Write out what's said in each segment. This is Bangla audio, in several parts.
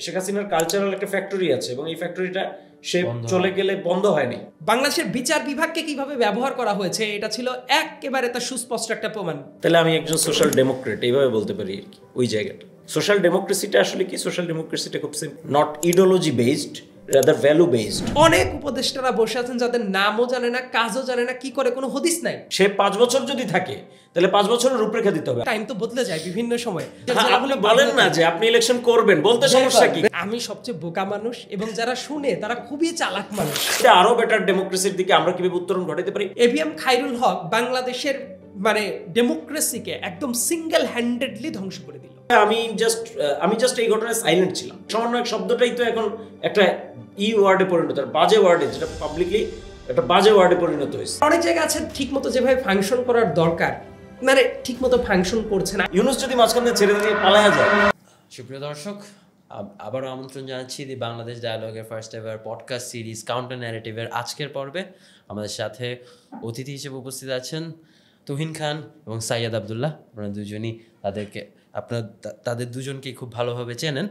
শেখ হাসিনার কালচারাল একটা ফ্যাক্টরি আছে এবং এই ফ্যাক্টরিটা সে চলে গেলে বন্ধ হয়নি। বাংলাদেশের বিচার বিভাগকে কিভাবে ব্যবহার করা হয়েছে এটা ছিল একেবারে তার সুস্পষ্ট একটা প্রমাণ। তাহলে আমি একজন সোশ্যাল ডেমোক্রেট এইভাবে বলতে পারি আর কি। ওই জায়গাটা সোশ্যাল ডেমোক্রেসিটা আসলে কি, সোশ্যাল ডেমোক্রেসিটা খুব simple, not ideology based, rather value based. অনেক উপদেষ্টারা বসে আছেন যাদের নামও জানে না, কাজও জানে না, কি করে কোনো হদিস নাই। সে 5 বছর যদি থাকে তাহলে 5 বছরের রূপরেখা দিতে হবে। টাইম তো বদলে যায় বিভিন্ন সময়। আপনি বলেন না যে আপনি ইলেকশন করবেন, বলতে সমস্যা কি? আমি সবচেয়ে বোকা মানুষ এবং যারা শুনে তারা খুবই চালাক মানুষ। এটা আরো বেটার ডেমোক্রেসির দিকে আমরা কিভাবে উত্তরণ ঘটাতে পারি? এবিএম খায়রুল হক বাংলাদেশের মানে ডেমোক্রেসিকে একদম সিঙ্গেল হ্যান্ডেডলি ধ্বংস করে দিল। আমি জাস্ট এই ঘটনায় সাইলেন্ট ছিলাম। সমন্বয়ক শব্দটাই তো এখন একটা ওয়ার্ডে পরিণত, বাজে ওয়ার্ডে, যেটা পাবলিকলি একটা বাজে ওয়ার্ডে পরিণত হয়েছে। অনেক জায়গা আছে ঠিকমতো যেভাবে ফাংশন করার দরকার মানে ঠিকমতো ফাংশন করছে না। ইউনুস যদি মাঝখানে ছেড়ে দিয়ে পালায়া যায়। সুপ্রিয় দর্শক, আবারও আমন্ত্রণ জানাচ্ছি দি বাংলাদেশ ডায়ালগের first ever podcast series counter ন্যারেটিভের আজকের পর্বে। আমাদের সাথে অতিথি হিসেবে উপস্থিত আছেন তুহিন খান এবং সাইয়াদ আবদুল্লাহ। আপনারা দুজনই তাদের দুজনকেই খুব ভালোভাবে চেনেন,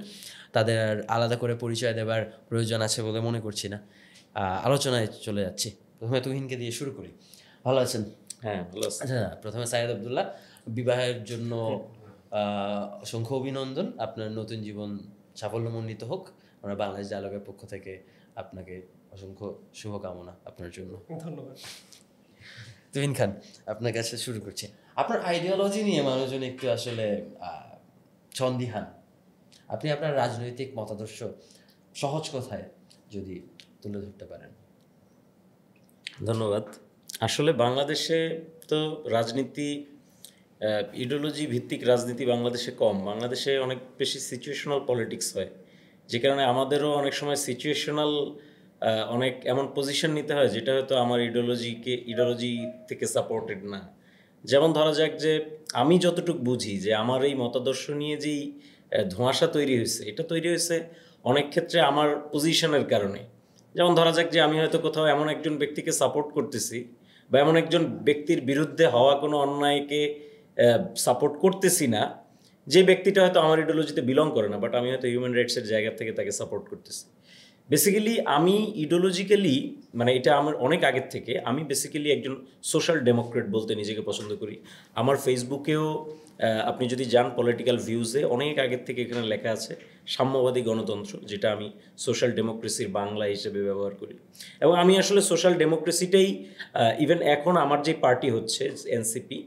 তাদের আর আলাদা করে পরিচয় দেবার প্রয়োজন আছে বলে মনে করছি না। আলোচনায় চলে যাচ্ছি। প্রথমে তুহিনকে দিয়ে শুরু করি। ভালো আছেন? হ্যাঁ ভালো আছি। আচ্ছা, প্রথমে সাইয়াদ আবদুল্লাহ, বিবাহের জন্য অসংখ্য অভিনন্দন। আপনার নতুন জীবন সাফল্যমণ্ডিত হোক। আমরা বাংলাদেশ ডায়ালগের পক্ষ থেকে আপনাকে অসংখ্য শুভকামনা আপনার জন্য। ধন্যবাদ। তুহিন খান, আপনার কাছে শুরু করছি। আপনার আইডিওলজি নিয়ে মানুষজন একটু আসলে সন্দিহান। আপনি আপনার রাজনৈতিক মতাদর্শ সহজ কথায় যদি তুলে ধরতে পারেন। ধন্যবাদ। আসলে বাংলাদেশে তো রাজনীতি, ইডিওলজি ভিত্তিক রাজনীতি বাংলাদেশে কম। বাংলাদেশে অনেক বেশি সিচুয়েশনাল পলিটিক্স হয়, যে কারণে আমাদেরও অনেক সময় সিচুয়েশনাল অনেক এমন পজিশন নিতে হয় যেটা হয়তো আমার ইডিওলজি থেকে সাপোর্টেড না। যেমন ধরা যাক যে আমি যতটুকু বুঝি যে আমার এই মতাদর্শ নিয়ে যেই ধোঁয়াশা তৈরি হয়েছে, এটা তৈরি হয়েছে অনেক ক্ষেত্রে আমার পজিশনের কারণে। যেমন ধরা যাক যে আমি হয়তো কোথাও এমন একজন ব্যক্তিকে সাপোর্ট করতেছি বা এমন একজন ব্যক্তির বিরুদ্ধে হওয়া কোনো অন্যায়কে সাপোর্ট করতেছি না, যে ব্যক্তিটা হয়তো আমার ইডিওলজিতে বিলং করে না, বাট আমি হয়তো হিউম্যান রাইটসের জায়গা থেকে তাকে সাপোর্ট করতেছি। বেসিক্যালি আমি ইডিওলজিক্যালি, মানে এটা আমার অনেক আগের থেকে, আমি বেসিক্যালি একজন সোশ্যাল ডেমোক্রেট বলতে নিজেকে পছন্দ করি। আমার ফেসবুকেও আপনি যদি যান পলিটিক্যাল ভিউজে অনেক আগের থেকে এখানে লেখা আছে সাম্যবাদী গণতন্ত্র, যেটা আমি সোশ্যাল ডেমোক্রেসির বাংলা হিসেবে ব্যবহার করি। এবং আমি আসলে সোশ্যাল ডেমোক্রেসিটাই ইভেন এখন আমার যে পার্টি হচ্ছে এনসিপি,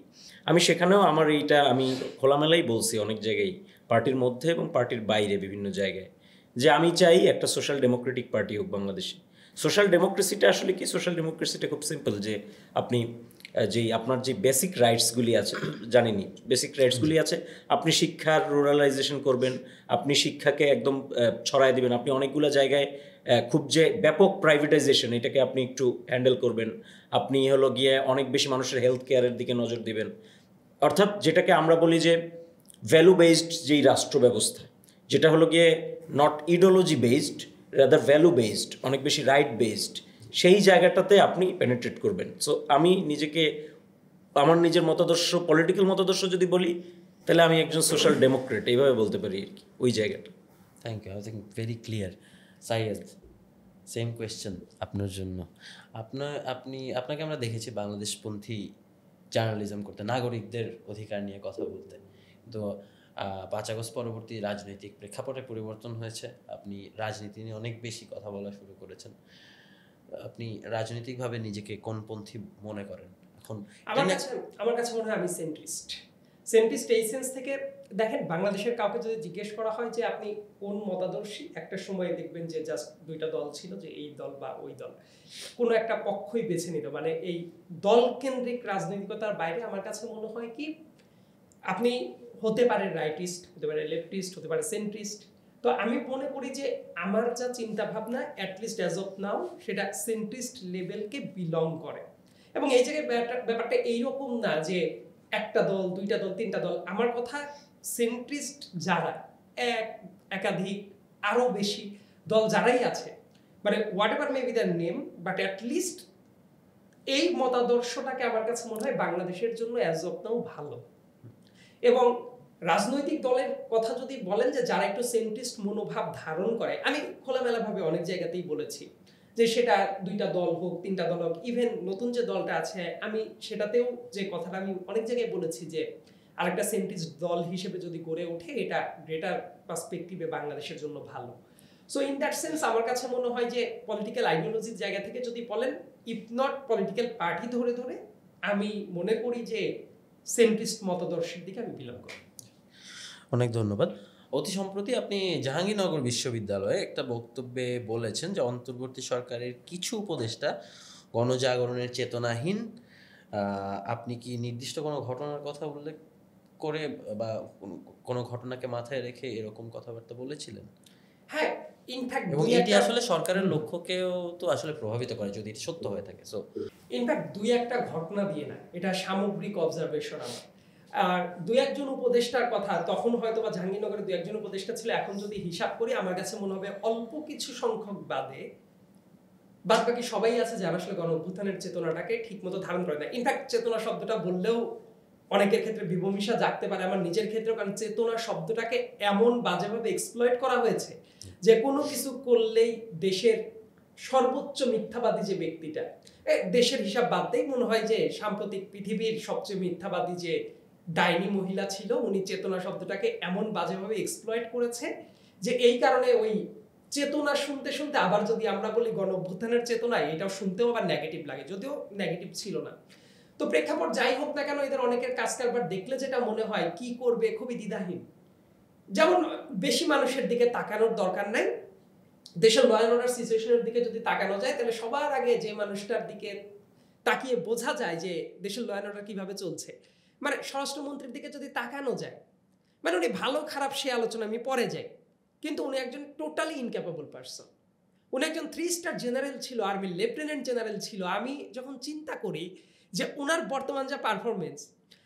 আমি সেখানেও আমার এইটা আমি খোলামেলাই বলছি অনেক জায়গায়, পার্টির মধ্যে এবং পার্টির বাইরে বিভিন্ন জায়গায়, যে আমি চাই একটা সোশ্যাল ডেমোক্রেটিক পার্টি হোক বাংলাদেশে। সোশ্যাল ডেমোক্রেসিটা আসলে কি? সোশ্যাল ডেমোক্রেসিটা খুব সিম্পল, যে আপনি আপনার যে বেসিক রাইটসগুলি আছে, জানেনই বেসিক রাইটসগুলি আছে, আপনি শিক্ষার রুরালাইজেশন করবেন, আপনি শিক্ষাকে একদম ছড়ায় দিবেন, আপনি অনেকগুলো জায়গায় খুব যে ব্যাপক প্রাইভেটাইজেশন এটাকে আপনি একটু হ্যান্ডেল করবেন, আপনি হলো গিয়ে অনেক বেশি মানুষের হেলথ কেয়ারের দিকে নজর দিবেন। অর্থাৎ যেটাকে আমরা বলি যে ভ্যালু বেসড যেই রাষ্ট্র ব্যবস্থা, যেটা হলো গিয়ে not ideology based, rather value based, অনেক বেশি রাইট বেসড, সেই জায়গাটাতে আপনি পেনিট্রেট করবেন। সো আমি নিজেকে আমার নিজের মতাদর্শ, পলিটিক্যাল মতাদর্শ যদি বলি, তাহলে আমি একজন সোশ্যাল ডেমোক্রেট এইভাবে বলতে পারি আর কি, ওই জায়গাটা। Thank you, I think very clear. Sayeed, same question আপনার জন্য। আপনাকে আমরা দেখেছি বাংলাদেশপন্থী জার্নালিজম করতে, নাগরিকদের অধিকার নিয়ে কথা বলতে, কিন্তু 5 আগস্ট পরবর্তী রাজনৈতিক প্রেক্ষাপটে পরিবর্তন হয়েছে। আপনি রাজনীতি নিয়ে অনেক বেশি কথা বলা শুরু করেছেন। আপনি রাজনৈতিকভাবে নিজেকে কোনপন্থী মনে করেন এখন? আমার কাছে মনে হয় আমি সেন্ট্রিস্ট এই সেন্স থেকে। দেখেন, বাংলাদেশের কাউকে যদি জিজ্ঞেস করা হয় যে আপনি কোন মতাদর্শী, একটা সময় দেখবেন যে জাস্ট 2টা দল ছিল, যে এই দল বা ওই দল, কোনো একটা পক্ষই বেছে নিত। মানে এই দল কেন্দ্রিক রাজনৈতিকতার বাইরে আমার কাছে মনে হয় কি, আপনি হতে পারে রাইটিস্ট, হতে পারে লেফটিস্ট, হতে পারে সেন্ট্রিস্ট। তো আমি মনে করি যে আমার যা চিন্তা ভাবনা অ্যাটলিস্ট অ্যাজ অফ নাও সেটা সেন্ট্রিস্ট লেভেলকে বিলং করে। এবং এই জায়গায় ব্যাপারটা এইরকম না যে একটা দল, 2টা দল, 3টা দল। আমার কথা সেন্ট্রিস্ট যারা, একাধিক, আরো বেশি দল যারাই আছে, মানে whatever may be their name, but at least এই মতাদর্শটাকে আমার কাছে মনে হয় বাংলাদেশের জন্য অ্যাজ অফ নাও ভালো। এবং রাজনৈতিক দলের কথা যদি বলেন যে যারা একটু সেন্ট্রিস্ট মনোভাব ধারণ করে, আমি খোলামেলাভাবে অনেক জায়গাতেই বলেছি যে সেটা 2টা দল হোক 3টা দল হোক, ইভেন নতুন যে দলটা আছে আমি সেটাতেও যে কথাটা আমি অনেক জায়গায় বলেছি যে আরেকটা সেন্ট্রিস্ট দল হিসেবে যদি গড়ে ওঠে এটা গ্রেটার পার্সপেক্টিভে বাংলাদেশের জন্য ভালো। সো ইন দ্যাট সেন্স আমার কাছে মনে হয় যে পলিটিক্যাল আইডিওলজির জায়গা থেকে যদি বলেন, ইফ নট পলিটিক্যাল পার্টি ধরে ধরে, আমি মনে করি যে সেন্ট্রিস্ট মতাদর্শের দিকে আমি বিলং করি। অনেক ধন্যবাদ। অতি সম্প্রতি আপনি জাহাঙ্গীরনগর বিশ্ববিদ্যালয়ে একটা বক্তব্যে বলেছেন যে অন্তর্বর্তী সরকারের কিছু উপদেষ্টা গণজাগরণের চেতনাহীন। আপনি কি নির্দিষ্ট কোনো ঘটনার কথা উল্লেখ করে বা কোনো ঘটনাকে মাথায় রেখে এরকম কথাবার্তা বলেছিলেন? হ্যাঁ, ইনফ্যাক্ট এবং এটি আসলে সরকারের লক্ষ্যকেও তো আসলে প্রভাবিত করে যদি এটি সত্য হয়ে থাকে। সো ইনফ্যাক্ট 2-1টা ঘটনা দিয়ে না, এটা সামগ্রিক অবজারভেশন আমার। আর 2-1জন উপদেষ্টার কথা, তখন হয়তো বা জাহাঙ্গীরনগরে 2-1জন উপদেষ্টা ছিল, এখন যদি হিসাব করি আমার কাছে মনে হবে অল্প কিছু সংখ্যক বাদে বাদ বাকি সবাই আছে যারা আসলে গণ অভ্যুত্থানের চেতনাটাকে ঠিকমতো ধারণ করে না। ইনফ্যাক্ট চেতনা শব্দটা বললেও অনেকের ক্ষেত্রে বিভমিষা জাগতে পারে, আমার নিজের ক্ষেত্রেও, কারণ চেতনা শব্দটাকে এমন বাজেভাবে এক্সপ্লয়েট করা হয়েছে যে কোনো কিছু করলেই দেশের সর্বোচ্চ মিথ্যাবাদী যে ব্যক্তিটা, দেশের হিসাব বাদ দেই, মনে হয় যে সাম্প্রতিক পৃথিবীর সবচেয়ে মিথ্যাবাদী যে ডাইনি মহিলা ছিল, উনি চেতনা শব্দটাকে এমন বাজেভাবে এক্সপ্লয়েট করেছে যে এই কারণে ওই চেতনা শুনতে শুনতে আবার যদি আমরা বলি গণ অভ্যুত্থানের চেতনা, এটাও শুনতেও আবার নেগেটিভ লাগে, যদিও নেগেটিভ ছিল না। তো প্রেক্ষাপট যাই হোক না কেন, এদের অনেকের কাজ কারবার দেখলে যেটা মনে হয় কি করবে খুবই দ্বিধাহীন। যেমন বেশি মানুষের দিকে তাকানোর দরকার নাই, দেশের ল অ্যান্ড অর্ডার সিচুয়েশনের দিকে যদি তাকানো যায় তাহলে সবার আগে যে মানুষটার দিকে তাকিয়ে বোঝা যায় যে দেশের ল অ্যান্ড অর্ডার কিভাবে চলছে, মানে স্বরাষ্ট্রমন্ত্রীর দিকে যদি তাকানো যায়, মানে উনি ভালো খারাপ সে আলোচনা আমি পরে যাই, কিন্তু উনি একজন টোটালি ইনক্যাপেবল পারসন। উনি একজন 3 স্টার জেনারেল ছিল, আর্মির লেফটেন্যান্ট জেনারেল ছিল। আমি যখন চিন্তা করি যে ওনার বর্তমান যা পারফরমেন্স,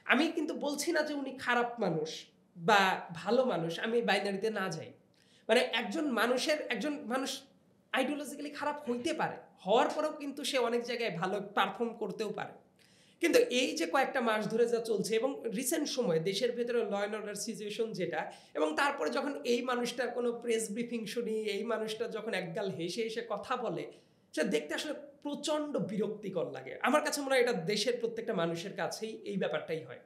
আমি কিন্তু বলছি না যে উনি খারাপ মানুষ বা ভালো মানুষ, আমি বাইনারিতে না যাই, মানে একজন মানুষ আইডিওলজিক্যালি খারাপ হইতে পারে, হওয়ার পরেও কিন্তু সে অনেক জায়গায় ভালো পারফর্ম করতেও পারে। কিন্তু এই যে কয়েকটা মাস ধরে যা চলছে এবং রিসেন্ট সময়ে দেশের ভেতরে ল অ্যান্ড অর্ডার সিচুয়েশন যেটা, এবং তারপরে যখন এই মানুষটার কোনো প্রেস ব্রিফিং শুনি, এই মানুষটা যখন একগাল হেসে হেসে কথা বলে, সেটা দেখতে আসলে প্রচণ্ড বিরক্তিকর লাগে। আমার কাছে মনে হয় এটা দেশের প্রত্যেকটা মানুষের কাছেই এই ব্যাপারটাই হয়।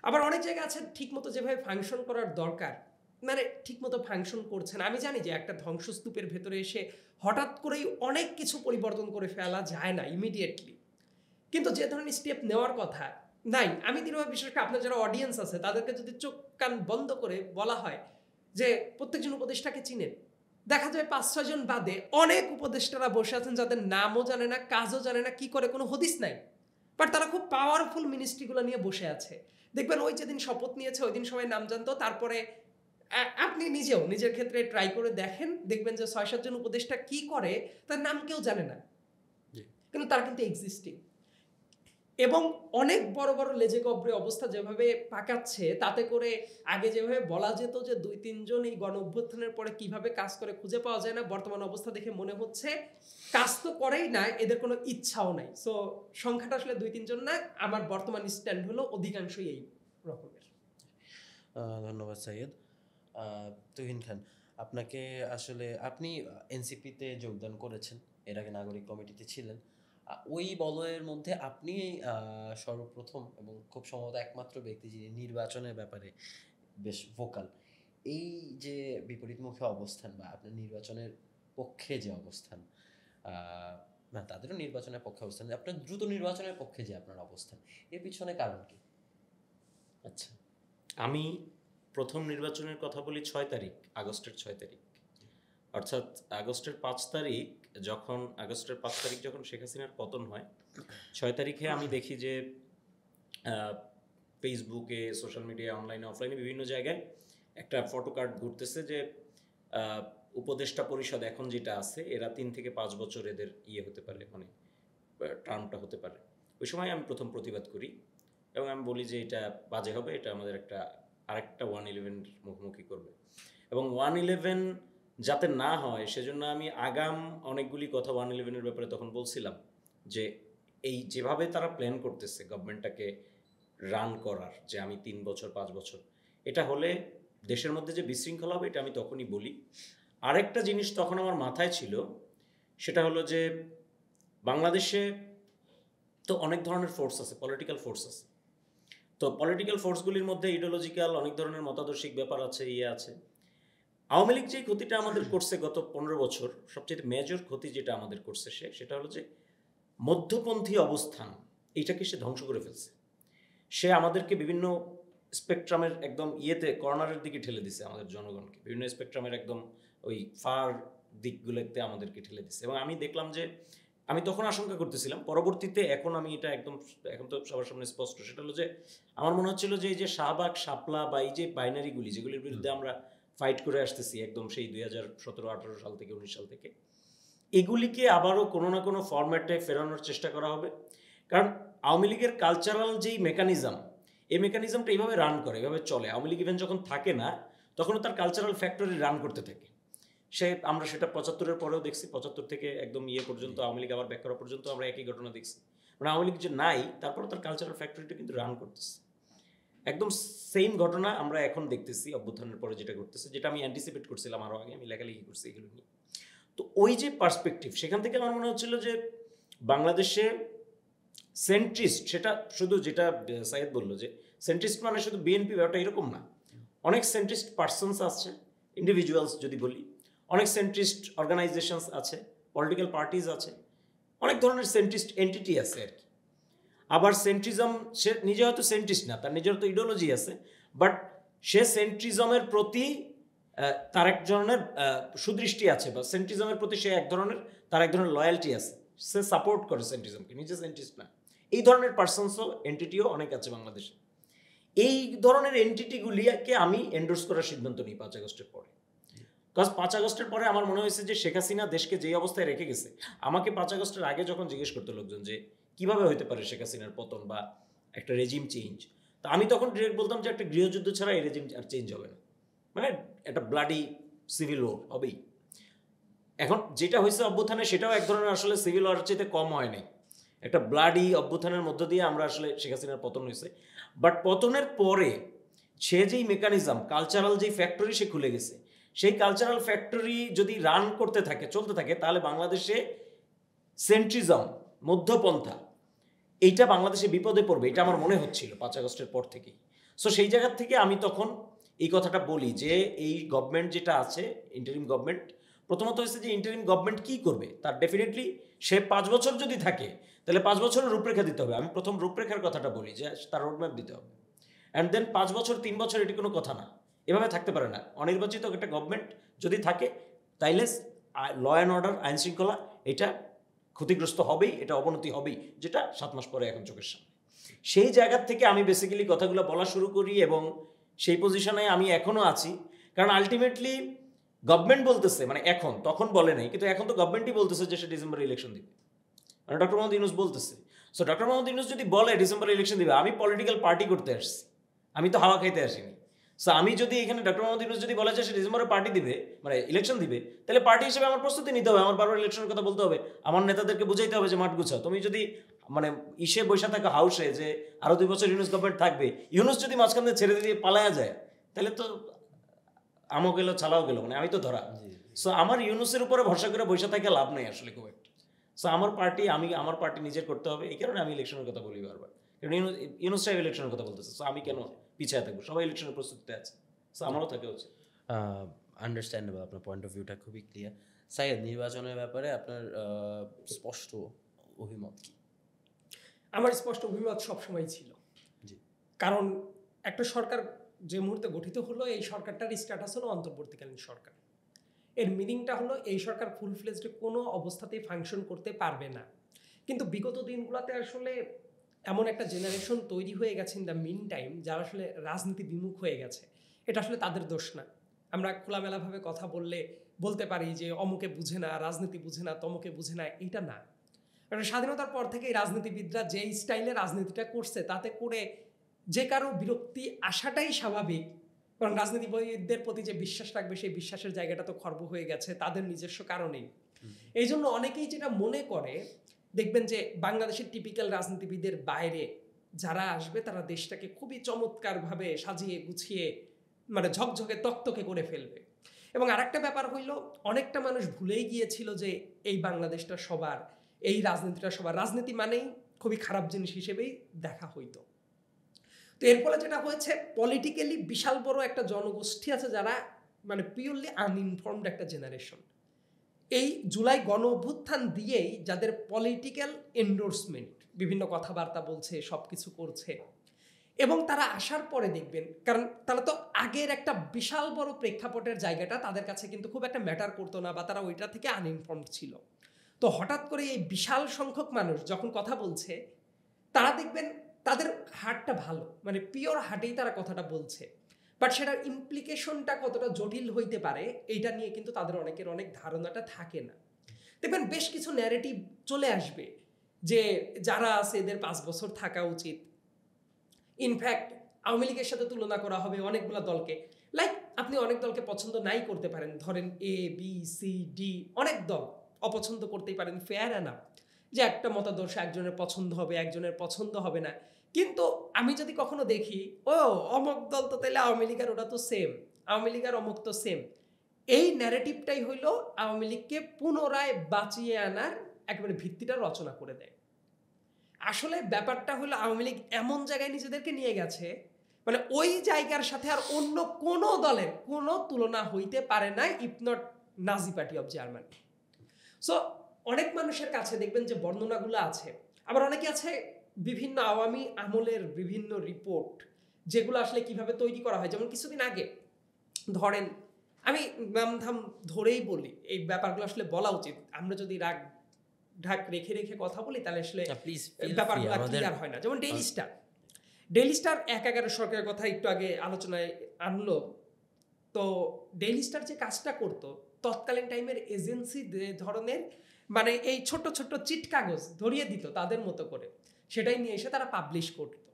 আবার অনেক জায়গা আছে ঠিকমতো যেভাবে ফাংশন করার দরকার, মানে ঠিকমতো ফাংশন করছে না। আমি জানি যে একটা ধ্বংসস্তূপের ভেতরে এসে হঠাৎ করেই অনেক কিছু পরিবর্তন করে ফেলা যায় না ইমিডিয়েটলি, কিন্তু যে ধরনের স্টেপ নেওয়ার কথা নাই। আমি দৃঢ়ভাবে বিশেষ করে আপনার যারা অডিয়েন্স আছে তাদেরকে যদি চোখ কান বন্ধ করে বলা হয় যে প্রত্যেকজন উপদেষ্টাকে চিনেন, দেখা যায় 5-6 জন বাদে অনেক উপদেষ্টারা বসে আছেন যাদের নামও জানে না, কাজও জানে না, কি করে কোনো হদিস নাই, বাট তারা খুব পাওয়ারফুল মিনিস্ট্রিগুলো নিয়ে বসে আছে। দেখবেন ওই যেদিন শপথ নিয়েছে ওই দিন সবাই নাম জানতো, তারপরে আপনি নিজেও নিজের ক্ষেত্রে ট্রাই করে দেখেন, দেখবেন যে 6-7 জন উপদেষ্টা কি করে তার নাম কেউ জানে না, কিন্তু তারা কিন্তু এক্সিস্টিং। এবং অনেক বড় বড় লেজে গবরে অবস্থা যেভাবে পাকাচ্ছে, তাতে করে আগে যেভাবে বলা যেত যে 2-3 জন এই গণ অভ্যুত্থানের পরে কিভাবে কাজ করে খুঁজে পাওয়া যায় না, বর্তমান অবস্থা দেখে মনে হচ্ছে কাজ তো করেই না, এদের কোনো ইচ্ছাও নাই। সো সংখ্যাটা আসলে 2-3 জন না, আমার বর্তমান স্ট্যান্ড হলো অধিকাংশই এই রকমের। ধন্যবাদ সাইয়দ। তুহিন খান, আপনাকে আসলে আপনি এনসিপিতে যোগদান করেছেন, এর আগে নাগরিক কমিটিতে ছিলেন। ওই বলয়ের মধ্যে আপনি সর্বপ্রথম এবং খুব সম্ভবত একমাত্র ব্যক্তি যিনি নির্বাচনের ব্যাপারে বেশ ভোকাল। এই যে বিপরীতমুখী অবস্থান বা আপনার নির্বাচনের পক্ষে যে অবস্থান, না তাদেরও নির্বাচনের পক্ষে অবস্থান, আপনার দ্রুত নির্বাচনের পক্ষে যে আপনার অবস্থান, এর পিছনে কারণ কি? আচ্ছা, আমি প্রথম নির্বাচনের কথা বলি 6 তারিখ, আগস্টের 6 তারিখ, অর্থাৎ আগস্টের 5 তারিখ যখন শেখ হাসিনার পতন হয়, 6 তারিখে আমি দেখি যে ফেসবুকে, সোশ্যাল মিডিয়া, অনলাইনে, অফলাইনে বিভিন্ন জায়গায় একটা ফটো কার্ড ঘুরতেছে যে উপদেষ্টা পরিষদ এখন যেটা আছে, এরা 3 থেকে 5 বছর এদের হতে পারে, মানে টার্মটা হতে পারে। ওই সময় আমি প্রথম প্রতিবাদ করি এবং আমি বলি যে এটা বাজে হবে, এটা আমাদের আরেকটা 1/11 মুখোমুখি করবে, এবং 1/11 যাতে না হয় সেজন্য আমি আগাম অনেকগুলি কথা 1/11-এর ব্যাপারে তখন বলছিলাম যে এই যেভাবে তারা প্ল্যান করতেছে গভর্নমেন্টটাকে রান করার, যে আমি 3 বছর 5 বছর, এটা হলে দেশের মধ্যে যে বিশৃঙ্খলা হবে এটা আমি তখনই বলি। আরেকটা জিনিস তখন আমার মাথায় ছিল, সেটা হলো যে বাংলাদেশে তো অনেক ধরনের ফোর্স আছে, পলিটিক্যাল ফোর্স আছে। তো পলিটিক্যাল ফোর্সগুলির মধ্যে ইডিওলজিক্যাল অনেক ধরনের মতাদর্শিক ব্যাপার আছে, আছে। আওয়ামী লীগ যে ক্ষতিটা আমাদের করছে গত 15 বছর, সবচেয়ে মেজর ক্ষতি যেটা আমাদের করছে সেটা হলো যে মধ্যপন্থী অবস্থান, এইটাকে সে ধ্বংস করে ফেলছে। সে আমাদেরকে বিভিন্ন স্পেকট্রামের একদম কর্নারের দিকে ঠেলে দিছে আমাদের জনগণকে, বিভিন্ন স্পেকট্রামের একদম ওই ফার দিকগুলোতে আমাদেরকে ঠেলে দিছে। এবং আমি দেখলাম যে আমি তখন আশঙ্কা করতেছিলাম, পরবর্তীতে এখন আমি এটা এখন তো সবার সামনে স্পষ্ট, সেটা হলো যে আমার মনে হচ্ছিল যে এই যে শাহবাগ, শাপলা বা এই যে বাইনারিগুলি যেগুলির বিরুদ্ধে আমরা ফাইট করে আসতেছি একদম সেই 2017-18 সাল থেকে 19 সাল থেকে, এগুলিকে আবারও কোনো না কোনো ফরম্যাটে ফেরানোর চেষ্টা করা হবে। কারণ আওয়ামী লীগের কালচারাল যেই মেকানিজম, এই মেকানিজমটা এইভাবে রান করে, এভাবে চলে। আওয়ামী লীগ ইভেন যখন থাকে না তখনও তার কালচারাল ফ্যাক্টরি রান করতে থাকে। আমরা সেটা 75-এর পরেও দেখছি, 75 থেকে একদম পর্যন্ত আওয়ামী লীগ আবার ব্যাক করা পর্যন্ত আমরা একই ঘটনা দেখছি। মানে আওয়ামী লীগ যে নাই, তারপরে তার কালচারাল ফ্যাক্টরিটা কিন্তু রান করতেছে। একদম সেম ঘটনা আমরা এখন দেখতেছি অভ্যুত্থানের পরে যেটা ঘটতেছে, যেটা আমি অ্যান্টিসিপেট করছিলাম আরও আগে, আমি লেখালেখি করছি এগুলো নিয়ে। তো ওই যে পার্সপেক্টিভ, সেখান থেকে আমার মনে হচ্ছিল যে বাংলাদেশে সেন্ট্রিস্ট, সেটা শুধু যেটা সাইয়েদ বললো যে সেন্ট্রিস্ট মানে শুধু বিএনপি ব্যাপারটা এরকম না। অনেক সেন্ট্রিস্ট পার্সনস আছে, ইন্ডিভিজুয়ালস যদি বলি, অনেক সেন্ট্রিস্ট অর্গানাইজেশনস আছে, পলিটিক্যাল পার্টিজ আছে, অনেক ধরনের সেন্ট্রিস্ট এন্টিটি আছে আর কি। আবার সেন্ট্রিজম, সে নিজে হয়তো সেন্ট্রিস্ট না, তার নিজের তো ইডিওলজি আছে, বাট সে সেন্ট্রিজমের প্রতি তার এক ধরনের সুদৃষ্টি আছে, বা সেন্ট্রিজমের প্রতি সে তার এক ধরনের লয়্যালটি আছে, সে সাপোর্ট করে সেন্ট্রিজমকে, নিজে সেন্ট্রিস্ট না। এই ধরনের পার্সনসও এন্টিটিও অনেক আছে বাংলাদেশে। এই ধরনের এন্টিটিগুলিকে আমি এন্ডোর্স করার সিদ্ধান্ত নিই 5 আগস্টের পরে। কারণ 5 আগস্টের পরে আমার মনে হয়েছে যে শেখ হাসিনা দেশকে যেই অবস্থায় রেখে গেছে, আমাকে 5 আগস্টের আগে যখন জিজ্ঞেস করতো লোকজন যে কিভাবে হতে পারে শেখ হাসিনার পতন বা একটা রেজিম চেঞ্জ, তা আমি তখন ডিরেক্ট বলতাম যে একটা গৃহযুদ্ধ ছাড়া এই রেজিম আর চেঞ্জ হবে না, মানে একটা ব্লাডি সিভিল ওয়ার হবেই। এখন যেটা হয়েছে অভ্যুত্থানে, সেটাও এক ধরনের আসলে সিভিল ওয়ার চাইতে কম হয়নি, একটা ব্লাডি অভ্যুত্থানের মধ্য দিয়ে আমরা আসলে শেখ হাসিনার পতন হয়েছে। বাট পতনের পরে সে যেই মেকানিজম, কালচারাল যেই ফ্যাক্টরি সে খুলে গেছে, সেই কালচারাল ফ্যাক্টরি যদি রান করতে থাকে, চলতে থাকে, তাহলে বাংলাদেশে সেন্ট্রিজম, মধ্যপন্থা, এইটা বাংলাদেশে বিপদে পড়বে, এটা আমার মনে হচ্ছিল 5 আগস্টের পর থেকেই। সো সেই জায়গার থেকে আমি তখন এই কথাটা বলি যে এই গভর্নমেন্ট যেটা আছে, ইন্টারিম গভর্নমেন্ট, প্রথমত হচ্ছে যে ইন্টারিম গভর্নমেন্ট কী করবে, তার ডেফিনেটলি সে 5 বছর যদি থাকে তাহলে 5 বছরের রূপরেখা দিতে হবে। আমি প্রথম রূপরেখার কথাটা বলি যে তার রোডম্যাপ দিতে হবে, অ্যান্ড দেন 5 বছর 3 বছর এটি কোনো কথা না, এভাবে থাকতে পারে না। অনির্বাচিত একটা গভর্নমেন্ট যদি থাকে তাইলে ল অ্যান্ড অর্ডার, আইন শৃঙ্খলা, এটা ক্ষতিগ্রস্ত হবেই, এটা অবনতি হবেই, যেটা 7 মাস পরে এখন চোখের সামনে। সেই জায়গার থেকে আমি বেসিক্যালি কথাগুলো বলা শুরু করি এবং সেই পজিশনে আমি এখনও আছি। কারণ আলটিমেটলি গভর্নমেন্ট বলতেছে, মানে এখন, তখন বলে নাই, কিন্তু এখন তো গভর্নমেন্টই বলতেছে যে সে ডিসেম্বরে ইলেকশন দিবে, মানে ডক্টর মোহাম্মদ ইউনূস বলতেছে। সো ডক্টর মোহাম্মদ ইউনূস যদি বলে ডিসেম্বরে ইলেকশন দিবে, আমি পলিটিক্যাল পার্টি করতে আসছি, আমি তো হাওয়া খাইতে আসিনি। সো আমি যদি এখানে ডক্টর মোহাম্মদ ইউনূস যদি বলে যে সে ডিসেম্বরে পার্টি দিবে, মানে ইলেকশন দিবে, তাহলে পার্টি হিসেবে আমার প্রস্তুতি নিতে হবে, আমার বারবার ইলেকশনের কথা বলতে হবে, আমার নেতাদেরকে বুঝাইতে হবে যে মাঠ গুছাও। তুমি যদি মানে বৈশা থাকা হাউসে যে আরো 2 বছর ইউনূস গভর্নমেন্ট থাকবে, ইউনূস যদি মাঝখান দিয়ে ছেড়ে দিয়ে পালায়া যায়, তাহলে তো আমও গেল ছালাও গেল, মানে আমি তো ধরা। সো আমার ইউনূসের উপরে ভরসা করে বৈশা থেকে লাভ নেই আসলে খুব একটা। সো আমার পার্টি নিজের করতে হবে, এই কারণে আমি ইলেকশনের কথা বলি বারবার। কারণ ইউনূস সাহেব ইলেকশনের কথা বলতেছে, সো আমি কেন পিছিয়ে থাকবো, সবাই ইলেকশনের প্রস্তুতিতে আছে, সো আমারও থাকা উচিত। আন্ডারস্ট্যান্ডেবল, আপনার পয়েন্ট অফ ভিউটা খুবই ক্লিয়ার। সাইয়েদ, নির্বাচনের ব্যাপারে আপনার স্পষ্ট অভিমত কি? আমার স্পষ্ট অভিমত সবসময় ছিল, জি, কারণ একটা সরকার যে মুহূর্তে গঠিত হলো, এই সরকারটার স্ট্যাটাস হলো অন্তর্বর্তীকালীন সরকার। এর মিনিংটা হলো এই সরকার ফুল ফ্লেজডে কোনো অবস্থাতেই ফাংশন করতে পারবে না। কিন্তু বিগত দিনগুলোতে আসলে এমন একটা জেনারেশন তৈরি হয়ে গেছে ইন দ্য মিন টাইম, যারা আসলে রাজনীতি বিমুখ হয়ে গেছে। এটা আসলে তাদের দোষ না। আমরা খোলামেলাভাবে কথা বলতে পারি যে অমুকে বুঝে না, রাজনীতি বুঝে না, তমুকে বুঝে না, এটা না। কারণ স্বাধীনতার পর থেকে রাজনীতিবিদরা যে স্টাইলে রাজনীতিটা করছে, তাতে করে যে কারো বিরক্তি আসাটাই স্বাভাবিক। কারণ রাজনীতিবিদদের প্রতি যে বিশ্বাস রাখবে, সেই বিশ্বাসের জায়গাটা তো খর্ব হয়ে গেছে তাদের নিজস্ব কারণেই। এই জন্য অনেকেই যেটা মনে করে, দেখবেন যে বাংলাদেশের টিপিক্যাল রাজনীতিবিদের বাইরে যারা আসবে, তারা দেশটাকে খুবই চমৎকারভাবে সাজিয়ে গুছিয়ে মানে ঝকঝকে তকতকে করে ফেলবে। এবং আরেকটা ব্যাপার হইল, অনেকটা মানুষ ভুলেই গিয়েছিল যে এই বাংলাদেশটা সবার, এই রাজনীতিটা সবার, রাজনীতি মানেই খুবই খারাপ জিনিস হিসেবেই দেখা হইতো। তো এর ফলে যেটা হয়েছে, পলিটিক্যালি বিশাল বড় একটা জনগোষ্ঠী আছে যারা মানে পিওরলি আনইনফর্মড একটা জেনারেশন। এই জুলাই গণ অভ্যুত্থান দিয়েই যাদের পলিটিক্যাল এন্ডোর্সমেন্ট, বিভিন্ন কথাবার্তা বলছে, সব কিছু করছে, এবং তারা আসার পরে দেখবেন, কারণ তারা তো আগের একটা বিশাল বড় প্রেক্ষাপটের জায়গাটা তাদের কাছে কিন্তু খুব একটা ম্যাটার করতো না, বা তারা ওইটা থেকে আনইনফর্মড ছিল। তো হঠাৎ করে এই বিশাল সংখ্যক মানুষ যখন কথা বলছে, তারা দেখবেন তাদের হার্টটা ভালো, মানে পিওর হার্টেই তারা কথাটা বলছে, বাট সেটার ইমপ্লিকেশনটা কতটা জটিল হইতে পারে এইটা নিয়ে কিন্তু তাদের অনেকের অনেক ধারণাটা থাকে না। দেখবেন বেশ কিছু ন্যারেটিভ চলে আসবে যে যারা আছে এদের 5 বছর থাকা উচিত। ইনফ্যাক্ট আওয়ামী লীগের সাথে তুলনা করা হবে অনেকগুলো দলকে। লাইক আপনি অনেক দলকে পছন্দ নাই করতে পারেন, ধরেন A B C D অনেক দল অপছন্দ করতেই পারেন, ফেয়ার এনাফ যে একটা মতাদর্শ একজনের পছন্দ হবে, একজনের পছন্দ হবে না। কিন্তু আমি যদি কখনো দেখি অমুক দল তো তাহলে আওয়ামী লীগের ওটা তো সেম, আওয়ামী লীগের অমুক তো সেম, এই ন্যারেটিভটাই হইল আওয়ামী লীগকে পুনরায় বাঁচিয়ে আনার একেবারে ভিত্তিটা রচনা করে দেয়। আসলে ব্যাপারটা হলো আওয়ামী লীগ এমন জায়গায় নিজেদেরকে নিয়ে গেছে, মানে ওই জায়গার সাথে আর অন্য কোনো দলের কোনো তুলনা হইতে পারে না, if not Nazi party of Germany. So অনেক মানুষের কাছে দেখবেন যে বর্ণনাগুলো আছে, আবার অনেকে আছে বিভিন্ন আওয়ামী আমলের বিভিন্ন রিপোর্ট যেগুলো আসলে কিভাবে তৈরি করা হয়। যেমন কিছুদিন আগে ধরেন, আমি নামধাম ধরেই বলি, এই ব্যাপারগুলো আসলে বলা উচিত, আমরা যদি রাগ ঢাক রেখে রেখে কথা বলি তাহলে আসলে ব্যাপারগুলো ক্লিয়ার হয় না। যেমন ডেইলি স্টার 1/11 সরকারের কথা একটু আগে আলোচনায় আনলো। তো ডেইলি স্টার যে কাজটা করতো তৎকালীন টাইমের এজেন্সি ধরনের, মানে এই ছোট ছোট চিট কাগজ ধরিয়ে দিত তাদের মতো করে, সেটাই নিয়ে এসে তারা পাবলিশ করতো।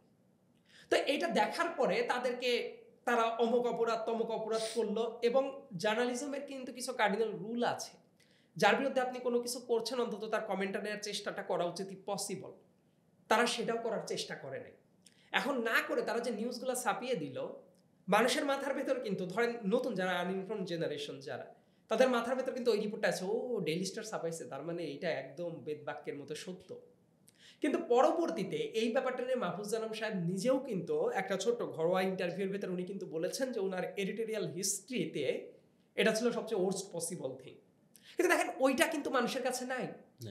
তো এটা দেখার পরে তাদেরকে তারা অমুক অপরাধ তমুক অপরাধ করলো। এবং জার্নালিজমের কিন্তু কিছু কার্ডিনাল রুল আছে, যার বিরুদ্ধে আপনি কোনো কিছু করছেন অন্তত তার কমেন্টটা নেওয়ার চেষ্টাটা করা উচিত পসিবল। তারা সেটাও করার চেষ্টা করে নাই। এখন না করে তারা যে নিউজগুলো ছাপিয়ে দিল, মানুষের মাথার ভেতর কিন্তু, ধরেন নতুন যারা আনইনফর্মড জেনারেশন যারা, তাদের মাথার ভেতর কিন্তু ওই রিপোর্টটা আছে, ডেইলি স্টার ছাপাইছে, তার মানে এইটা একদম বেদবাক্যের মতো সত্য। কিন্তু পরবর্তীতে এই ব্যাপারটা নিয়ে মাহফুজ জানাম সাহেব নিজেও কিন্তু একটা ছোট্ট ঘরোয়া ইন্টারভিউর ভেতর উনি কিন্তু বলেছেন যে ওনার এডিটোরিয়াল হিস্ট্রিতে এটা ছিল সবচেয়ে ওর্স্ট পসিবল থিং। কিন্তু দেখেন ওইটা কিন্তু মানুষের কাছে নাই।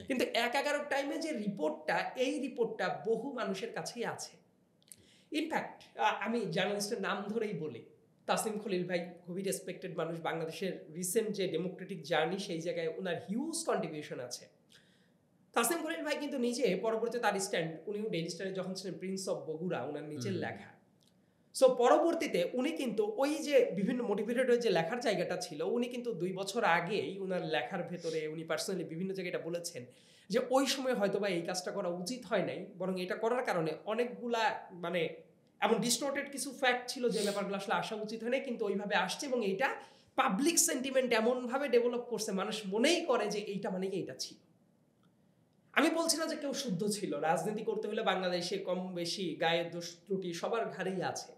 কিন্তু 1/11 টাইমে যে রিপোর্টটা, এই রিপোর্টটা বহু মানুষের কাছেই আছে। ইনফ্যাক্ট আমি জার্নালিস্টের নাম ধরেই বলি, তাসনিম খলিল ভাই খুবই রেসপেক্টেড মানুষ, বাংলাদেশের রিসেন্ট যে ডেমোক্রেটিক জার্নি সেই জায়গায় ওনার হিউজ কন্ট্রিবিউশন আছে। তাসনিম খলিল ভাই কিন্তু নিজে পরবর্তীতে তার স্ট্যান্ড, উনিও ডেইলি স্টারে যখন ছিলেন প্রিন্স অফ বগুড়া, ওনার নিজের লেখা। সো পরবর্তীতে উনি কিন্তু ওই যে বিভিন্ন মোটিভেটেড হয়ে যে লেখার জায়গাটা ছিল, উনি কিন্তু 2 বছর আগেই উনার লেখার ভেতরে উনি পার্সোনালি বিভিন্ন জায়গায় এটা বলেছেন যে ওই সময় হয়তো বা এই কাজটা করা উচিত হয় নাই, বরং এটা করার কারণে অনেকগুলা মানে এমন ডিস্টর্টেড কিছু ফ্যাক্ট ছিল যে ব্যাপারগুলো আসলে আসা উচিত হয় নাই, কিন্তু ওইভাবে আসছে এবং এইটা পাবলিক সেন্টিমেন্ট এমনভাবে ডেভেলপ করছে, মানুষ মনেই করে যে এইটা মানে কি এইটা ছিল। আমি বলছি না যে কেউ শুদ্ধ ছিল, রাজনীতি করতে হলে বাংলাদেশে কম বেশি গায়ের দোষ ত্রুটি সবার ঘাড়েই আছে,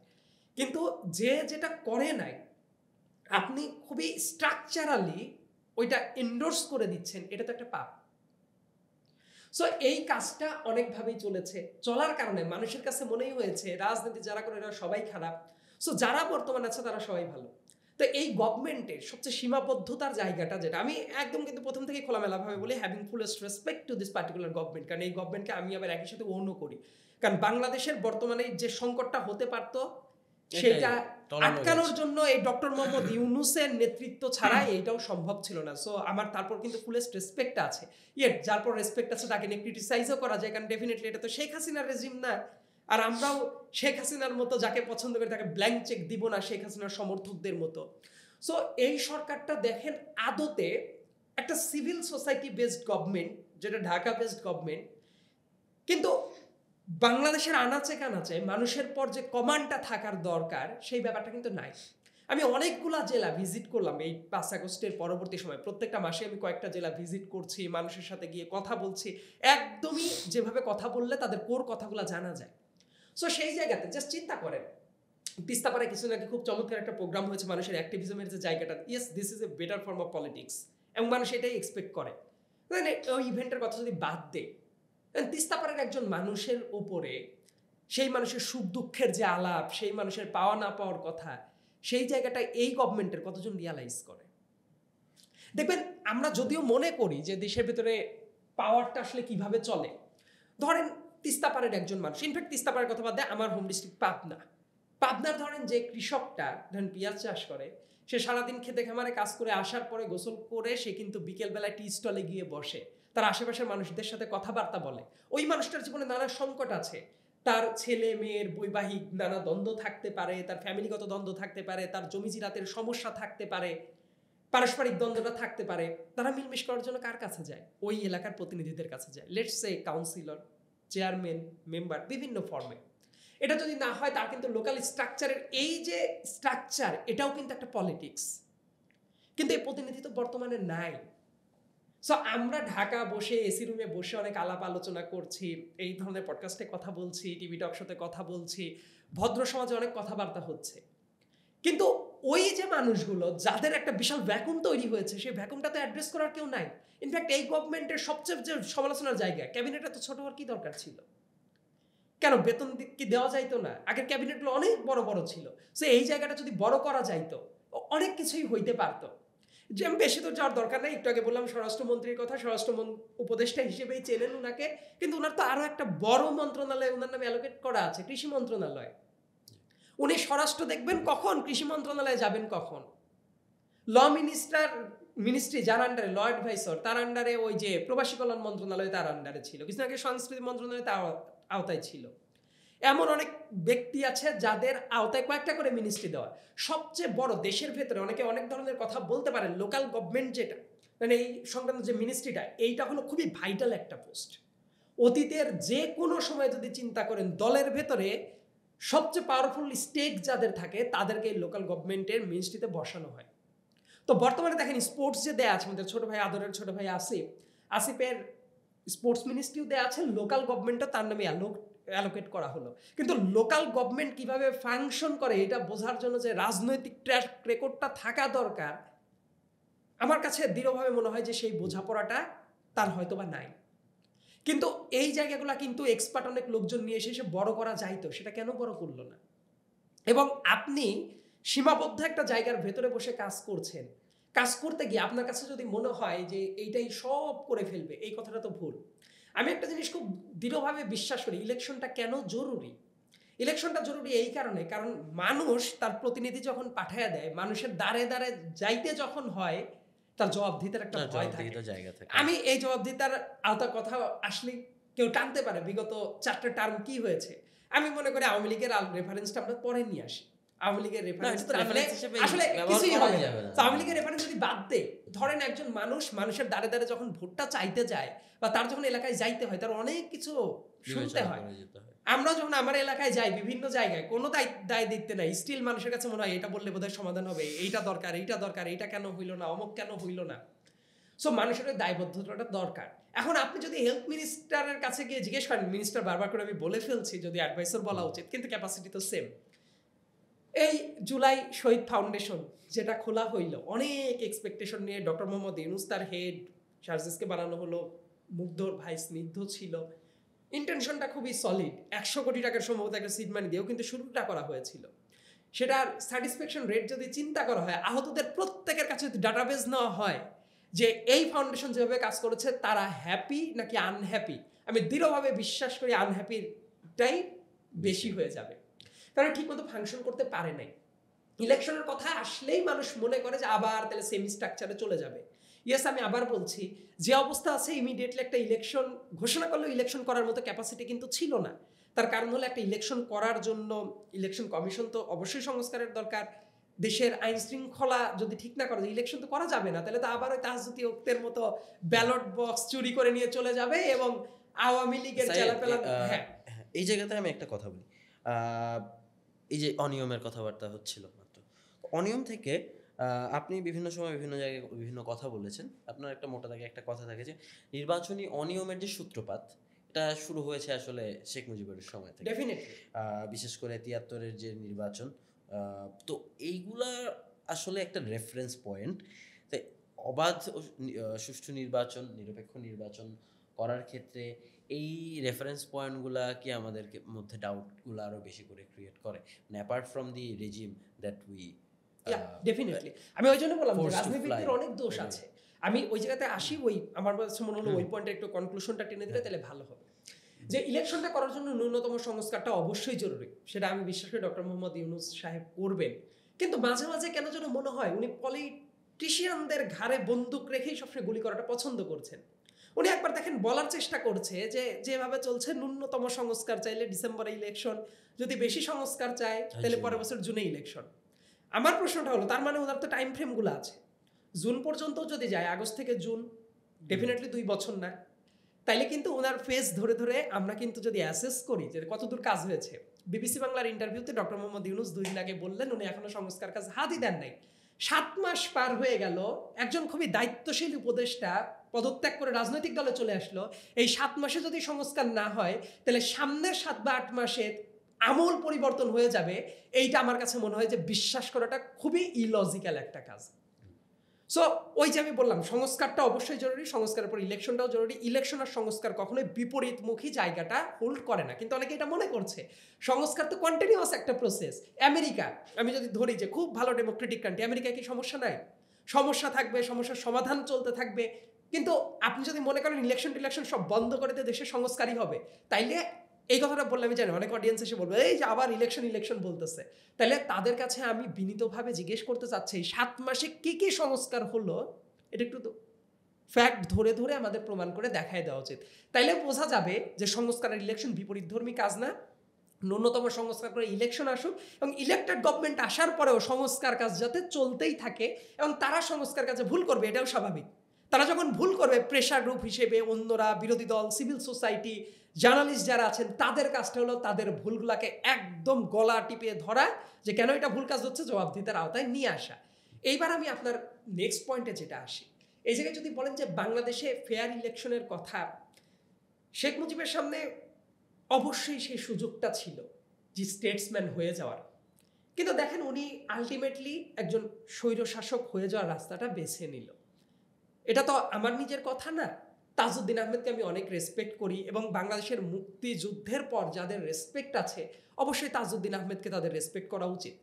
কিন্তু যে যেটা করে নাই আপনি খুবই স্ট্রাকচারালি ওইটা এন্ডোর্স করে দিচ্ছেন, এটা তো একটা পাপ। সো এই কাজটা অনেকভাবেই চলেছে, চলার কারণে মানুষের কাছে মনেই হয়েছে রাজনীতি যারা করে এরা সবাই খারাপ, সো যারা বর্তমানে আছে তারা সবাই ভালো। তো এই গভর্নমেন্টের সবচেয়ে সীমাবদ্ধতার জায়গাটা, যেটা আমি একদম কিন্তু প্রথম থেকে খোলামেলাভাবে বলি, having fullest respect to this particular government, কারণ এই গভর্নমেন্টকে আমি আবার একই সাথে ওনও করি, কারণ বাংলাদেশের বর্তমানে যে সংকটটা হতে পারতো সেটা আটকানোর জন্য এই ডক্টর মোহাম্মদ ইউনূসের নেতৃত্ব ছাড়া এইটাও সম্ভব ছিল না। সো আমার তারপর কিন্তু ফুলেস্ট রেসপেক্ট আছে, ইয়েট যার পর রেসপেক্ট আছে তাকে নিয়ে ক্রিটিসাইজও করা যায়, কারণ ডেফিনেটলি এটা তো শেখ হাসিনার রেজিম না, আর আমরাও শেখ হাসিনার মতো যাকে পছন্দ করি তাকে ব্ল্যাঙ্ক চেক দিব না শেখ হাসিনার সমর্থকদের মতো। সো এই সরকারটা দেখেন আদতে একটা সিভিল সোসাইটি বেসড গভর্নমেন্ট, যেটা ঢাকা বেসড গভর্নমেন্ট, কিন্তু বাংলাদেশের আনাচে কানাচে মানুষের পর যে কমান্ডটা থাকার দরকার সেই ব্যাপারটা কিন্তু নাই। আমি অনেকগুলা জেলা ভিজিট করলাম এই 5 আগস্টের পরবর্তী সময়, প্রত্যেকটা মাসে আমি কয়েকটা জেলা ভিজিট করছি, মানুষের সাথে গিয়ে কথা বলছি, একদমই যেভাবে কথা বললে তাদের কোর কথাগুলো জানা যায়। সো সেই জায়গাতে জাস্ট চিন্তা করেন, তিস্তাপাড়ায় কিছু নাকি খুব চমৎকার একটা প্রোগ্রাম হয়েছে মানুষের অ্যাক্টিভিজমের যে জায়গাটা, yes this is a better form of politics, এবং মানুষ এটাই এক্সপেক্ট করে। মানে ওই ইভেন্টের কথা যদি বাদ দেয়, তিস্তাপাড়ার একজন মানুষের ওপরে সেই মানুষের সুখ দুঃখের যে আলাপ, সেই মানুষের পাওয়া না পাওয়ার কথা, সেই জায়গাটা এই গভর্নমেন্টের কতজন রিয়ালাইজ করে? দেখবেন আমরা যদিও মনে করি যে দেশের ভেতরে পাওয়ারটা আসলে কিভাবে চলে, ধরেন তিস্তাপাড়ের একজন মানুষ, ইনফ্যাক্ট তিস্তাপাড়ের কথা বাদ দেয়, আমার হোম ডিস্ট্রিক্ট পাবনার ধরেন যে কৃষকটা ধরেন পেঁয়াজ চাষ করে, সে সারাদিন খেতে খামারে কাজ করে আসার পরে গোসল করে সে কিন্তু বিকেলবেলায় টি স্টলে গিয়ে বসে, তার আশেপাশের মানুষদের সাথে কথাবার্তা বলে। ওই মানুষটার জীবনে নানা সংকট আছে, তার ছেলে মেয়ের বৈবাহিক নানা দ্বন্দ্ব থাকতে পারে, তার ফ্যামিলিগত দ্বন্দ্ব থাকতে পারে, তার জমি জিরাতের সমস্যা থাকতে পারে, পারস্পরিক দ্বন্দ্বটা থাকতে পারে। তারা মিলমিশ করার জন্য কার কাছে যায়? ওই এলাকার প্রতিনিধিদের কাছে যায়, let's say councillor, chairman, member, বিভিন্ন ফর্মে। এটা যদি না হয়, তার কিন্তু লোকাল স্ট্রাকচারের এই যে স্ট্রাকচার, এটাও কিন্তু একটা পলিটিক্স। কিন্তু এই প্রতিনিধি তো বর্তমানে নাই। সো আমরা ঢাকা বসে এসি রুমে বসে অনেক আলাপ আলোচনা করছি, এই ধরনের পডকাস্টে কথা বলছি, টিভি টক শোতে কথা বলছি, ভদ্র সমাজে অনেক কথাবার্তা হচ্ছে, কিন্তু ওই যে মানুষগুলো যাদের একটা বিশাল ভ্যাকুম তৈরি হয়েছে, সেই ভ্যাকুমটা তো অ্যাড্রেস করার কেউ নাই। ইনফ্যাক্ট এই গভর্নমেন্টের সবচেয়ে যে সমালোচনার জায়গা, ক্যাবিনেটে তো ছোট হওয়ার কি দরকার ছিল? কেন বেতন কি দেওয়া যাইতো না? আগের ক্যাবিনেটগুলো অনেক বড় বড় ছিল, সো এই জায়গাটা যদি বড় করা যাইতো অনেক কিছুই হইতে পারতো। যে আমি বেশি তো যাওয়ার দরকার নেই, একটু আগে বললাম স্বরাষ্ট্রমন্ত্রীর কথা, স্বরাষ্ট্র উপদেষ্টা হিসেবেই চেনেন উনাকে, কিন্তু উনার তো আরো একটা বড় মন্ত্রণালয় উনার নামে অ্যালোকেট করা আছে, কৃষি মন্ত্রণালয়। উনি স্বরাষ্ট্র দেখবেন কখন, কৃষি মন্ত্রণালয়ে যাবেন কখন? ল মিনিস্ট্রি যার আন্ডারে, ল অ্যাডভাইসর তার আন্ডারে, ওই যে প্রবাসী কল্যাণ মন্ত্রণালয় তার আন্ডারে ছিল, কিছু আগে সংস্কৃতি মন্ত্রণালয় তার আওতায় ছিল। এমন অনেক ব্যক্তি আছে যাদের আওতায় কয়েকটা করে মিনিস্ট্রি দেওয়া। সবচেয়ে বড় দেশের ভেতরে অনেকে অনেক ধরনের কথা বলতে পারেন, লোকাল গভর্নমেন্ট যেটা, মানে এই সংক্রান্ত যে মিনিস্ট্রিটা, এইটা হলো খুবই ভাইটাল একটা পোস্ট। অতীতের যে কোনো সময় যদি চিন্তা করেন, দলের ভেতরে সবচেয়ে পাওয়ারফুল স্টেক যাদের থাকে তাদেরকে লোকাল গভর্নমেন্টের মিনিস্ট্রিতে বসানো হয়। তো বর্তমানে দেখেন স্পোর্টস যে দেয়া আছে, আমাদের ছোট ভাই আদরের ছোট ভাই আসিফের স্পোর্টস মিনিস্ট্রিও দেয়া আছে, লোকাল গভর্নমেন্টও তার নামে অ্যালোকেট করা হলো। কিন্তু লোকাল গভর্নমেন্ট কিভাবে ফাংশন করে এটা বোঝার জন্য যে রাজনৈতিক ট্র্যাক রেকর্ডটা থাকা দরকার, আমার কাছে দৃঢ়ভাবে মনে হয় যে সেই বোঝাপড়াটা তার হয়তো বা নাই। কিন্তু এই জায়গাগুলো কিন্তু এক্সপার্ট অনেক লোকজন নিয়ে এসে বড় করা যাইতো, সেটা কেন বড় করলো না? এবং আপনি সীমাবদ্ধ একটা জায়গার ভেতরে বসে কাজ করছেন, কাজ করতে গিয়ে আপনার কাছে যদি মনে হয় যে এইটাই সব করে ফেলবে, এই কথাটা তো ভুল। আমি একটা জিনিস খুব দৃঢ়ভাবে বিশ্বাস করি, ইলেকশনটা কেন জরুরি? ইলেকশনটা জরুরি এই কারণে, কারণ মানুষ তার প্রতিনিধি যখন পাঠায় দেয়, মানুষের দ্বারে দ্বারে যাইতে যখন হয়, তার জবাবদিহিতার একটা ভয় থাকে। আমি এই জবাবদিহিতার আওতার কথা আসলে কেউ টানতে পারে, বিগত 4টা টার্ম কি হয়েছে। আমি মনে করি আওয়ামী লীগের রেফারেন্সটা আমরা পরে নিয়ে আসি। আওয়ামী লীগের রেফারেন্স আসলে কিছুই হবে না। আওয়ামী লীগের রেফারেন্স যদি বাদ দে, ধরেন একজন মানুষের দ্বারে দ্বারে যখন ভোটটা চাইতে যায় বা তার যখন এলাকায় যাইতে হয়, তার অনেক কিছু শুনতে হয়। আমরা যখন আমার এলাকায় যাই, বিভিন্ন জায়গায় কোনো দায় দিতে নাই, স্টিল মানুষের কাছে মনে হয় এটা বললে বোধহয় সমাধান হবে, এইটা দরকার, এইটা কেন হইল না, অমুক কেন হইল না। সো মানুষের ওই দায়বদ্ধতাটা দরকার। এখন আপনি যদি হেলথ মিনিস্টারের কাছে গিয়ে জিজ্ঞেস করেন, মিনিস্টার বারবার করে আমি বলে ফেলছি যদি অ্যাডভাইসার বলা উচিত, কিন্তু ক্যাপাসিটি তো সেম। এই জুলাই শহীদ ফাউন্ডেশন যেটা খোলা হইল, অনেক এক্সপেকটেশন নিয়ে ডক্টর মোহাম্মদ ইউনূস তার হেড, শারজিসকে বানানো হলো, মুগ্ধর ভাই স্নিগ্ধ ছিল, ইন্টেনশনটা খুবই সলিড। 100 কোটি টাকার সম্ভবত একটা সিড মানি দিয়েও কিন্তু শুরুটা করা হয়েছিল। সেটার স্যাটিসফ্যাকশন রেট যদি চিন্তা করা হয়, আহতদের প্রত্যেকের কাছে যদি ডাটাবেজ নেওয়া হয় যে এই ফাউন্ডেশন যেভাবে কাজ করেছে তারা হ্যাপি নাকি আনহ্যাপি, আমি দৃঢ়ভাবে বিশ্বাস করি আনহ্যাপিটাই বেশি হয়ে যাবে। তারা ঠিকমতো ফাংশন করতে পারে নাই। ইলেকশনের কথা আসলেই মানুষ মনে করে যে আবার তাহলে সেমি স্ট্রাকচারে চলে যাবে। ইয়েস, আমি আবার বলছি, যে অবস্থা আছে ইমিডিয়েটলি একটা ইলেকশন ঘোষণা করলেও ইলেকশন করার মতো ক্যাপাসিটি কিন্তু ছিল না। তার কারণ হলো একটা ইলেকশন করার জন্য ইলেকশন কমিশন তো অবশ্যই সংস্কারের দরকার। দেশের আইন শৃঙ্খলা যদি ঠিক না করে, ইলেকশন তো করা যাবে না। তাহলে তো আবার ওই তাহজুতি ওক্তের মতো ব্যালট বক্স চুরি করে নিয়ে চলে যাবে এবং আওয়ামী লীগের চেলাপেলা। হ্যাঁ, এই জায়গাতে আমি একটা কথা বলি, এই যে অনিয়মের কথাবার্তা হচ্ছিল মাত্র, অনিয়ম থেকে আপনি বিভিন্ন সময় বিভিন্ন জায়গায় বিভিন্ন কথা বলেছেন। আপনার একটা মোটা দাগে একটা কথা থাকে যে নির্বাচনী অনিয়মের যে সূত্রপাত, সংস্কারটা শুরু হয়েছে আসলে শেখ মুজিবের সময় থেকে, ডেফিনেটলি। বিশেষ করে ৭৩-এর যে নির্বাচন, তো এইগুলা আসলে একটা রেফারেন্স পয়েন্ট। তাই অবাধ ও সুষ্ঠু নির্বাচন, নিরপেক্ষ নির্বাচন করার ক্ষেত্রে এই রেফারেন্স পয়েন্টগুলা কি আমাদের মধ্যে ডাউটগুলো আরও বেশি করে ক্রিয়েট করে, মানে apart from the regime that we definitely. আমি ওই জন্য বললাম যে forced to রাজনীতিবিদদের fly. অনেক দোষ আছে। আমি ওই জায়গাতে আসি, আমার কাছে মনে হলো ওই পয়েন্টে একটু কনক্লুশনটা টেনে দিলে তাহলে ভালো হবে। যে ইলেকশনটা করার জন্য ন্যূনতম সংস্কারটা অবশ্যই জরুরি, সেটা আমি বিশ্বাস করি ডক্টর মোহাম্মদ ইউনূস সাহেব করবেন। কিন্তু মাঝে মাঝে কেন যেন মনে হয় উনি পলিটিশিয়ানদের ঘাড়ে বন্দুক রেখেই সবসময় গুলি করাটা পছন্দ করছেন। উনি একবার দেখেন বলার চেষ্টা করছে যে যেভাবে চলছে ন্যূনতম সংস্কার চাইলে ডিসেম্বরে ইলেকশন, যদি বেশি সংস্কার চায় তাহলে পরের বছর জুনে ইলেকশন। আমার প্রশ্নটা হলো, তার মানে ওনার তো টাইম ফ্রেমগুলো আছে, জুন পর্যন্ত যদি যায়, আগস্ট থেকে জুন, ডেফিনেটলি 2 বছর না। তাইলে কিন্তু ওনার ফেজ ধরে ধরে আমরা কিন্তু যদি অ্যাসেস করি যে কতদূর কাজ হয়েছে, বিবিসি বাংলার ইন্টারভিউতে ডক্টর মোহাম্মদ ইউনূস 2 দিন আগে বললেন উনি এখনো সংস্কার কাজ হাতই দেন নাই। 7 মাস পার হয়ে গেল, একজন খুবই দায়িত্বশীল উপদেষ্টা পদত্যাগ করে রাজনৈতিক দলে চলে আসলো। এই 7 মাসে যদি সংস্কার না হয় তাহলে সামনের 7 বা 8 মাসে আমূল পরিবর্তন হয়ে যাবে। এইটা আমার কাছে মনে হয় যে বিশ্বাস করাটা খুবই ইলজিক্যাল একটা কাজ। সো ওই যে আমি বললাম সংস্কারটা অবশ্যই জরুরি, সংস্কারের পর ইলেকশনটাও জরুরি। ইলেকশন আর সংস্কার কখনোই বিপরীতমুখী জায়গাটা হোল্ড করে না, কিন্তু অনেকে এটা মনে করছে। সংস্কার তো কন্টিনিউয়াস একটা প্রসেস। আমেরিকা আমি যদি ধরি যে খুব ভালো ডেমোক্রেটিক কান্ট্রি, আমেরিকায় কি সমস্যা নাই? সমস্যা থাকবে, সমস্যার সমাধান চলতে থাকবে। কিন্তু আপনি যদি মনে করেন ইলেকশন সব বন্ধ করে দিয়ে দেশের সংস্কারই হবে, তাইলে এই কথাটা বললে আমি জানি অনেক অডিয়েন্স এসে বলবে এই যে আবার ইলেকশন বলতেছে। তাহলে তাদের কাছে আমি বিনীতভাবে জিজ্ঞেস করতে চাচ্ছি 7 মাসে কি কি সংস্কার হলো এটা একটু ফ্যাক্ট ধরে ধরে আমাদের প্রমাণ করে দেখায় দেওয়া উচিত। তাইলে বোঝা যাবে যে সংস্কার আর ইলেকশন বিপরীতধর্মী কাজ না। ন্যূনতম সংস্কার করে ইলেকশন আসুক, এবং ইলেক্টেড গভর্নমেন্ট আসার পরেও সংস্কার কাজ যাতে চলতেই থাকে, এবং তারা সংস্কার কাজে ভুল করবে এটাও স্বাভাবিক। তারা যখন ভুল করবে প্রেশার গ্রুপ হিসেবে অন্যরা, বিরোধী দল, সিভিল সোসাইটি, জার্নালিস্ট যারা আছেন তাদের কাজটা হলো তাদের ভুলগুলাকে একদম গলা টিপিয়ে ধরা, যে কেন এটা ভুল কাজ হচ্ছে জবাবদিহিতার আওতায় নিয়ে আসা। এইবার আমি আপনার নেক্সট পয়েন্টে যেটা আসি, এই জায়গায় যদি বলেন যে বাংলাদেশে ফেয়ার ইলেকশনের কথা, শেখ মুজিবের সামনে অবশ্যই সেই সুযোগটা ছিল যে স্টেটসম্যান হয়ে যাওয়ার, কিন্তু দেখেন উনি আলটিমেটলি একজন স্বৈরশাসক হয়ে যাওয়ার রাস্তাটা বেছে নিল। এটা তো আমার নিজের কথা না। তাজউদ্দিন আহমেদকে আমি অনেক রেসপেক্ট করি, এবং বাংলাদেশের মুক্তিযুদ্ধের পর যাদের রেসপেক্ট আছে অবশ্যই তাজউদ্দিন আহমেদকে তাদের রেসপেক্ট করা উচিত।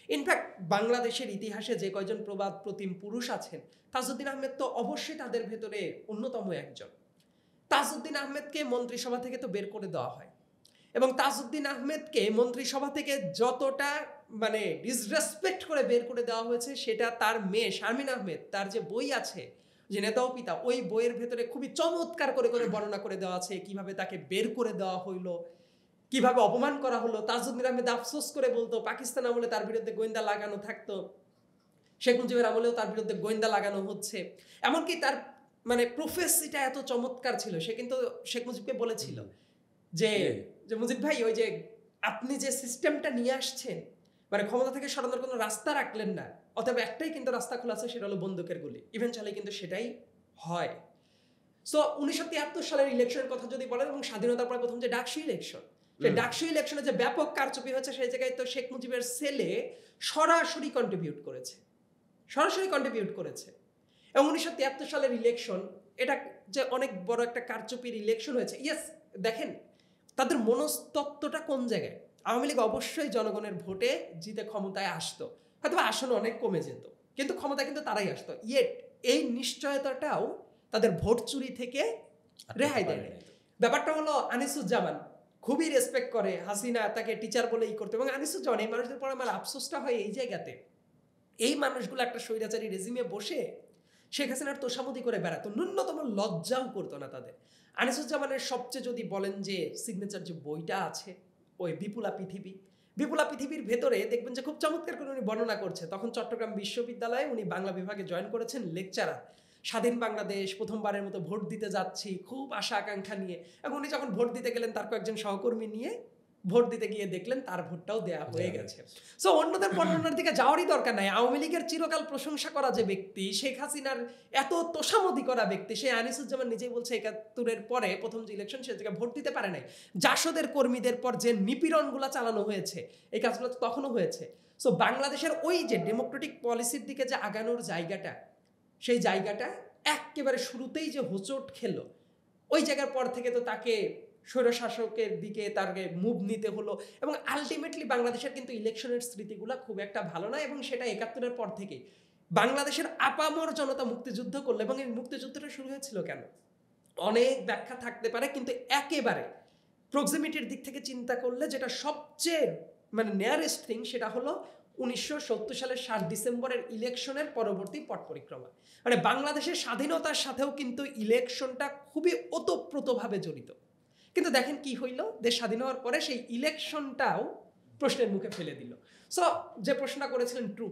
ইনফ্যাক্ট বাংলাদেশের ইতিহাসে যে কয়জন প্রবাদ প্রতিম পুরুষ আছেন, তাজউদ্দিন আহমেদ তো অবশ্যই তাদের ভেতরে অন্যতম একজন। তাজউদ্দিন আহমেদকে মন্ত্রিসভা থেকে তো বের করে দেওয়া হয়, এবং তাজউদ্দিন আহমেদকে মন্ত্রিসভা থেকে যতটা মানে ডিসরেসপেক্ট করে বের করে দেওয়া হয়েছে, সেটা তার মেয়ে শারমিন আহমেদ, তার যে বই আছে যে নেতা ও পিতা, ওই বইয়ের ভেতরে খুবই চমৎকার করে করে বর্ণনা করে দেওয়া আছে কিভাবে তাকে বের করে দেওয়া হইলো, কিভাবে অপমান করা হলো। তাজউদ্দিন আহমেদ আফসোস করে বলতো পাকিস্তান আমলে তার বিরুদ্ধে গোয়েন্দা লাগানো থাকতো, শেখ মুজিবের আমলেও তার বিরুদ্ধে গোয়েন্দা লাগানো হচ্ছে। এমনকি তার মানে প্রফেসিটা এত চমৎকার ছিল, সে কিন্তু শেখ মুজিবকে বলেছিল যে মুজিব ভাই, ওই যে আপনি যে সিস্টেমটা নিয়ে আসছেন, মানে ক্ষমতা থেকে সরানোর কোনো রাস্তা রাখলেন না, অতএব একটাই কিন্তু রাস্তা খোলা আছে, সেটা হলো বন্দুকের গুলি। ইভেনচুয়ালি কিন্তু সেটাই হয়। সো 1973 সালের ইলেকশনের কথা যদি বলেন, এবং স্বাধীনতার পর প্রথম যে ডাকসু ইলেকশন, সেই ডাকসু ইলেকশনে যে ব্যাপক কারচুপি হয়েছে, সেই জায়গায় তো শেখ মুজিবের ছেলে সরাসরি কন্ট্রিবিউট করেছে। এবং 1973 সালের ইলেকশন, এটা যে অনেক বড় একটা কারচুপির ইলেকশন হয়েছে, ইয়েস। দেখেন তাদের মনস্তত্ত্বটা কোন জায়গায়। আওয়ামী লীগ অবশ্যই জনগণের ভোটে জিতে ক্ষমতায় আসতো, হয়তো আসন অনেক কমে যেত, কিন্তু ক্ষমতায় কিন্তু তারাই আসতো। ইয়েট এই নিশ্চয়তাটাও তাদের ভোট চুরি থেকে রেহাই দেয়। ব্যাপারটা হলো আনিসুজ্জামান খুবই রেসপেক্ট করে হাসিনা, তাকে টিচার বলে করতো, এবং আনিসুজ্জামান এই মানুষদের পর আমার আফসোসটা হয় এই জায়গাতে, এই মানুষগুলো একটা স্বৈরাচারী রেজিমে বসে শেখ হাসিনার তোষামোদি করে বেড়াতো, ন্যূনতম লজ্জাও করতো না তাদের। আনিসুজ্জামানের সবচেয়ে যদি বলেন যে সিগনেচার যে বইটা আছে, ওই বিপুলা পৃথিবীর ভেতরে দেখবেন যে খুব চমৎকার করে উনি বর্ণনা করছে। তখন চট্টগ্রাম বিশ্ববিদ্যালয়ে উনি বাংলা বিভাগে জয়েন করেছেন লেকচারার। স্বাধীন বাংলাদেশ প্রথমবারের মতো ভোট দিতে যাচ্ছি, খুব আশা আকাঙ্ক্ষা নিয়ে। এবং উনি যখন ভোট দিতে গেলেন তার কয়েকজন সহকর্মী নিয়ে ভোট দিতে গিয়ে দেখলেন তার ভোটটাও দেয়া হয়ে গেছে। সো অন্যদের বর্ণনার দিকে যাওয়ারই দরকার নাই। আওয়ামী লীগের চিরকাল প্রশংসা করা যে ব্যক্তি, শেখ হাসিনার এত তোষামোদি করা ব্যক্তি, সে আনিসুজ্জামান নিজেই বলছে ৭১-এর পরে প্রথম যে ইলেকশন সে জায়গায় ভোট দিতে পারে নাই। জাসদের কর্মীদের পর যে নিপীড়নগুলো চালানো হয়েছে, এই কাজগুলো তো তখনও হয়েছে। সো বাংলাদেশের ওই যে ডেমোক্রেটিক পলিসির দিকে যে আগানোর জায়গাটা, সেই জায়গাটা একেবারে শুরুতেই যে হোঁচট খেলো, ওই জায়গার পর থেকে তো তাকে স্বৈরশাসকের দিকে তাকে মুভ নিতে হলো। এবং আলটিমেটলি বাংলাদেশের কিন্তু ইলেকশনের স্মৃতিগুলো খুব একটা ভালো না, এবং সেটা ৭১-এর পর থেকে বাংলাদেশের আপামর জনতা মুক্তিযুদ্ধ করলো। এবং এই মুক্তিযুদ্ধটা শুরু হয়েছিল কেন, অনেক ব্যাখ্যা থাকতে পারে, কিন্তু একেবারে প্রক্সিমিটির দিক থেকে চিন্তা করলে যেটা সবচেয়ে নিয়ারেস্ট থিং, সেটা হলো 1970 সালের 7 ডিসেম্বরের ইলেকশনের পরবর্তী পট পরিক্রমা। বাংলাদেশের স্বাধীনতার সাথেও কিন্তু ইলেকশনটা খুবই ওতপ্রোতভাবে জড়িত। কিন্তু দেখেন কি হইল, দেশ স্বাধীন হওয়ার পরে সেই ইলেকশনটাও প্রশ্নের মুখে ফেলে দিল। সো যে প্রশ্নটা করেছিলেন ট্রু,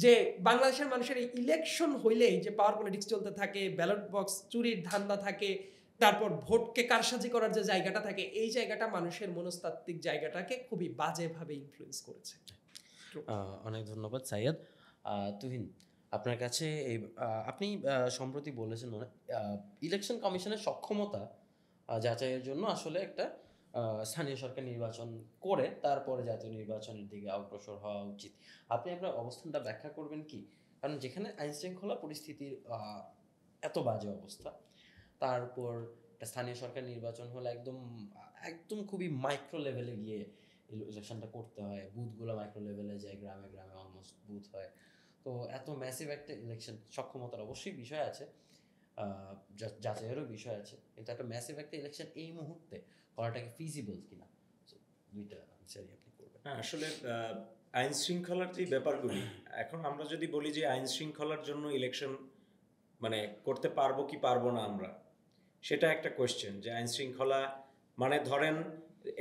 যে বাংলাদেশের মানুষের এই ইলেকশন হইলেই যে পাওয়ার পলিটিক্স চলতে থাকে, ব্যালট বক্স চুরির ধান্দা থাকে, তারপর ভোটকে কারসাজি করার যে জায়গাটা থাকে, এই জায়গাটা মানুষের মনস্তাত্ত্বিক জায়গাটাকে খুবই বাজেভাবে ইনফ্লুয়েন্স করেছে। অনেক ধন্যবাদ সাইয়দ। তুহিন, আপনার কাছে এই আপনি সম্প্রতি বলেছেন ইলেকশন কমিশনের সক্ষমতা যাচাইয়ের জন্য আসলে একটা স্থানীয় সরকার নির্বাচন করে তারপরে জাতীয় নির্বাচনের দিকে অগ্রসর হওয়া উচিত। আপনি আপনার অবস্থানটা ব্যাখ্যা করবেন কি? কারণ যেখানে আইনশৃঙ্খলা পরিস্থিতির এত বাজে অবস্থা, তারপর একটা স্থানীয় সরকার নির্বাচন হলে একদম খুবই মাইক্রো লেভেলে গিয়ে ইলেকশনটা করতে হয়, বুথগুলো মাইক্রো লেভেলে যায়, গ্রামে গ্রামে অলমোস্ট বুথ হয়। তো এত ম্যাসিভ একটা ইলেকশন, সক্ষমতার অবশ্যই বিষয় আছে, যাচাইয়েরও বিষয় আছে, কিন্তু একটা ম্যাসিভ একটা ইলেকশন এই মুহূর্তে করাটাকে ফিজিবল কিনা, দুইটা আনসারই আপনি করবেন। হ্যাঁ, আসলে আইন শৃঙ্খলার যে ব্যাপারগুলি, এখন আমরা যদি বলি যে আইন শৃঙ্খলার জন্য ইলেকশন করতে পারবো কি পারবো না আমরা, সেটা একটা কোয়েশ্চেন। যে আইন শৃঙ্খলা ধরেন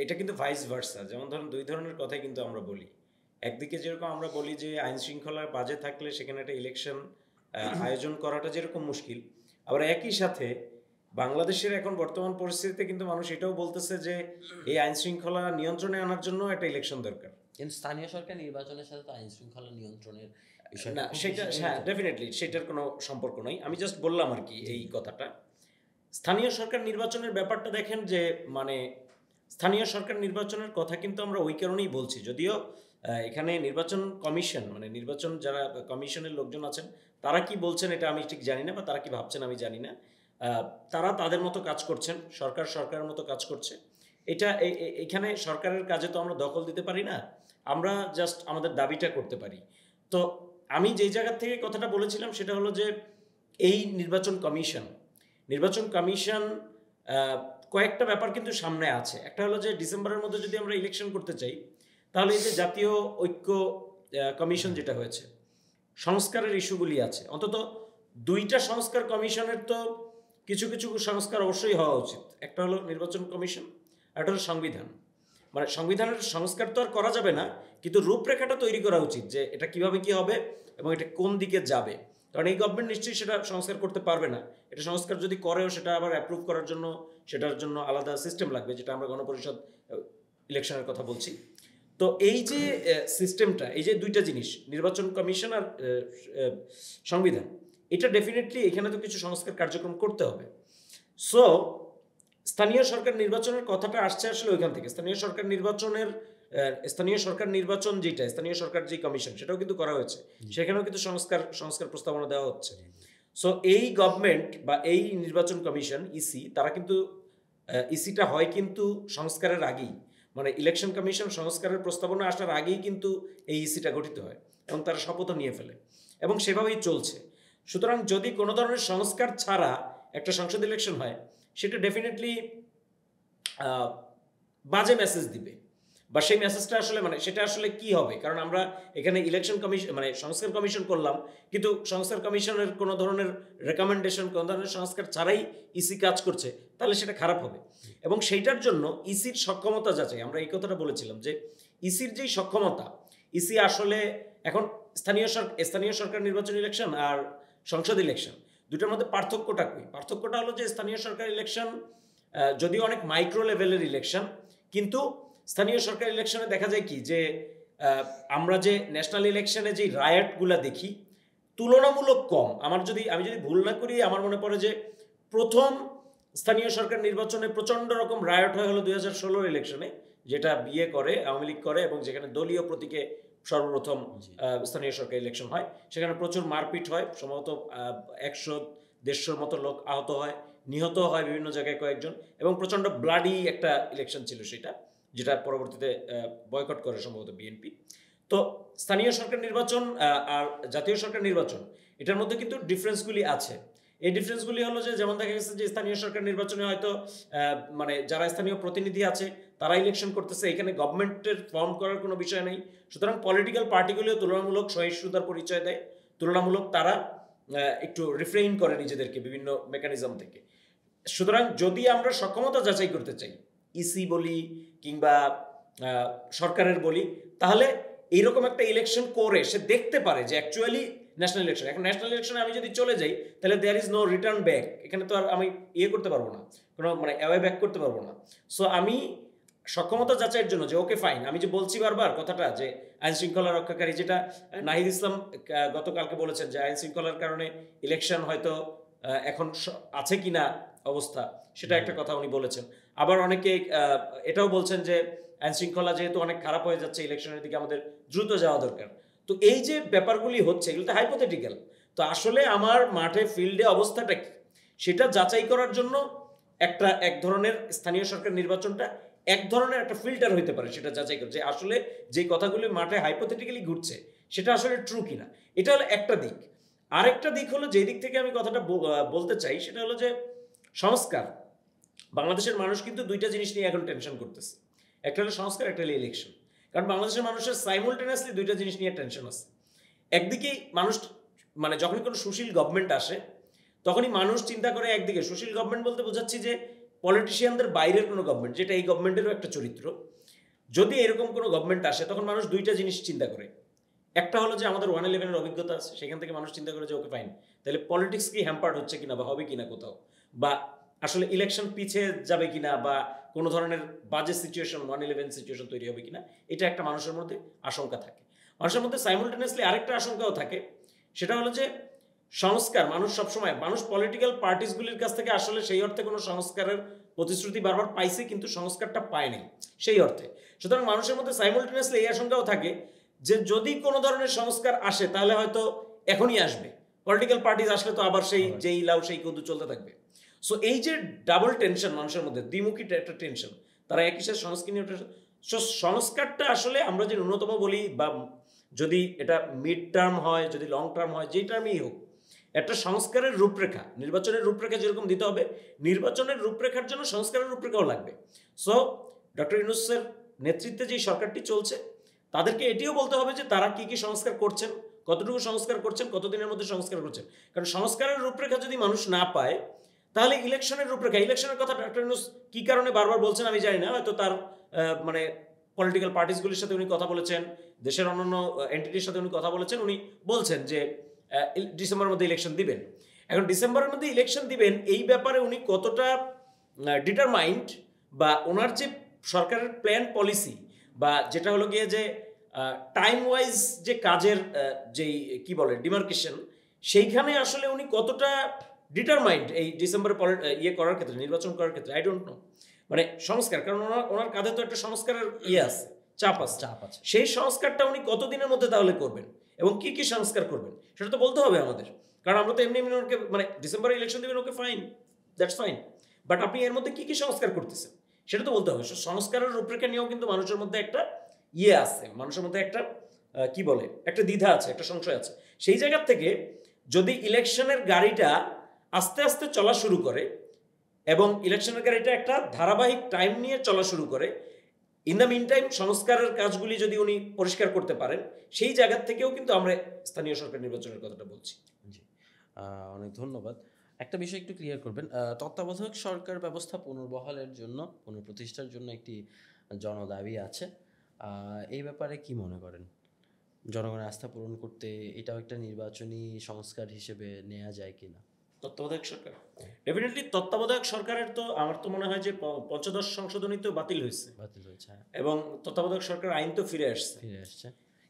এটা কিন্তু ভাইস ভার্সা, যেমন ধরেন দুই ধরনের কথাই কিন্তু আমরা বলি। একদিকে যেরকম আমরা বলি যে আইন শৃঙ্খলা বাজে থাকলে সেখানে একটা ইলেকশন আয়োজন করাটা যেরকম মুশকিল, আবার একই সাথে বাংলাদেশের এখন বর্তমান পরিস্থিতিতে কিন্তু মানুষ এটাও বলতেছে যে এই আইন শৃঙ্খলা নিয়ন্ত্রণে আনার জন্য একটা ইলেকশন দরকার। কিন্তু স্থানীয় সরকার নির্বাচনের সাথে তো আইন শৃঙ্খলা নিয়ন্ত্রণের না, সেটা হ্যাঁ ডেফিনেটলি সেটার কোনো সম্পর্ক নাই। আমি জাস্ট বললাম আর কি এই কথাটা। স্থানীয় সরকার নির্বাচনের ব্যাপারটা দেখেন যে স্থানীয় সরকার নির্বাচনের কথা কিন্তু আমরা ওই কারণেই বলছি, যদিও এখানে নির্বাচন কমিশন নির্বাচন যারা কমিশনের লোকজন আছেন তারা কি বলছেন এটা আমি ঠিক জানি না, বা তারা কি ভাবছেন আমি জানি না। তারা তাদের মতো কাজ করছেন, সরকার সরকারের মতো কাজ করছে। এটা এখানে সরকারের কাজে তো আমরা দখল দিতে পারি না, আমরা জাস্ট আমাদের দাবিটা করতে পারি। তো আমি যেই জায়গার থেকে কথাটা বলেছিলাম সেটা হলো যে এই নির্বাচন কমিশন কয়েকটা ব্যাপার কিন্তু সামনে আছে। একটা হলো যে ডিসেম্বরের মধ্যে যদি আমরা ইলেকশন করতে চাই, তাহলে এই যে জাতীয় ঐক্য কমিশন যেটা হয়েছে, সংস্কারের ইস্যুগুলি আছে, অন্তত দুইটা সংস্কার কমিশনের তো কিছু কিছু সংস্কার অবশ্যই হওয়া উচিত। একটা হলো নির্বাচন কমিশন, আর একটা হলো সংবিধান। সংবিধানের সংস্কার তো আর করা যাবে না, কিন্তু রূপরেখাটা তৈরি করা উচিত যে এটা কিভাবে কি হবে এবং এটা কোন দিকে যাবে। কারণ এই গভর্নমেন্ট নিশ্চয়ই সেটা সংস্কার করতে পারবে না। এটা সংস্কার যদি করেও সেটা আবার অ্যাপ্রুভ করার জন্য সেটার জন্য আলাদা সিস্টেম লাগবে, যেটা আমরা গণপরিষদ ইলেকশনের কথা বলছি। তো এই যে সিস্টেমটা, এই যে দুইটা জিনিস, নির্বাচন কমিশন আর সংবিধান, এটা ডেফিনেটলি এখানে তো কিছু সংস্কার কার্যক্রম করতে হবে। সো স্থানীয় সরকার নির্বাচনের কথাটা আসছে আসলে ওইখান থেকে। স্থানীয় সরকার নির্বাচন যেটা, স্থানীয় সরকার যে কমিশন, সেটাও কিন্তু করা হয়েছে, সেখানেও কিন্তু সংস্কার প্রস্তাবনা দেওয়া হচ্ছে। সো এই গভর্নমেন্ট বা এই নির্বাচন কমিশন ইসি, তারা কিন্তু ইসিটা হয় কিন্তু সংস্কারের আগেই, ইলেকশন কমিশন সংস্কারের প্রস্তাবনা আসার আগেই কিন্তু এই ইসিটা গঠিত হয় এবং তারা শপথও নিয়ে ফেলে এবং সেভাবেই চলছে। সুতরাং যদি কোনো ধরনের সংস্কার ছাড়া একটা সংসদ ইলেকশন হয়, সেটা ডেফিনেটলি বাজে মেসেজ দিবে, বা সেই মেসেজটা আসলে সেটা আসলে কি হবে। কারণ আমরা এখানে ইলেকশন কমিশন সংস্কার কমিশন করলাম, কিন্তু সংস্কার কমিশনের কোনো ধরনের রেকমেন্ডেশন, কোনো ধরনের সংস্কার ছাড়াই ইসি কাজ করছে, তাহলে সেটা খারাপ হবে। এবং সেইটার জন্য ইসির সক্ষমতা যাচাই, আমরা এই কথাটা বলেছিলাম যে ইসির যেই সক্ষমতা, ইসি আসলে এখন স্থানীয় সরকার নির্বাচন ইলেকশন আর সংসদ ইলেকশন দুটার মধ্যে পার্থক্যটা কই? পার্থক্যটা হলো যে স্থানীয় সরকার ইলেকশন যদিও অনেক মাইক্রো লেভেলের ইলেকশন, কিন্তু স্থানীয় সরকার ইলেকশনে দেখা যায় কি যে আমরা যে ন্যাশনাল ইলেকশনে যে রায়টগুলা দেখি তুলনামূলক কম। আমি যদি ভুল না করি, আমার মনে পড়ে যে প্রথম স্থানীয় সরকার নির্বাচনে প্রচণ্ড রকম রায়ট হয় হলো 2016 ইলেকশনে, যেটা বিয়ে করে আওয়ামী লীগ করে এবং যেখানে দলীয় প্রতীকে সর্বপ্রথম স্থানীয় সরকার ইলেকশন হয়। সেখানে প্রচুর মারপিট হয়, সম্ভবত 100-150 মতো লোক আহত হয়, নিহত হয় বিভিন্ন জায়গায় কয়েকজন, এবং প্রচণ্ড ব্লাডি একটা ইলেকশন ছিল সেটা, যেটা পরবর্তীতে বয়কট করে সম্ভবত বিএনপি। তো স্থানীয় সরকার নির্বাচন আর জাতীয় সরকার নির্বাচন, এটার মধ্যে কিন্তু ডিফারেন্সগুলি আছে। এই ডিফারেন্সগুলি হলো যে, যেমন দেখা গেছে যে স্থানীয় সরকার নির্বাচনে হয়তো মানে যারা স্থানীয় প্রতিনিধি আছে তারা ইলেকশন করতেছে, এখানে গভর্নমেন্টের ফর্ম করার কোনো বিষয় নেই। সুতরাং পলিটিক্যাল পার্টিগুলিও তুলনামূলক সহিষ্ণুতার পরিচয় দেয়, তুলনামূলক তারা একটু রিফ্রেইন করে নিজেদেরকে বিভিন্ন মেকানিজম থেকে। সুতরাং যদি আমরা সক্ষমতা যাচাই করতে চাই, ইসি বলি কিংবা সরকারের বলি, তাহলে এইরকম একটা ইলেকশন করে সে দেখতে পারে যে অ্যাকচুয়ালি ন্যাশনাল ইলেকশন। এখন ন্যাশনাল ইলেকশনে আমি যদি চলে যাই তাহলে there is no return back. এখানে তো আর আমি করতে পারবো না, কোনো মানে অ্যাওয়ে ব্যাক করতে পারবো না। সো আমি সক্ষমতা যাচাইয়ের জন্য যে ওকে ফাইন, আমি যে বলছি বারবার কথাটা যে আইন শৃঙ্খলা রক্ষাকারী, যেটা নাহিদ ইসলাম গতকালকে বলেছেন যে আইন শৃঙ্খলার কারণে ইলেকশন হয়তো এখন আছে কিনা অবস্থা, সেটা একটা কথা উনি বলেছেন। আবার অনেকে এটাও বলছেন যে আইন শৃঙ্খলা যেহেতু অনেক খারাপ হয়ে যাচ্ছে, ইলেকশনের দিকে আমাদের দ্রুত যাওয়া দরকার। তো এই যে ব্যাপারগুলি হচ্ছে, এগুলো তো হাইপোথেটিক্যাল। তো আসলে আমার মাঠে ফিল্ডে অবস্থাটা কি সেটা যাচাই করার জন্য এক ধরনের স্থানীয় সরকার নির্বাচনটা এক ধরনের একটা ফিল্টার হইতে পারে, সেটা যাচাই করে যে আসলে যে কথাগুলি মাঠে হাইপোথেটিক্যালি ঘুরছে সেটা আসলে ট্রু কিনা। এটা হলো একটা দিক। আরেকটা দিক হলো, যে দিক থেকে আমি কথাটা বলতে চাই, সেটা হলো যে সংস্কার। বাংলাদেশের মানুষ কিন্তু দুইটা জিনিস নিয়ে এখন টেনশন করতেছে, একটা হলো সংস্কার, একটা হলো ইলেকশন। কারণ বাংলাদেশের মানুষের সাইমultaneously দুইটা জিনিস নিয়ে টেনশন আছে। একদিকে মানুষ মানে যখনই কোনো সুশীল গভর্নমেন্ট আসে তখনই মানুষ চিন্তা করে, একদিকে সুশীল গভর্নমেন্ট বলতে বোঝাচ্ছি যে পলিটিশিয়ানদের বাইরের কোনো গভর্নমেন্ট, যেটা এই গভর্নমেন্টেরও একটা চরিত্র, যদি এরকম কোনো গভর্নমেন্ট আসে তখন মানুষ দুইটা জিনিস চিন্তা করে। একটা হলো যে আমাদের 1/11-এর অভিজ্ঞতা আছে, সেখান থেকে মানুষ চিন্তা করে যে ওকে ফাইন, তাহলে পলিটিক্স কি হ্যাম্পার্ড হচ্ছে কিনা বা হবে কিনা কোথাও, বা আসলে ইলেকশন পিছিয়ে যাবে কিনা, বা কোনো ধরনের বাজে সিচুয়েশন 1/11 সিচুয়েশন তৈরি হবে কিনা, এটা একটা মানুষের মধ্যে আশঙ্কা থাকে। মানুষের মধ্যে সাইমultaneously আরেকটা আশঙ্কাও থাকে, সেটা হলো যে সংস্কার, মানুষ সবসময় পলিটিক্যাল পার্টিসগুলির কাছ থেকে আসলে সেই অর্থে কোনো সংস্কারের প্রতিশ্রুতি বারবার পাইছে, কিন্তু সংস্কারটা পায়নি সেই অর্থে। সুতরাং মানুষের মধ্যে সাইমultaneously এই আশঙ্কাও থাকে যে যদি কোনো ধরনের সংস্কার আসে তাহলে হয়তো এখনই আসবে, পলিটিক্যাল পার্টিস আসলে তো আবার সেই যেই লাউ সেই কদু চলতে থাকবে। সো এই যে ডাবল টেনশন মানুষের মধ্যে, দ্বিমুখী একটা টেনশন, তারা একই সাথে সংস্কার নিয়ে সংস্কারটা আসলে আমরা যে ন্যূনতম বলি, বা যদি এটা মিড টার্ম হয়, যদি লং টার্ম হয়, যেই টার্মেই হোক, একটা সংস্কারের রূপরেখা, নির্বাচনের রূপরেখা যেরকম দিতে হবে, নির্বাচনের রূপরেখার জন্য সংস্কারের রূপরেখাও লাগবে। সো ডক্টর ইউনূসের নেতৃত্বে যে সরকারটি চলছে, তাদেরকে এটিও বলতে হবে যে তারা কি কি সংস্কার করছেন, কতটুকু সংস্কার করছেন, কতদিনের মধ্যে সংস্কার করছেন। কারণ সংস্কারের রূপরেখা যদি মানুষ না পায়, তাহলে ইলেকশনের রূপরেখা, ইলেকশনের কথা ডক্টর ইউনূস কি কারণে বারবার বলছেন আমি জানি না, হয়তো তার মানে পলিটিক্যাল পার্টিসগুলির সাথে উনি কথা বলেছেন, দেশের অন্যান্য এন্টিটির সাথে উনি কথা বলেছেন, উনি বলছেন যে ডিসেম্বরের মধ্যে ইলেকশন দিবেন। এখন ডিসেম্বরের মধ্যে ইলেকশন দিবেন, এই ব্যাপারে উনি কতটা ডিটারমাইন্ড, বা ওনার যে সরকারের প্ল্যান পলিসি, বা যেটা হলো গিয়ে যে টাইম ওয়াইজ যে কাজের যেই কি বলে ডিমার্কেশন, সেইখানে আসলে উনি কতটা ডিটারমাইন্ড এই ডিসেম্বরে করার ক্ষেত্রে, নির্বাচন করার ক্ষেত্রে, আই ডোন্ট নো। মানে সংস্কার, কারণ ওনার কাঁধে তো একটা সংস্কারের আছে, চাপ আছে। সেই সংস্কারটা উনি কতদিনের মধ্যে তাহলে করবেন এবং কি কি সংস্কার করবেন সেটা তো বলতে হবে আমাদের। কারণ আমরা তো এমনি ওকে মানে ডিসেম্বরে ইলেকশন দেবেন, okay fine, that's fine, but আপনি এর মধ্যে কি কি সংস্কার করতেছেন সেটা তো বলতে হবে। সংস্কারের রূপরেখা নিয়েও কিন্তু মানুষের মধ্যে একটা আছে, মানুষের মধ্যে একটা কি বলে একটা দ্বিধা আছে, একটা সংশয় আছে। সেই জায়গার থেকে যদি ইলেকশনের গাড়িটা আস্তে আস্তে চলা শুরু করে এবং ইলেকশনের গাড়িটা একটা ধারাবাহিক টাইম নিয়ে চলা শুরু করে, ইন দ্য মিন টাইম সংস্কারের কাজগুলি যদি উনি পরিষ্কার করতে পারেন, সেই জায়গার থেকেও কিন্তু আমরা স্থানীয় সরকার নির্বাচনের কথাটা বলছি। জি, অনেক ধন্যবাদ। একটা বিষয় একটু ক্লিয়ার করবেন, তত্ত্বাবধায়ক সরকার ব্যবস্থা পুনর্বহালের জন্য, পুনঃপ্রতিষ্ঠার জন্য একটি জনদাবি আছে, এই ব্যাপারে কি মনে করেন? জনগণের আস্থা পূরণ করতে এটাও একটা নির্বাচনী সংস্কার হিসেবে নেওয়া যায় কিনা? তত্ত্বাবধায়ক সরকার ডেফিনেটলি তত্ত্বাবধায়ক সরকারের তো আমার তো মনে হয় যে পঞ্চদশ সংশোধনী তো বাতিল হয়েছে, হ্যাঁ, এবং তত্ত্বাবধায়ক সরকার আইন তো ফিরে আসছে।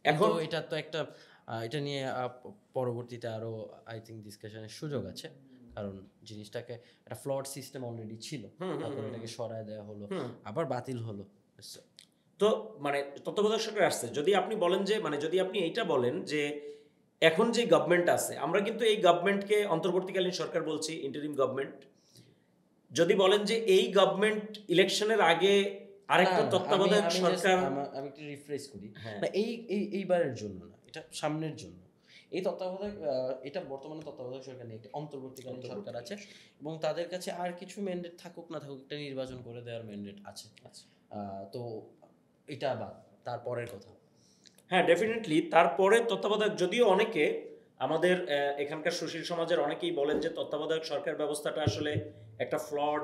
এখন এটা তো একটা এটা নিয়ে পরবর্তীতে আরো আই থিঙ্ক ডিসকাশনের সুযোগ আছে, কারণ জিনিসটাকে একটা ফ্লড সিস্টেম অলরেডি ছিল, তারপর এটাকে সরায় দেওয়া হলো, আবার বাতিল হলো। তো মানে তত্ত্বাবধায়ক সরকার আসছে, যদি আপনি বলেন যে মানে যদি আপনি এইটা বলেন যে এখন যে গভর্নমেন্ট আছে, আমরা কিন্তু এই গভর্নমেন্টকে অন্তর্বর্তীকালীন সরকার বলছি, ইন্টারিম গভর্নমেন্ট। যদি বলেন যে এই গভর্নমেন্ট ইলেকশনের আগে আরেকটা তত্ত্বাবধায়ক সরকার, আমি একটু রিফ্রেশ করি, না এইবারের জন্য না, এটা সামনের জন্য। এই তত্ত্বাবধায়ক এটা বর্তমানে তত্ত্বাবধায়ক সরকার নেই, একটা অন্তর্বর্তীকালীন সরকার আছে, এবং তাদের কাছে আর কিছু ম্যান্ডেট থাকুক না থাকুক একটা নির্বাচন করে দেওয়ার ম্যান্ডেট আছে। তো এটা বা তারপরের কথা, হ্যাঁ ডেফিনেটলি তারপরে তত্ত্বাবধায়ক, যদিও অনেকে আমাদের এখানকার সুশীল সমাজের অনেকেই বলেন যে তত্ত্বাবধায়ক সরকার ব্যবস্থাটা আসলে একটা ফ্লড,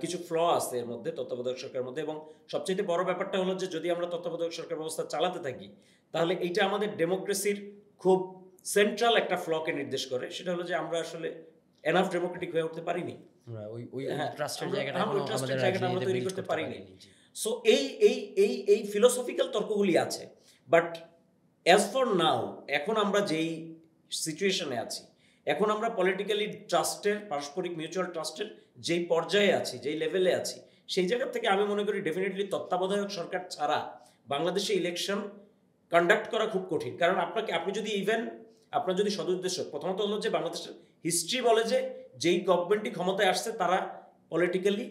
কিছু ফ্ল আছে এর মধ্যে তত্ত্বাবধায়ক সরকারের মধ্যে। এবং সবচেয়ে বড় ব্যাপারটা হলো যে যদি আমরা তত্ত্বাবধায়ক সরকার ব্যবস্থা চালাতে থাকি, তাহলে এইটা আমাদের ডেমোক্রেসির খুব সেন্ট্রাল একটা ফ্লকে নির্দেশ করে, সেটা হলো যে আমরা আসলে এনাফ ডেমোক্রেটিক হয়ে উঠতে পারিনি, ট্রাস্টের জায়গাটা আমরা তৈরি করতে পারিনি। সো এই ফিলোসফিক্যাল তর্কগুলি আছে, বাট অ্যাজ ফর নাও এখন আমরা যেই সিচুয়েশনে আছি, এখন আমরা পলিটিক্যালি ট্রাস্টের, পারস্পরিক মিউচুয়াল ট্রাস্টের যেই পর্যায়ে আছি, যেই লেভেলে আছি, সেই জায়গা থেকে আমি মনে করি ডেফিনেটলি তত্ত্বাবধায়ক সরকার ছাড়া বাংলাদেশে ইলেকশন কন্ডাক্ট করা খুব কঠিন। কারণ আপনি যদি ইভেন আপনার যদি সদুদ্দেশ্য, প্রথমত হলো যে বাংলাদেশের হিস্ট্রি বলে যে যেই গভর্নমেন্টই ক্ষমতায় আসছে তারা পলিটিক্যালি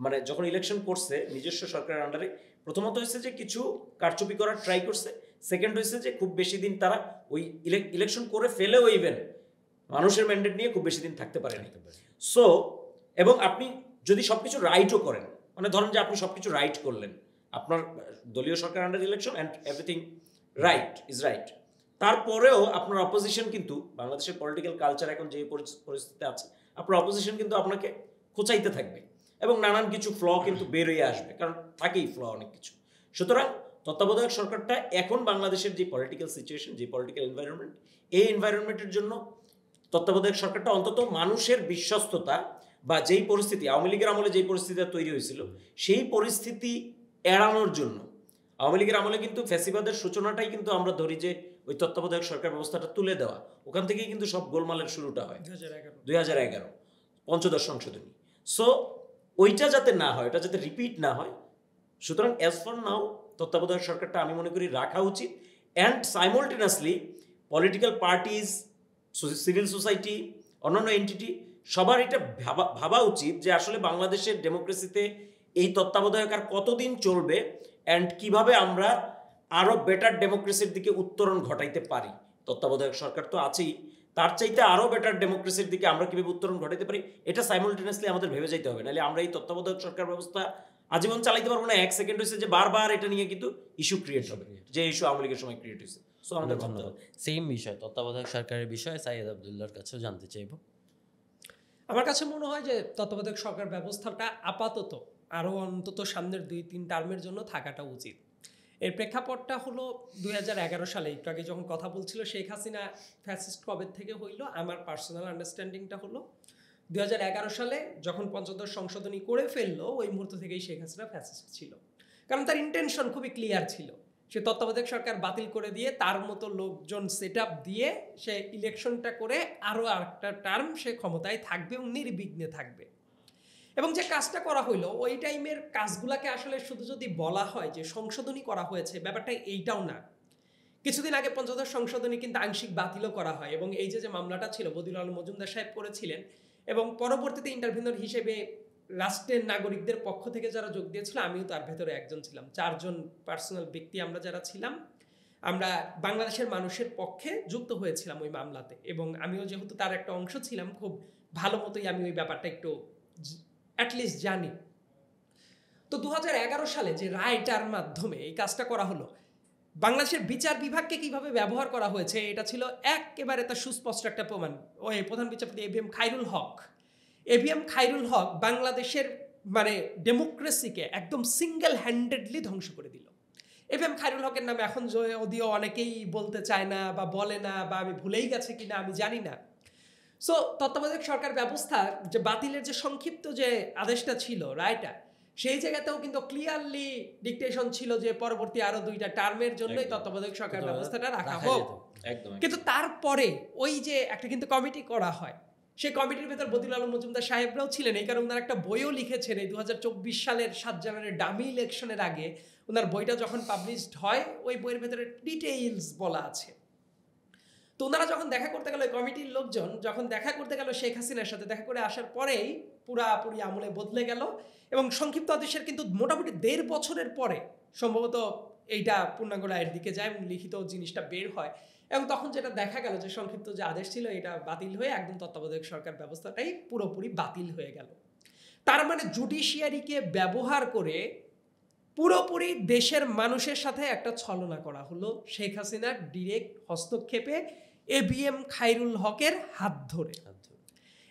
মানে যখন ইলেকশন করছে নিজস্ব সরকারের আন্ডারে, প্রথমত হয়েছে যে কিছু কারচুপি করার ট্রাই করছে, সেকেন্ড হয়েছে যে খুব বেশি দিন তারা ওই ইলেকশন করে ফেলেও ইভেন মানুষের ম্যান্ডেট নিয়ে খুব বেশি দিন থাকতে পারেনি। সো এবং আপনি যদি সবকিছু রাইটও করেন, মানে ধরেন যে আপনি সবকিছু রাইট করলেন, আপনার দলীয় সরকার under election and everything right is right, তারপরেও আপনার অপোজিশন কিন্তু, বাংলাদেশের পলিটিক্যাল কালচার এখন যে পরিস্থিতিতে আছে, আপনার অপোজিশন কিন্তু আপনাকে খোঁচাইতে থাকবে এবং নানান কিছু ফ্ল কিন্তু বের হয়ে আসবে, কারণ থাকেই ফ্ল অনেক কিছু। সুতরাং তত্ত্বাবধায়ক সরকারটা এখন বাংলাদেশের যে পলিটিক্যাল সিচুয়েশন, যে পলিটিক্যাল এনভায়রনমেন্ট, এই এনভায়রনমেন্টের জন্য তত্ত্বাবধায়ক সরকারটা অন্তত মানুষের বিশ্বস্ততা বা যেই পরিস্থিতি আওয়ামী লীগের আমলে যেই পরিস্থিতি তৈরি হয়েছিল সেই পরিস্থিতি এড়ানোর জন্য, আওয়ামী লীগের আমলে কিন্তু ফ্যাসিবাদের সূচনাটাই কিন্তু আমরা ধরি যে ওই তত্ত্বাবধায়ক সরকার ব্যবস্থাটা তুলে দেওয়া, ওখান থেকেই কিন্তু সব গোলমালের শুরুটা হয় 2011 পঞ্চদশ সংশোধনী। সো ওইটা যাতে না হয়, ওটা যাতে রিপিট না হয়, সুতরাং অ্যাজ ফর নাও তত্ত্বাবধায়ক সরকারটা আমি মনে করি রাখা উচিত। And সাইমultaneously political parties, civil society, অন্যান্য এন্টিটি সবার এটা ভাবা উচিত যে আসলে বাংলাদেশের ডেমোক্রেসিতে এই তত্ত্বাবধায়ক আর কতদিন চলবে, অ্যান্ড কিভাবে আমরা আরও বেটার ডেমোক্রেসির দিকে উত্তরণ ঘটাইতে পারি। তত্ত্বাবধায়ক সরকার তো আছেই, তার চাইতে আরও বেটার ডেমোক্রেসির দিকে আমরা কীভাবে উত্তরণ ঘটাইতে পারি, এটা সাইমultaneously আমাদের ভেবে যাইতে হবে। নাহলে আমরা এই তত্ত্বাবধায়ক সরকার ব্যবস্থা আজীবন চালাইতে পারবো না। এক সেকেন্ড হয়েছে যে বারবার এটা নিয়ে কিন্তু ইস্যু ক্রিয়েট হবে, যে ইস্যু আওয়ামী লীগের সময় ক্রিয়েট হয়েছে। সো আমাদের ধন্যবাদ। সেম বিষয় তত্ত্বাবধায়ক সরকারের বিষয়ে সাইয়েদ আবদুল্লাহর কাছেও জানতে চাইব। আমার কাছে মনে হয় যে তত্ত্বাবধায়ক সরকার ব্যবস্থাটা আপাতত আরও অন্তত সামনের 2-3 টার্মের জন্য থাকাটা উচিত। এর প্রেক্ষাপটটা হলো 2011 সালে, একটু আগে যখন কথা বলছিল শেখ হাসিনা ফ্যাসিস্ট কবে থেকে হইল, আমার পার্সোনাল আন্ডারস্ট্যান্ডিংটা হলো 2011 সালে যখন পঞ্চদশ সংশোধনী করে ফেললো, ওই মুহূর্ত থেকেই শেখ হাসিনা ফ্যাসিস্ট ছিল। কারণ তার ইন্টেনশন খুবই ক্লিয়ার ছিল, সে তত্ত্বাবধায়ক সরকার বাতিল করে দিয়ে তার মতো লোকজন সেট আপ দিয়ে সে ইলেকশনটা করে আরও আরেকটা টার্ম সে ক্ষমতায় থাকবে এবং নির্বিঘ্নে থাকবে। এবং যে কাজটা করা হইলো ওই টাইমের কাজগুলাকে আসলে শুধু যদি বলা হয় যে সংশোধনী করা হয়েছে, ব্যাপারটা এইটাও না। কিছুদিন আগে পঞ্চদশ সংশোধনী কিন্তু আংশিক বাতিলও করা হয়, এবং এই যে মামলাটা ছিল বদিউল আলম মজুমদার সাহেব করেছিলেন, এবং পরবর্তীতে ইন্টারভিউর হিসেবে রাষ্ট্রের নাগরিকদের পক্ষ থেকে যারা যোগ দিয়েছিল, আমিও তার ভেতরে একজন ছিলাম। 4 জন পার্সোনাল ব্যক্তি আমরা যারা ছিলাম, আমরা বাংলাদেশের মানুষের পক্ষে যুক্ত হয়েছিলাম ওই মামলাতে, এবং আমিও যেহেতু তার একটা অংশ ছিলাম, খুব ভালো মতোই আমি ওই ব্যাপারটা একটু অ্যাটলিস্ট জানি। তো 2011 সালে যে রায়টার মাধ্যমে এই কাজটা করা হলো, বাংলাদেশের বিচার বিভাগকে কিভাবে ব্যবহার করা হয়েছে এটা ছিল একেবারে তার সুস্পষ্ট একটা প্রমাণ। ওই প্রধান বিচারপতি এবিএম খায়রুল হক বাংলাদেশের মানে ডেমোক্রেসিকে একদম সিঙ্গেল হ্যান্ডেডলি ধ্বংস করে দিল। এবিএম খায়রুল হকের নামে এখন যদিও অনেকেই বলতে চায় না বা বলে না, বা আমি ভুলেই গেছে কিনা আমি জানি না, সো তত্ত্বাবধায়ক সরকার ব্যবস্থা যে বাতিলের যে সংক্ষিপ্ত যে আদেশটা ছিল রায়টা, সেই জায়গাতেও কিন্তু ক্লিয়ারলি ডিকটেশন ছিল যে পরবর্তী আরো 2টা টার্মের জন্যই একদম। তত্ত্বাবধায়ক সরকার তো ব্যবস্থাটা রাখা রাখা হোক। যেত। একদম কিন্তু তারপরে ওই যে একটা কিন্তু কমিটি করা হয়, সেই কমিটির ভেতর বদিউল আলম মজুমদার সাহেবরাও ছিলেন। এই কারণে ওনার একটা বইও লিখেছেন এই 2024 সালের 7 জানুয়ারি ডামি ইলেকশনের আগে ওনার বইটা যখন পাবলিশড হয়, ওই বইয়ের ভেতরে ডিটেইলস বলা আছে। তো ওনারা যখন দেখা করতে গেল, কমিটির লোকজন যখন দেখা করতে গেল শেখ হাসিনার সাথে, দেখা করে আসার পরেই পুরাপুরি আমলে বদলে গেল এবং সংক্ষিপ্ত আদেশের কিন্তু মোটামুটি 1.5 বছরের পরে সম্ভবত এইটা পূর্ণাঙ্গ রায়ের দিকে যায় এবং লিখিত জিনিসটা বের হয়। এবং তখন যেটা দেখা গেল যে সংক্ষিপ্ত যে আদেশ ছিল এটা বাতিল হয়ে একদম তত্ত্বাবধায়ক সরকার ব্যবস্থাটাই পুরোপুরি বাতিল হয়ে গেল। তার মানে জুডিশিয়ারিকে ব্যবহার করে পুরোপুরি দেশের মানুষের সাথে একটা ছলনা করা হলো শেখ হাসিনার ডিরেক্ট হস্তক্ষেপে ABM খায়রুল হকের হাত ধরে।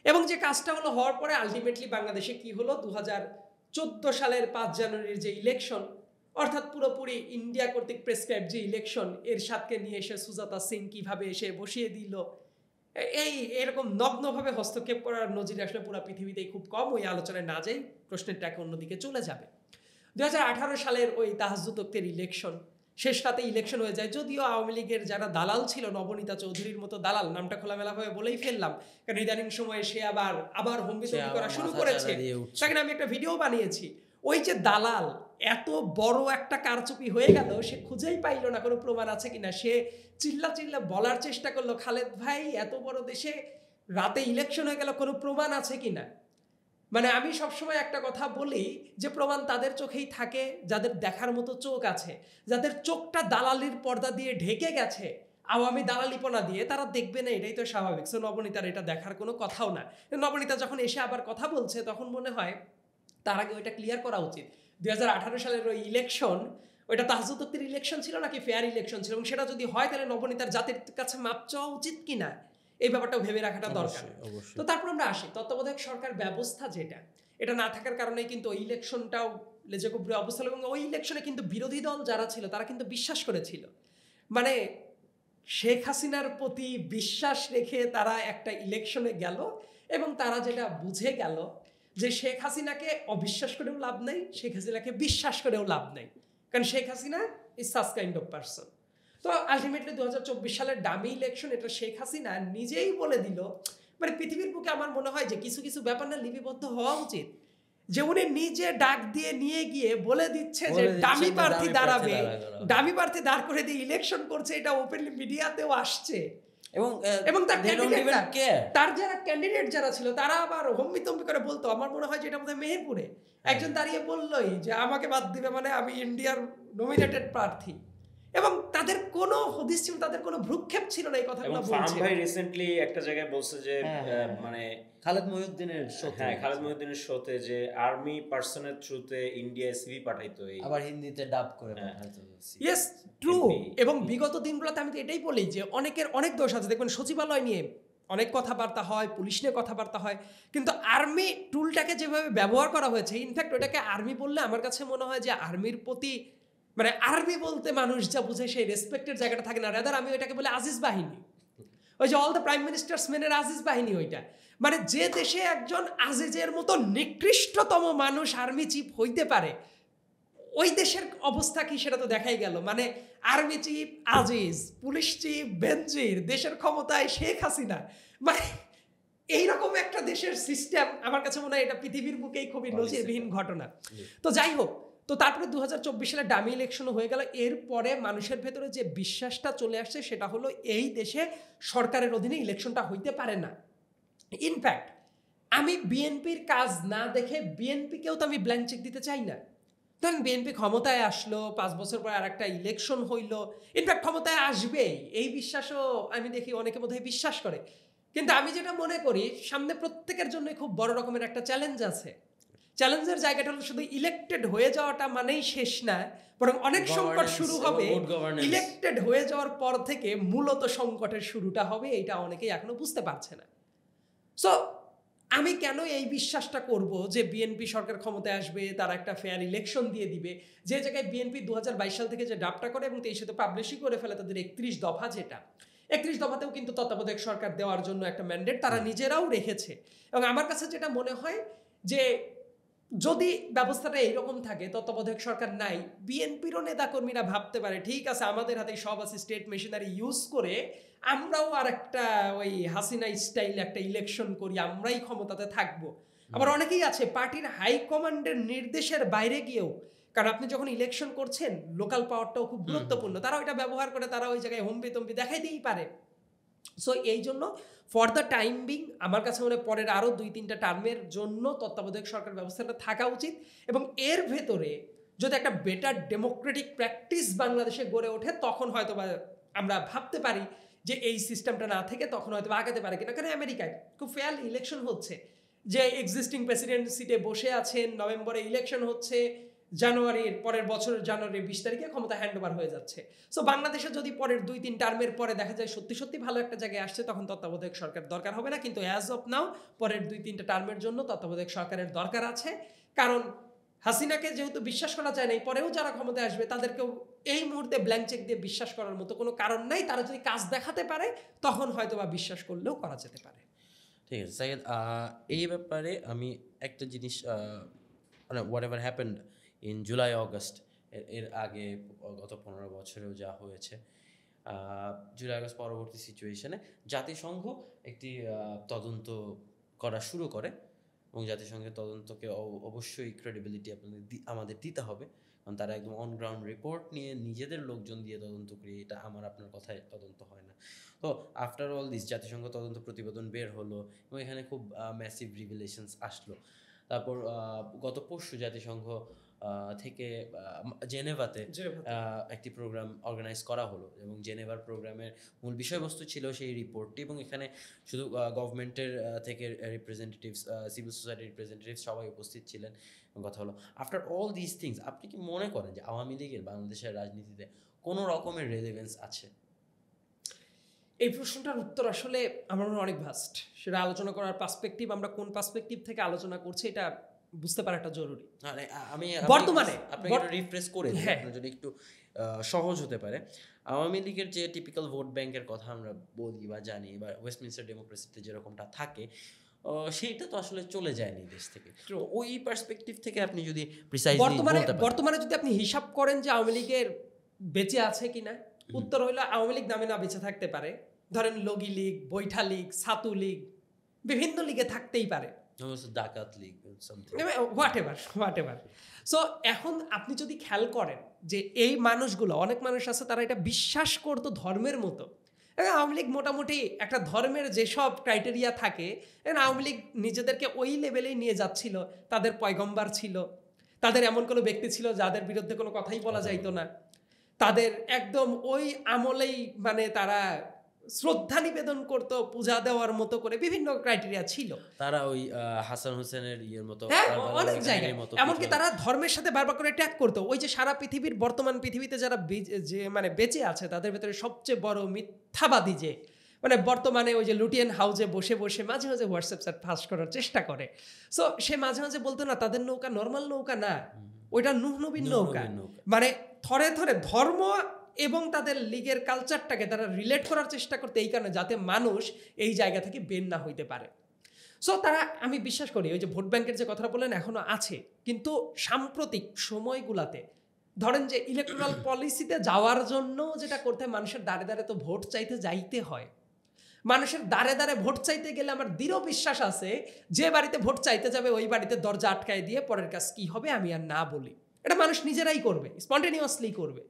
এবং যে কাজটা হলো হওয়ার পরে আলটিমেটলি বাংলাদেশে কি হলো, 2014 সালের 5 জানুয়ারির যে ইলেকশন, অর্থাৎ পুরোপুরি ইন্ডিয়া কর্তৃক প্রেসক্রাইব যে ইলেকশন, এর সাথে নিয়ে এসে সুজাতা সিং কিভাবে এসে বসিয়ে দিল, এরকম নগ্নভাবে হস্তক্ষেপ করার নজির আসলে পুরো পৃথিবীতেই খুব কম। ওই আলোচনায় না যাই, প্রশ্নের ট্র্যাক অন্যদিকে চলে যাবে। 2018 সালের ওই তাহাজ্জুদ ওয়াক্তের ইলেকশন, শেষ রাতে ইলেকশন হয়ে যায়। যদিও আওয়ামী লীগের যারা দালাল ছিল, নবনীতা চৌধুরীর মতো দালাল, নামটা খোলামেলাভাবে বলেই ফেললাম কারণ ইদানিং সময়ে সে আবার হম্বিতম্বি করা শুরু করেছে। সেখানে আমি একটা ভিডিও বানিয়েছি। ওই যে দালাল এত বড় একটা কারচুপি হয়ে গেল, সে খুঁজেই পাইল না কোনো প্রমাণ আছে কিনা। সে চিল্লা বলার চেষ্টা করলো, খালেদ ভাই এত বড় দেশে রাতে ইলেকশন হয়ে গেল, কোনো প্রমাণ আছে কিনা। মানে আমি সবসময় একটা কথা বলি যে প্রমাণ তাদের চোখেই থাকে যাদের দেখার মতো চোখ আছে। যাদের চোখটা দালালির পর্দা দিয়ে ঢেকে গেছে, আওয়ামী দালালিপনা দিয়ে, তারা দেখবে না, এটাই তো স্বাভাবিক। সো নবনীতার এটা দেখার কোনো কথাও না। নবনীতা যখন এসে আবার কথা বলছে, তখন মনে হয় তার আগে ওইটা ক্লিয়ার করা উচিত 2018 সালের ওই ইলেকশন, ওইটা তাহাজ্জুদ ওয়াক্তের ইলেকশন ছিল নাকি ফেয়ার ইলেকশন ছিল, এবং সেটা যদি হয় তাহলে নবনীতার জাতির কাছে মাপ চাওয়া উচিত কিনা, এই ব্যাপারটাও ভেবে রাখাটা দরকার। তো তারপর আমরা আসি তত্ত্বাবধায়ক সরকার ব্যবস্থা যেটা, এটা না থাকার কারণে কিন্তু ওই ইলেকশনটাও লেজেকুবরে অবস্থা। এবং ওই ইলেকশনে কিন্তু বিরোধী দল যারা ছিল তারা কিন্তু বিশ্বাস করেছিল, মানে শেখ হাসিনার প্রতি বিশ্বাস রেখে তারা একটা ইলেকশনে গেল এবং তারা যেটা বুঝে গেল যে শেখ হাসিনাকে অবিশ্বাস করেও লাভ নেই, শেখ হাসিনাকে বিশ্বাস করেও লাভ নেই, কারণ Sheikh Hasina is such kind of person. তো আলটিমেটলি 2024 সালের ডামি ইলেকশন, এটা শেখ হাসিনা নিজেই বলে দিল। মানে পৃথিবীর বুকে আমার মনে হয় যে কিছু কিছু ব্যাপার না লিপিবদ্ধ হওয়া উচিত, যে উনি নিজে ডাক দিয়ে নিয়ে গিয়ে বলে দিচ্ছে যে ডামি প্রার্থী দাঁড়াবে, ডামি প্রার্থী দাঁড় করে দিয়ে ইলেকশন করছে, এটা ওপেনলি মিডিয়াতেও আসছে। এবং তার যারা ক্যান্ডিডেট যারা ছিল তারা আবার হম্বিতম্বি করে বলতো, আমার মনে হয় যে এটা বোধহয় মেহেরপুরে একজন দাঁড়িয়ে বললোই যে আমাকে বাদ দিবে, মানে আমি ইন্ডিয়ার নমিনেটেড প্রার্থী। এবং তাদের কোনো হদিস ছিল, তাদের কোনো ভ্রুক্ষেপ ছিল না এই কথাগুলো বলছে। ফাহাম ভাই রিসেন্টলি একটা জায়গায় বলছে যে মানে খালেদ মহিউদ্দিনের শোতে, খালেদ মহিউদ্দিনের শোতে যে আর্মি পার্সনের থ্রুতে ইন্ডিয়া সিভি পাঠাইতো, এই আবার হিন্দিতে ডাব করে। Yes true. এবং বিগত দিনগুলোতে আমি তো এটাই বলি যে অনেকের অনেক দোষ আছে। দেখবেন সচিবালয় নিয়ে অনেক কথাবার্তা হয়, পুলিশ নিয়ে কথাবার্তা হয়, কিন্তু আর্মি টুলটাকে যেভাবে ব্যবহার করা হয়েছে, ইনফ্যাক্ট ওটাকে আর্মি বললে আমার কাছে মনে হয় যে আর্মির প্রতি, মানে আর্মি বলতে মানুষ যা বুঝে সেই রেসপেক্টের জায়গাটা থাকে না, রাদার আমি ওইটাকে বলে আজিজ বাহিনী। ওই যে অল দ্য প্রাইম মিনিস্টার্স মেনের আজিজ বাহিনী, ওইটা মানে যে দেশে একজন আজিজের মতো নিকৃষ্টতম মানুষ আর্মি চিফ হইতে পারে, ওই দেশের অবস্থা কি সেটা তো দেখাই গেল। মানে army chief Aziz, police chief Benazir, দেশের ক্ষমতায় শেখ হাসিনা, মানে এইরকম একটা দেশের সিস্টেম আমার কাছে মনে হয় এটা পৃথিবীর বুকেই খুবই নজিরবিহীন ঘটনা। তো যাই হোক, তো তারপরে 2024 সালে ডামি ইলেকশনও হয়ে গেল। এরপরে মানুষের ভেতরে যে বিশ্বাসটা চলে আসছে সেটা হলো এই দেশে সরকারের অধীনে ইলেকশনটা হইতে পারে না। ইনফ্যাক্ট আমি বিএনপির কাজ না দেখে বিএনপিকেও তো আমি ব্ল্যাঙ্ক চেক দিতে চাই না। ধরেন বিএনপি ক্ষমতায় আসলো, 5 বছর পর আর একটা ইলেকশন হইল, ইনফ্যাক্ট ক্ষমতায় আসবেই এই বিশ্বাসও আমি দেখি অনেকে বোধহয় বিশ্বাস করে। কিন্তু আমি যেটা মনে করি, সামনে প্রত্যেকের জন্য খুব বড় রকমের একটা চ্যালেঞ্জ আছে। চ্যালেঞ্জের জায়গাটা হলো শুধু ইলেক্টেড হয়ে যাওয়াটা মানেই শেষ না, বরং অনেক সংকট শুরু হবে ইলেক্টেড হয়ে যাওয়ার পর থেকে। মূলত সংকটের শুরুটা হবে, এইটা অনেকেই এখনো বুঝতে পারছে না। সো আমি কেন এই বিশ্বাসটা করব যে বিএনপি সরকার ক্ষমতায় আসবে, তারা একটা ফেয়ার ইলেকশন দিয়ে দিবে, যে জায়গায় বিএনপি 2022 সাল থেকে যে ড্রাফটটা করে এবং 23-এ পাবলিশই করে ফেলে তাদের 31 দফা, যেটা 31 দফাতেও কিন্তু তত্ত্বাবধায়ক সরকার দেওয়ার জন্য একটা ম্যান্ডেট তারা নিজেরাও রেখেছে। এবং আমার কাছে যেটা মনে হয় যে যদি ব্যবস্থাটা এইরকম থাকে, তত্ত্বাবধায়ক সরকার নাই, বিএনপিরও নেতাকর্মীরা ভাবতে পারে ঠিক আছে আমাদের হাতে সব আছে, স্টেট মেশিনারি ইউজ করে আমরাও আর একটা ওই হাসিনা স্টাইল একটা ইলেকশন করি, আমরাই ক্ষমতাতে থাকবো। আবার অনেকেই আছে পার্টির হাইকমান্ডের নির্দেশের বাইরে গিয়েও, কারণ আপনি যখন ইলেকশন করছেন লোকাল পাওয়ারটাও খুব গুরুত্বপূর্ণ, তারা ওইটা ব্যবহার করে তারা ওই জায়গায় হম্বি তম্বি দেখাইতেই পারে। সো এই জন্য ফর দ্য টাইম বিং আমার কাছে মনে পরের আরও 2-3টা টার্মের জন্য তত্ত্বাবধায়ক সরকার ব্যবস্থাটা থাকা উচিত। এবং এর ভেতরে যদি একটা বেটার ডেমোক্রেটিক প্র্যাকটিস বাংলাদেশে গড়ে ওঠে তখন হয়তো বা আমরা ভাবতে পারি যে এই সিস্টেমটা না থেকে তখন হয়তো আগাতে পারে কিনা। কারণ আমেরিকায় খুব ফেয়ারলি ইলেকশন হচ্ছে, যে এক্সিস্টিং প্রেসিডেন্ট সিটে বসে আছেন, নভেম্বরে ইলেকশন হচ্ছে, জানুয়ারির পরের বছরের জানুয়ারির 20 তারিখে ক্ষমতা হ্যান্ডওভার হয়ে যাচ্ছে। সো বাংলাদেশে যদি পরের 2-3 টার্মের পরে দেখা যায় সত্যি সত্যি ভালো একটা জায়গায় আসছে, তখন তত্ত্বাবধায়ক সরকার দরকার হবে না। কিন্তু অ্যাজ অফ নাও পরের 2-3টা টার্মের জন্য তত্ত্বাবধায়ক সরকারের দরকার আছে। কারণ হাসিনাকে যেহেতু বিশ্বাস করা যায় না, পরেও যারা ক্ষমতায় আসবে তাদেরকেও এই মুহূর্তে ব্ল্যাঙ্ক চেক দিয়ে বিশ্বাস করার মতো কোনো কারণ নাই। তারা যদি কাজ দেখাতে পারে তখন হয়তো বা বিশ্বাস করলেও করা যেতে পারে। ঠিক আছে সাইয়েদ, এই ব্যাপারে আমি একটা জিনিস, মানে what ever happened in July August, এর আগে গত 15 বছরেও যা হয়েছে, জুলাই আগস্ট পরবর্তী সিচুয়েশনে জাতিসংঘ একটি তদন্ত করা শুরু করে, এবং জাতিসংঘের তদন্তকে অবশ্যই ক্রেডিবিলিটি আমাদের দিতে হবে, কারণ তারা একদম অন গ্রাউন্ড রিপোর্ট নিয়ে নিজেদের লোকজন দিয়ে তদন্ত করি, এটা আমার আপনার কথায় তদন্ত হয় না। তো আফটার অল দিস জাতিসংঘ তদন্ত প্রতিবেদন বের হলো এবং এখানে খুব ম্যাসিভ রিভিলেশনস আসলো। তারপর গত পরশু জাতিসংঘ থেকে জেনেভাতে একটি প্রোগ্রাম অর্গানাইজ করা হলো, এবং জেনেভার প্রোগ্রামের মূল বিষয়বস্তু ছিল সেই রিপোর্টটি, এবং এখানে শুধু গভর্নমেন্টের থেকে রিপ্রেজেন্টেটিভস, সিভিল সোসাইটির রিপ্রেজেন্টেটিভস সবাই উপস্থিত ছিলেন এবং কথা হলো। আফটার অল দিস থিংস আপনি কি মনে করেন যে আওয়ামী লীগের বাংলাদেশের রাজনীতিতে কোনো রকমের রেলেভেন্স আছে? এই প্রশ্নটার উত্তর আসলে আমার মনে হয় অনেক ভাস্ট। সেটা আলোচনা করার পার্সপেক্টিভ, আমরা কোন পার্সপেক্টিভ থেকে আলোচনা করছি এটা বুঝতে পারাটা জরুরি। আমি বর্তমানে আপনাকে একটু রিফ্রেশ করে দিই, আপনার জন্য একটু সহজ হতে পারে। আওয়ামী লীগের যে টিপিক্যাল ভোট ব্যাংকের কথা আমরা বলি বা জানি, বা ওয়েস্টমিনস্টার ডেমোক্রেসিতে যেরকমটা থাকে, সেইটা তো আসলে চলে যায়নি দেশ থেকে। ওই পার্সপেক্টিভ থেকে আপনি যদি প্রিসাইজলি বর্তমানে যদি আপনি হিসাব করেন যে আওয়ামী লীগের বেঁচে আছে কিনা, উত্তর হইলো আওয়ামী লীগ নামে না বেঁচে থাকতে পারে। ধরেন লগি লীগ, বৈঠা লীগ, ছাতু লীগ, বিভিন্ন লিগে থাকতেই পারে, ডাকাত লীগ, হোয়াট এভার। সো এখন আপনি যদি খেয়াল করেন যে এই মানুষগুলো, অনেক মানুষ আছে তারা এটা বিশ্বাস করতো ধর্মের মতো। আওয়ামী লীগ মোটামুটি একটা ধর্মের যেসব ক্রাইটেরিয়া থাকে, আওয়ামী লীগ নিজেদেরকে ওই লেভেলেই নিয়ে যাচ্ছিল। তাদের পয়গম্বর ছিল, তাদের এমন কোনো ব্যক্তি ছিল যাদের বিরুদ্ধে কোনো কথাই বলা যাইতো না, তাদের একদম ওই আমলেই মানে তারা শ্রদ্ধা নিবেদন করতো, পূজা দেওয়ার মতো করে বিভিন্ন ক্রাইটেরিয়া ছিল। তারা ওই হাসান হোসেনের ইয়ের মতো অনেক জায়গায়, এমনকি তারা ধর্মের সাথে বারবার করে ট্যাগ করতো। ওই যে সারা পৃথিবীর বর্তমান পৃথিবীতে যারা যে মানে বেঁচে আছে তাদের ভেতরে সবচেয়ে বড় মিথ্যাবাদী যে, মানে বর্তমানে ওই যে লুটিয়েন হাউসে বসে বসে মাঝে মাঝে হোয়াটসঅ্যাপ চ্যাট ফাঁস করার চেষ্টা করে। সো সে মাঝে মাঝে বলতো না তাদের নৌকা নর্মাল নৌকা না, ওইটা নূহ নবীর নৌকা। মানে থরে থরে ধর্ম এবং তাদের লীগের কালচারটাকে তারা রিলেট করার চেষ্টা করতে, এই কারণে যাতে মানুষ এই জায়গা থেকে বের না হইতে পারে। সো তারা, আমি বিশ্বাস করি ওই যে ভোট ব্যাংকের যে কথাটা বললেন এখনো আছে, কিন্তু সাম্প্রতিক সময়গুলাতে ধরেন যে ইলেকট্রাল পলিসিতে যাওয়ার জন্য যেটা করতে হয়, মানুষের দ্বারে দ্বারে তো ভোট চাইতে যাইতে হয়। মানুষের দ্বারে দ্বারে ভোট চাইতে গেলে আমার দৃঢ় বিশ্বাস আছে যে বাড়িতে ভোট চাইতে যাবে ওই বাড়িতে দরজা আটকায় দিয়ে পরের কাজ কি হবে আমি আর না বলি, এটা মানুষ নিজেরাই করবে, স্পন্টেনিয়াসলি করবে।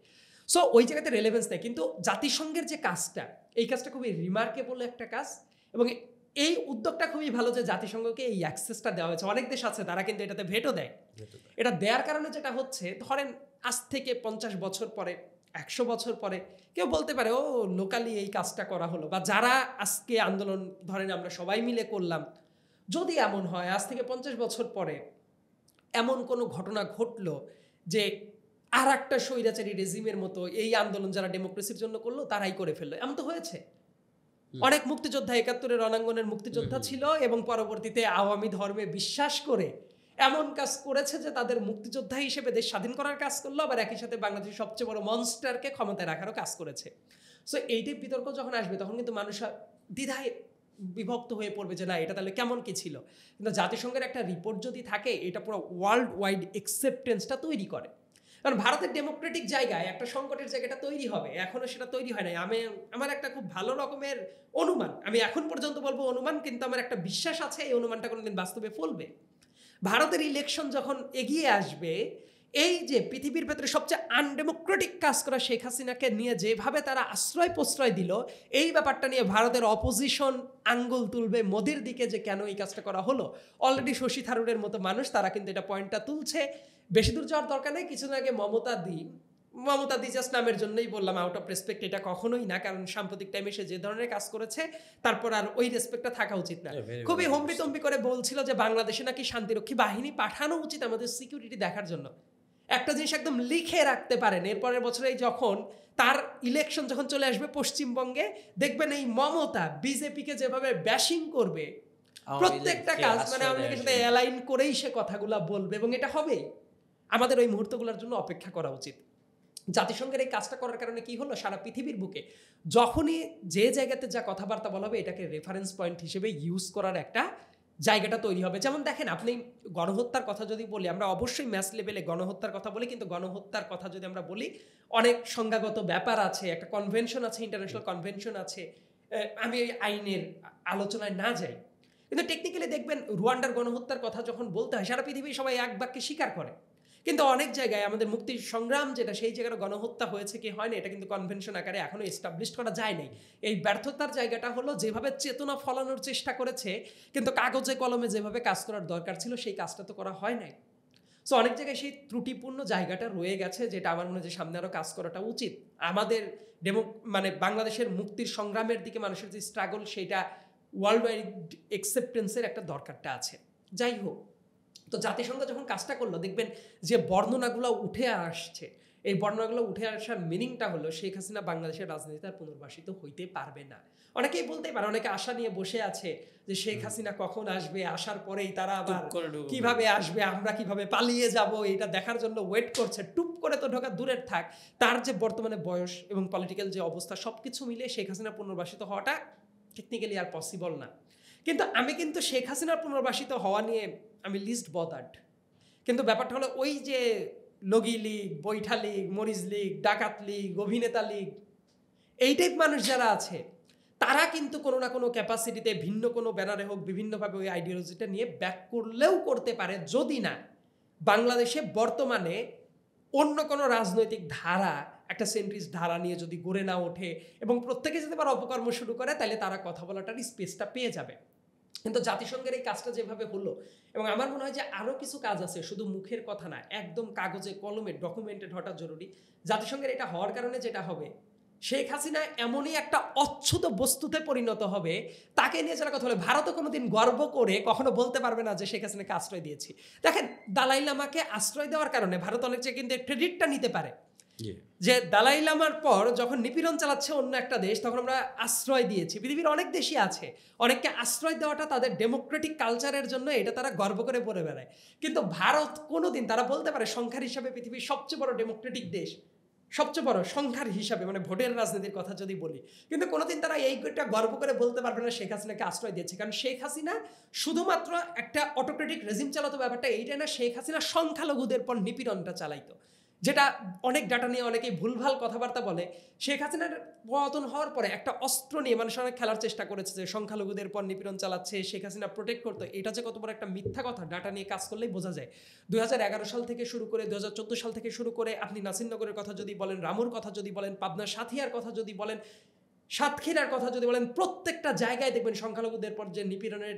সো ওই জায়গাতে রেলেভেন্স নেই। কিন্তু জাতিসংঘের যে কাজটা, এই কাজটা খুবই রিমার্কেবল একটা কাজ, এবং এই উদ্যোগটা খুবই ভালো যে জাতিসংঘকে এই অ্যাক্সেসটা দেওয়া হয়েছে। অনেক দেশ আছে তারা কিন্তু এটাতে ভেটো দেয়। এটা দেওয়ার কারণে যেটা হচ্ছে, ধরেন আজ থেকে 50 বছর পরে, 100 বছর পরে কেউ বলতে পারে ও লোকালি এই কাজটা করা হলো, বা যারা আজকে আন্দোলন ধরেন আমরা সবাই মিলে করলাম, যদি এমন হয় আজ থেকে 50 বছর পরে এমন কোনো ঘটনা ঘটলো যে আর একটা স্বৈরাচারী রেজিমের মতো এই আন্দোলন যারা ডেমোক্রেসির জন্য করলো তারাই করে ফেললো, এমন তো হয়েছে। অনেক মুক্তিযোদ্ধা 71-এর রণাঙ্গনের মুক্তিযোদ্ধা ছিল এবং পরবর্তীতে আওয়ামী ধর্মে বিশ্বাস করে এমন কাজ করেছে যে তাদের মুক্তিযোদ্ধা হিসেবে দেশ স্বাধীন করার কাজ করলো, আবার একই সাথে বাংলাদেশের সবচেয়ে বড় মনস্টারকে ক্ষমতায় রাখারও কাজ করেছে। সো এইটাই বিতর্ক যখন আসবে তখন কিন্তু মানুষ দ্বিধায় বিভক্ত হয়ে পড়বে যে না এটা তাহলে কেমন কি ছিল। কিন্তু জাতিসংঘের একটা রিপোর্ট যদি থাকে এটা পুরো ওয়ার্ল্ড ওয়াইড অ্যাকসেপ্টেন্সটা তৈরি করে। কারণ ভারতের ডেমোক্রেটিক জায়গায় একটা সংকটের জায়গাটা তৈরি হবে, এখনো সেটা তৈরি হয় নাই। আমার একটা খুব ভালো রকমের অনুমান, আমি এখন পর্যন্ত বলবো অনুমান, কিন্তু আমার একটা বিশ্বাস আছে এই অনুমানটা কোনোদিন বাস্তবে ফলবে। ভারতের ইলেকশন যখন এগিয়ে আসবে, এই যে পৃথিবীর ভেতরে সবচেয়ে আনডেমোক্রেটিক কাজ করা শেখ হাসিনাকে নিয়ে যেভাবে তারা আশ্রয় প্রশ্রয় দিল, এই ব্যাপারটা নিয়ে ভারতের অপোজিশন আঙ্গুল তুলবে মোদির দিকে যে কেন এই কাজটা করা হলো। অলরেডি শশী থারুরের মতো মানুষ তারা কিন্তু এটা পয়েন্টটা তুলছে। বেশি দূর যাওয়ার দরকার নেই, কিছুদিন আগে মমতা দি জাস্ট নামের জন্যই বললাম, আউট অফ রেসপেক্ট এটা কখনোই না, কারণ সাম্প্রতিক টাইমে সে যে ধরনের কাজ করেছে তারপর আর ওই রেসপেক্টটা থাকা উচিত না। খুবই হম্বিতম্বি করে বলছিল যে বাংলাদেশে নাকি শান্তিরক্ষী বাহিনী পাঠানো উচিত আমাদের সিকিউরিটি দেখার জন্য। একটা জিনিস একদম লিখে রাখতে পারেন, এরপরের বছরে যখন তার ইলেকশন যখন চলে আসবে পশ্চিমবঙ্গে, দেখবেন এই মমতা বিজেপিকে যেভাবে ব্যাশিং করবে, প্রত্যেকটা কাজ মানে আওয়ামী লীগের সাথে অ্যালাইন করেই সে কথাগুলো বলবে, এবং এটা হবেই। আমাদের ওই মুহূর্তগুলোর জন্য অপেক্ষা করা উচিত। জাতিসংঘের এই কাজটা করার কারণে কি হলো, সারা পৃথিবীর বুকে যখনই যে জায়গাতে যা কথাবার্তা বলা হবে এটাকে রেফারেন্স পয়েন্ট হিসেবে ইউজ করার একটা জায়গাটা তৈরি হবে। যেমন দেখেন, আপনি গণহত্যার কথা যদি বলি, আমরা অবশ্যই ম্যাস লেভেলে গণহত্যার কথা বলি, কিন্তু গণহত্যার কথা যদি আমরা বলি অনেক সংজ্ঞাগত ব্যাপার আছে, একটা কনভেনশন আছে, ইন্টারন্যাশনাল কনভেনশন আছে, আমি ওই আইনের আলোচনায় না যাই। কিন্তু টেকনিক্যালি দেখবেন রুয়ান্ডার গণহত্যার কথা যখন বলতে হয় সারা পৃথিবী সবাই এক বাক্যে স্বীকার করে, কিন্তু অনেক জায়গায় আমাদের মুক্তির সংগ্রাম যেটা, সেই জায়গাটা গণহত্যা হয়েছে কি হয় না এটা কিন্তু কনভেনশন আকারে এখনো এস্টাবলিশ করা যায় নাই। এই ব্যর্থতার জায়গাটা হলো যেভাবে চেতনা ফলানোর চেষ্টা করেছে, কিন্তু কাগজে কলমে যেভাবে কাজ করার দরকার ছিল সেই কাজটা তো করা হয় নাই। সো অনেক জায়গায় সেই ত্রুটিপূর্ণ জায়গাটা রয়ে গেছে, যেটা আমার মনে হয় যে সামনে আরও কাজ করাটা উচিত। আমাদের মানে বাংলাদেশের মুক্তির সংগ্রামের দিকে মানুষের যে স্ট্রাগল, সেইটা ওয়ার্ল্ড ওয়াইড অ্যাকসেপ্টেন্সের একটা দরকারটা আছে। যাই হোক, তো জাতিসংঘ যখন কাজটা করলো, দেখবেন যে বর্ণনাগুলো উঠে আসছে, এই বর্ণনাগুলো উঠে আসার মিনিংটা হলো শেখ হাসিনা বাংলাদেশের রাজনীতিতে আর পুনর্বাসিত হইতে পারবে না। অনেকেই বলতেই পারে, অনেকে আশা নিয়ে বসে আছে যে শেখ হাসিনা কখন আসবে, আসার পরেই তারা আবার কিভাবে আসবে, আমরা কিভাবে পালিয়ে যাব, এটা দেখার জন্য ওয়েট করছে। টুপ করে তো ঢোকা দূরের থাক, তার যে বর্তমানে বয়স এবং পলিটিক্যাল যে অবস্থা সবকিছু মিলে শেখ হাসিনা পুনর্বাসিত হওয়াটা টেকনিক্যালি আর পসিবল না। কিন্তু আমি কিন্তু শেখ হাসিনার পুনর্বাসিত হওয়া নিয়ে আমি লিস্ট বদার্ড। কিন্তু ব্যাপারটা হলো ওই যে লগি লীগ, বৈঠা লীগ, মরিচ লীগ, ডাকাত লীগ, অভিনেতা লীগ, এই টাইপ মানুষ যারা আছে তারা কিন্তু কোনো না কোনো ক্যাপাসিটিতে ভিন্ন কোনো ব্যানারে হোক বিভিন্নভাবে ওই আইডিওলজিটা নিয়ে ব্যাক করলেও করতে পারে, যদি না বাংলাদেশে বর্তমানে অন্য কোনো রাজনৈতিক ধারা, একটা সেন্ট্রিস্ট ধারা নিয়ে যদি গড়ে না ওঠে এবং প্রত্যেকে যদি আবার অপকর্ম শুরু করে, তাহলে তারা কথা বলাটার স্পেসটা পেয়ে যাবে। কিন্তু জাতিসংঘের এই কাজটা যেভাবে হলো, এবং আমার মনে হয় যে আরও কিছু কাজ আছে, শুধু মুখের কথা না, একদম কাগজে কলমে ডকুমেন্টেড হওয়াটা জরুরি। জাতিসংঘের এটা হওয়ার কারণে যেটা হবে, শেখ হাসিনা এমনই একটা অচ্ছুত বস্তুতে পরিণত হবে, তাকে নিয়ে যারা কথা বলে ভারতও কোনোদিন গর্ব করে কখনো বলতে পারবে না যে শেখ হাসিনাকে আশ্রয় দিয়েছি। দেখেন, দালাই লামাকে আশ্রয় দেওয়ার কারণে ভারত অনেক জায়গায় কিন্তু ক্রেডিটটা নিতে পারে, যে দালাই লামার পর যখন নিপীড়ন চালাচ্ছে অন্য একটা দেশ, তখন আমরা আশ্রয় দিয়েছি। পৃথিবীর অনেক দেশই আছে, অনেককে আশ্রয় দেওয়াটা তাদের ডেমোক্রেটিক কালচারের জন্য এটা তারা গর্ব করে বলে বেড়ায়। কিন্তু ভারত কোনোদিন, তারা বলতে পারে সংখ্যার হিসাবে পৃথিবীর সবচেয়ে বড় ডেমোক্রেটিক দেশ, সবচেয়ে বড় সংখ্যার হিসাবে, মানে ভোটের রাজনীতির কথা যদি বলি, কিন্তু কোনোদিন তারা এইটা গর্ব করে বলতে পারবে না শেখ হাসিনাকে আশ্রয় দিয়েছে। কারণ শেখ হাসিনা শুধুমাত্র একটা অটোক্রেটিক রেজিম চালাতো, ব্যাপারটা এইটাই না, শেখ হাসিনা সংখ্যালঘুদের পর নিপীড়নটা চালাইতো, যেটা অনেক ডাটা নিয়ে অনেকেই ভুলভাল কথাবার্তা বলে। শেখ হাসিনার পতন হওয়ার পরে একটা অস্ত্র নিয়ে মানুষ অনেক খেলার চেষ্টা করেছে যে সংখ্যালঘুদের পর নিপীড়ন চালাচ্ছে, শেখ হাসিনা প্রোটেক্ট করতো। এটা যে কত বড় একটা মিথ্যা কথা, ডাটা নিয়ে কাজ করলেই বোঝা যায়। 2011 সাল থেকে শুরু করে 2014 সাল থেকে শুরু করে আপনি নাসিরনগরের কথা যদি বলেন, রামুর কথা যদি বলেন, পাবনার সাথিয়ার কথা যদি বলেন, সাতক্ষীরার কথা যদি বলেন, প্রত্যেকটা জায়গায় দেখবেন সংখ্যালঘুদের পর যে নিপীড়নের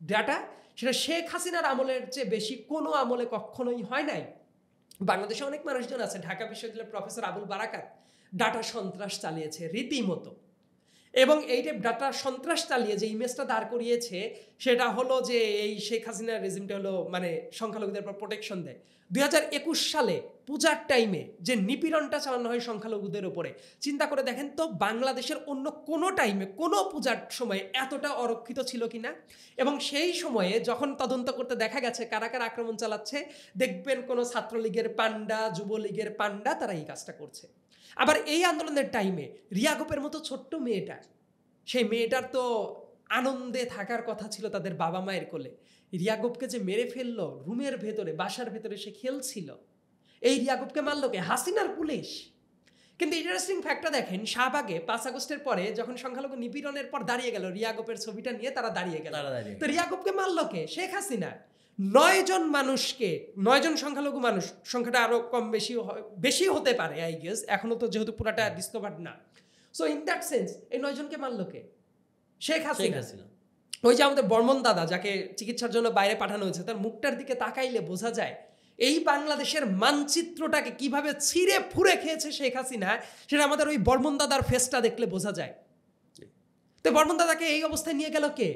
ডাটা, সেটা শেখ হাসিনার আমলের চেয়ে বেশি কোনো আমলে কখনোই হয় নাই। বাংলাদেশে অনেক মানুষজন আছে, ঢাকা বিশ্ববিদ্যালয়ের প্রফেসর আবুল বারাকাত ডাটা সন্ত্রাস চালিয়েছে রীতিমতো, এবং এই যে ডাটা সন্ত্রাস চালিয়ে যে ইমেজটা দাঁড় করিয়েছে, সেটা হলো যে এই শেখ হাসিনার রেজিমটা হলো মানে সংখ্যালঘুদের পর প্রোটেকশন দেয়। 2021 সালে পূজার টাইমে যে নিপীড়নটা চালানো হয় সংখ্যালঘুদের উপরে, চিন্তা করে দেখেন তো বাংলাদেশের অন্য কোনো টাইমে কোনো পূজার সময় এতটা অরক্ষিত ছিল কিনা। এবং সেই সময়ে যখন তদন্ত করতে দেখা গেছে কারা কারা আক্রমণ চালাচ্ছে, দেখবেন কোনো ছাত্রলীগের পান্ডা, যুবলীগের পান্ডা তারা এই কাজটা করছে। আবার এই আন্দোলনের টাইমে রিয়া গোপের মতো ছোট্ট মেয়েটা, সেই মেয়েটার তো আনন্দে থাকার কথা ছিল তাদের বাবা মায়ের কোলে। রিয়া গোপকে যে মেরে ফেললো রুমের ভেতরে, বাসার ভেতরে সে খেলছিল, এই রিয়া গোপকে মারলো কে? হাসিনার পুলিশ। কিন্তু ইন্টারেস্টিং ফ্যাক্টটা দেখেন, শাহবাগে 5 আগস্টের পরে যখন সংখ্যালঘু নিপীড়নের পর দাঁড়িয়ে গেল, রিয়া গোপের ছবিটা নিয়ে তারা দাঁড়িয়ে গেল। তো রিয়া গোপকে মারলো কে? শেখ হাসিনা। 9 জন মানুষকে, 9 জন সংখ্যালঘু মানুষ, সংখ্যাটা আরো কম বেশি হতে পারে আই গেস, এখনো তো যেহেতু পুরাটা ডিসকভার্ড না। সো ইন দ্যাট সেন্স এই 9 জনকে মারলো কে? শেখ হাসিনা। ওই যে আমাদের বর্মন দাদা যাকে চিকিৎসার জন্য বাইরে পাঠানো হয়েছে, তার মুখটার দিকে তাকাইলে বোঝা যায় এই বাংলাদেশের মানচিত্রটাকে কিভাবে ছিঁড়ে ফুঁড়ে খেয়েছে শেখ হাসিনা, সেটা আমাদের ওই বর্মন দাদার ফেসটা দেখলে বোঝা যায়। তো বর্মন দাদাকে এই অবস্থায় নিয়ে গেল কে?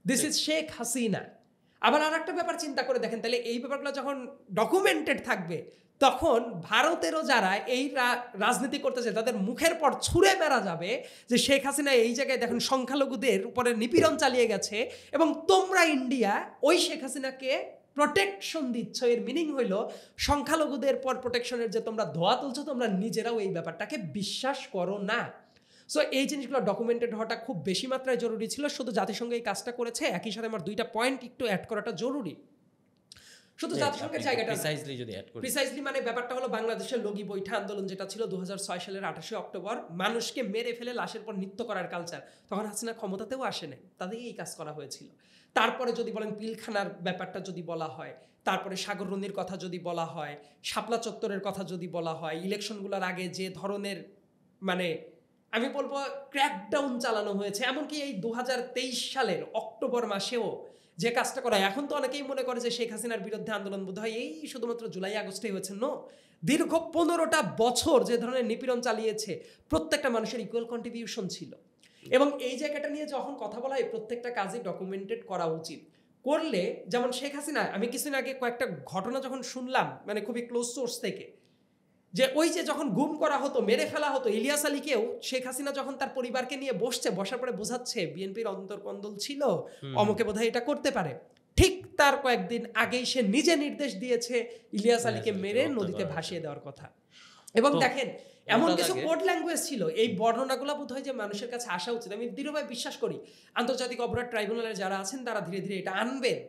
This is Sheikh Hasina. আবার আর একটা ব্যাপার চিন্তা করে দেখেন, তাহলে এই ব্যাপারগুলো যখন ডকুমেন্টেড থাকবে, তখন ভারতেরও যারা এই রাজনীতি করতেছে তাদের মুখের পর ছুঁড়ে মেরা যাবে যে শেখ হাসিনা এই জায়গায় দেখেন সংখ্যালঘুদের উপরে নিপীড়ন চালিয়ে গেছে, এবং তোমরা ইন্ডিয়া ওই শেখ হাসিনাকে প্রোটেকশন দিচ্ছ। এর মিনিং হইল সংখ্যালঘুদের পর প্রোটেকশনের যে তোমরা ধোয়া তুলছো, তোমরা নিজেরাও এই ব্যাপারটাকে বিশ্বাস করো না। সো এই জিনিসগুলো ডকুমেন্টেড হওয়াটা খুব বেশি মাত্রায় জরুরি ছিল। শুধু জাতিসংঘ এই কাজটা করেছে, একই সাথে আমার 2টা পয়েন্ট একটু অ্যাড করাটা জরুরি। শুধু জাতিসংঘের জায়গাটা প্রিসাইজলি মানে ব্যাপারটা হলো বাংলাদেশের লগি বৈঠা আন্দোলন যেটা ছিল 2006 সালের 28শে অক্টোবর, মানুষকে মেরে ফেলে লাশের পর নৃত্য করার কালচার, তখন হাসিনা ক্ষমতাতেও আসে নাই, তাদেরই এই কাজ করা হয়েছিল। তারপরে যদি বলেন পিলখানার ব্যাপারটা যদি বলা হয়, তারপরে সাগররুনির কথা যদি বলা হয়, শাপলা চত্বরের কথা যদি বলা হয়, ইলেকশনগুলোর আগে যে ধরনের মানে আমি বলবো ক্র্যাকডাউন চালানো হয়েছে, এমনকি এই 2023 সালের অক্টোবর মাসেও যে কাজটা করা, এখন তো অনেকেই মনে করে যে শেখ হাসিনার বিরুদ্ধে আন্দোলন বোধ হয় এই শুধুমাত্র জুলাই আগস্টেই হয়েছে। নো, দীর্ঘ 15টা বছর যে ধরনের নিপীড়ন চালিয়েছে, প্রত্যেকটা মানুষের ইকুয়াল কন্ট্রিবিউশন ছিল। এবং এই জায়গাটা নিয়ে যখন কথা বলা হয়, প্রত্যেকটা কাজই ডকুমেন্টেড করা উচিত। করলে যেমন শেখ হাসিনা, আমি কিছুদিন আগে কয়েকটা ঘটনা যখন শুনলাম মানে খুবই ক্লোজ সোর্স থেকে, যে ওই যে যখন গুম করা হতো, মেরে ফেলা হতো ইলিয়াস আলীকেও, শেখ হাসিনা যখন তার পরিবারকে নিয়ে বসার পরে বোঝাচ্ছে বিএনপির অন্তর্কন্দল ছিল, অমকে বোধহয় এটা করতে পারে, ঠিক তার কয়েকদিন আগেই সে নিজে নির্দেশ দিয়েছে ইলিয়াস আলীকে মেরে নদীতে ভাসিয়ে দেওয়ার কথা। এবং দেখেন এমন কিছু কোড ল্যাঙ্গুয়েজ ছিল, এই বর্ণনাগুলো বোধ হয় যে মানুষের কাছে আসা উচিত। আমি দৃঢ়ভাবে বিশ্বাস করি আন্তর্জাতিক অপরাধ ট্রাইব্যুনালের যারা আছেন তারা ধীরে ধীরে এটা আনবেন।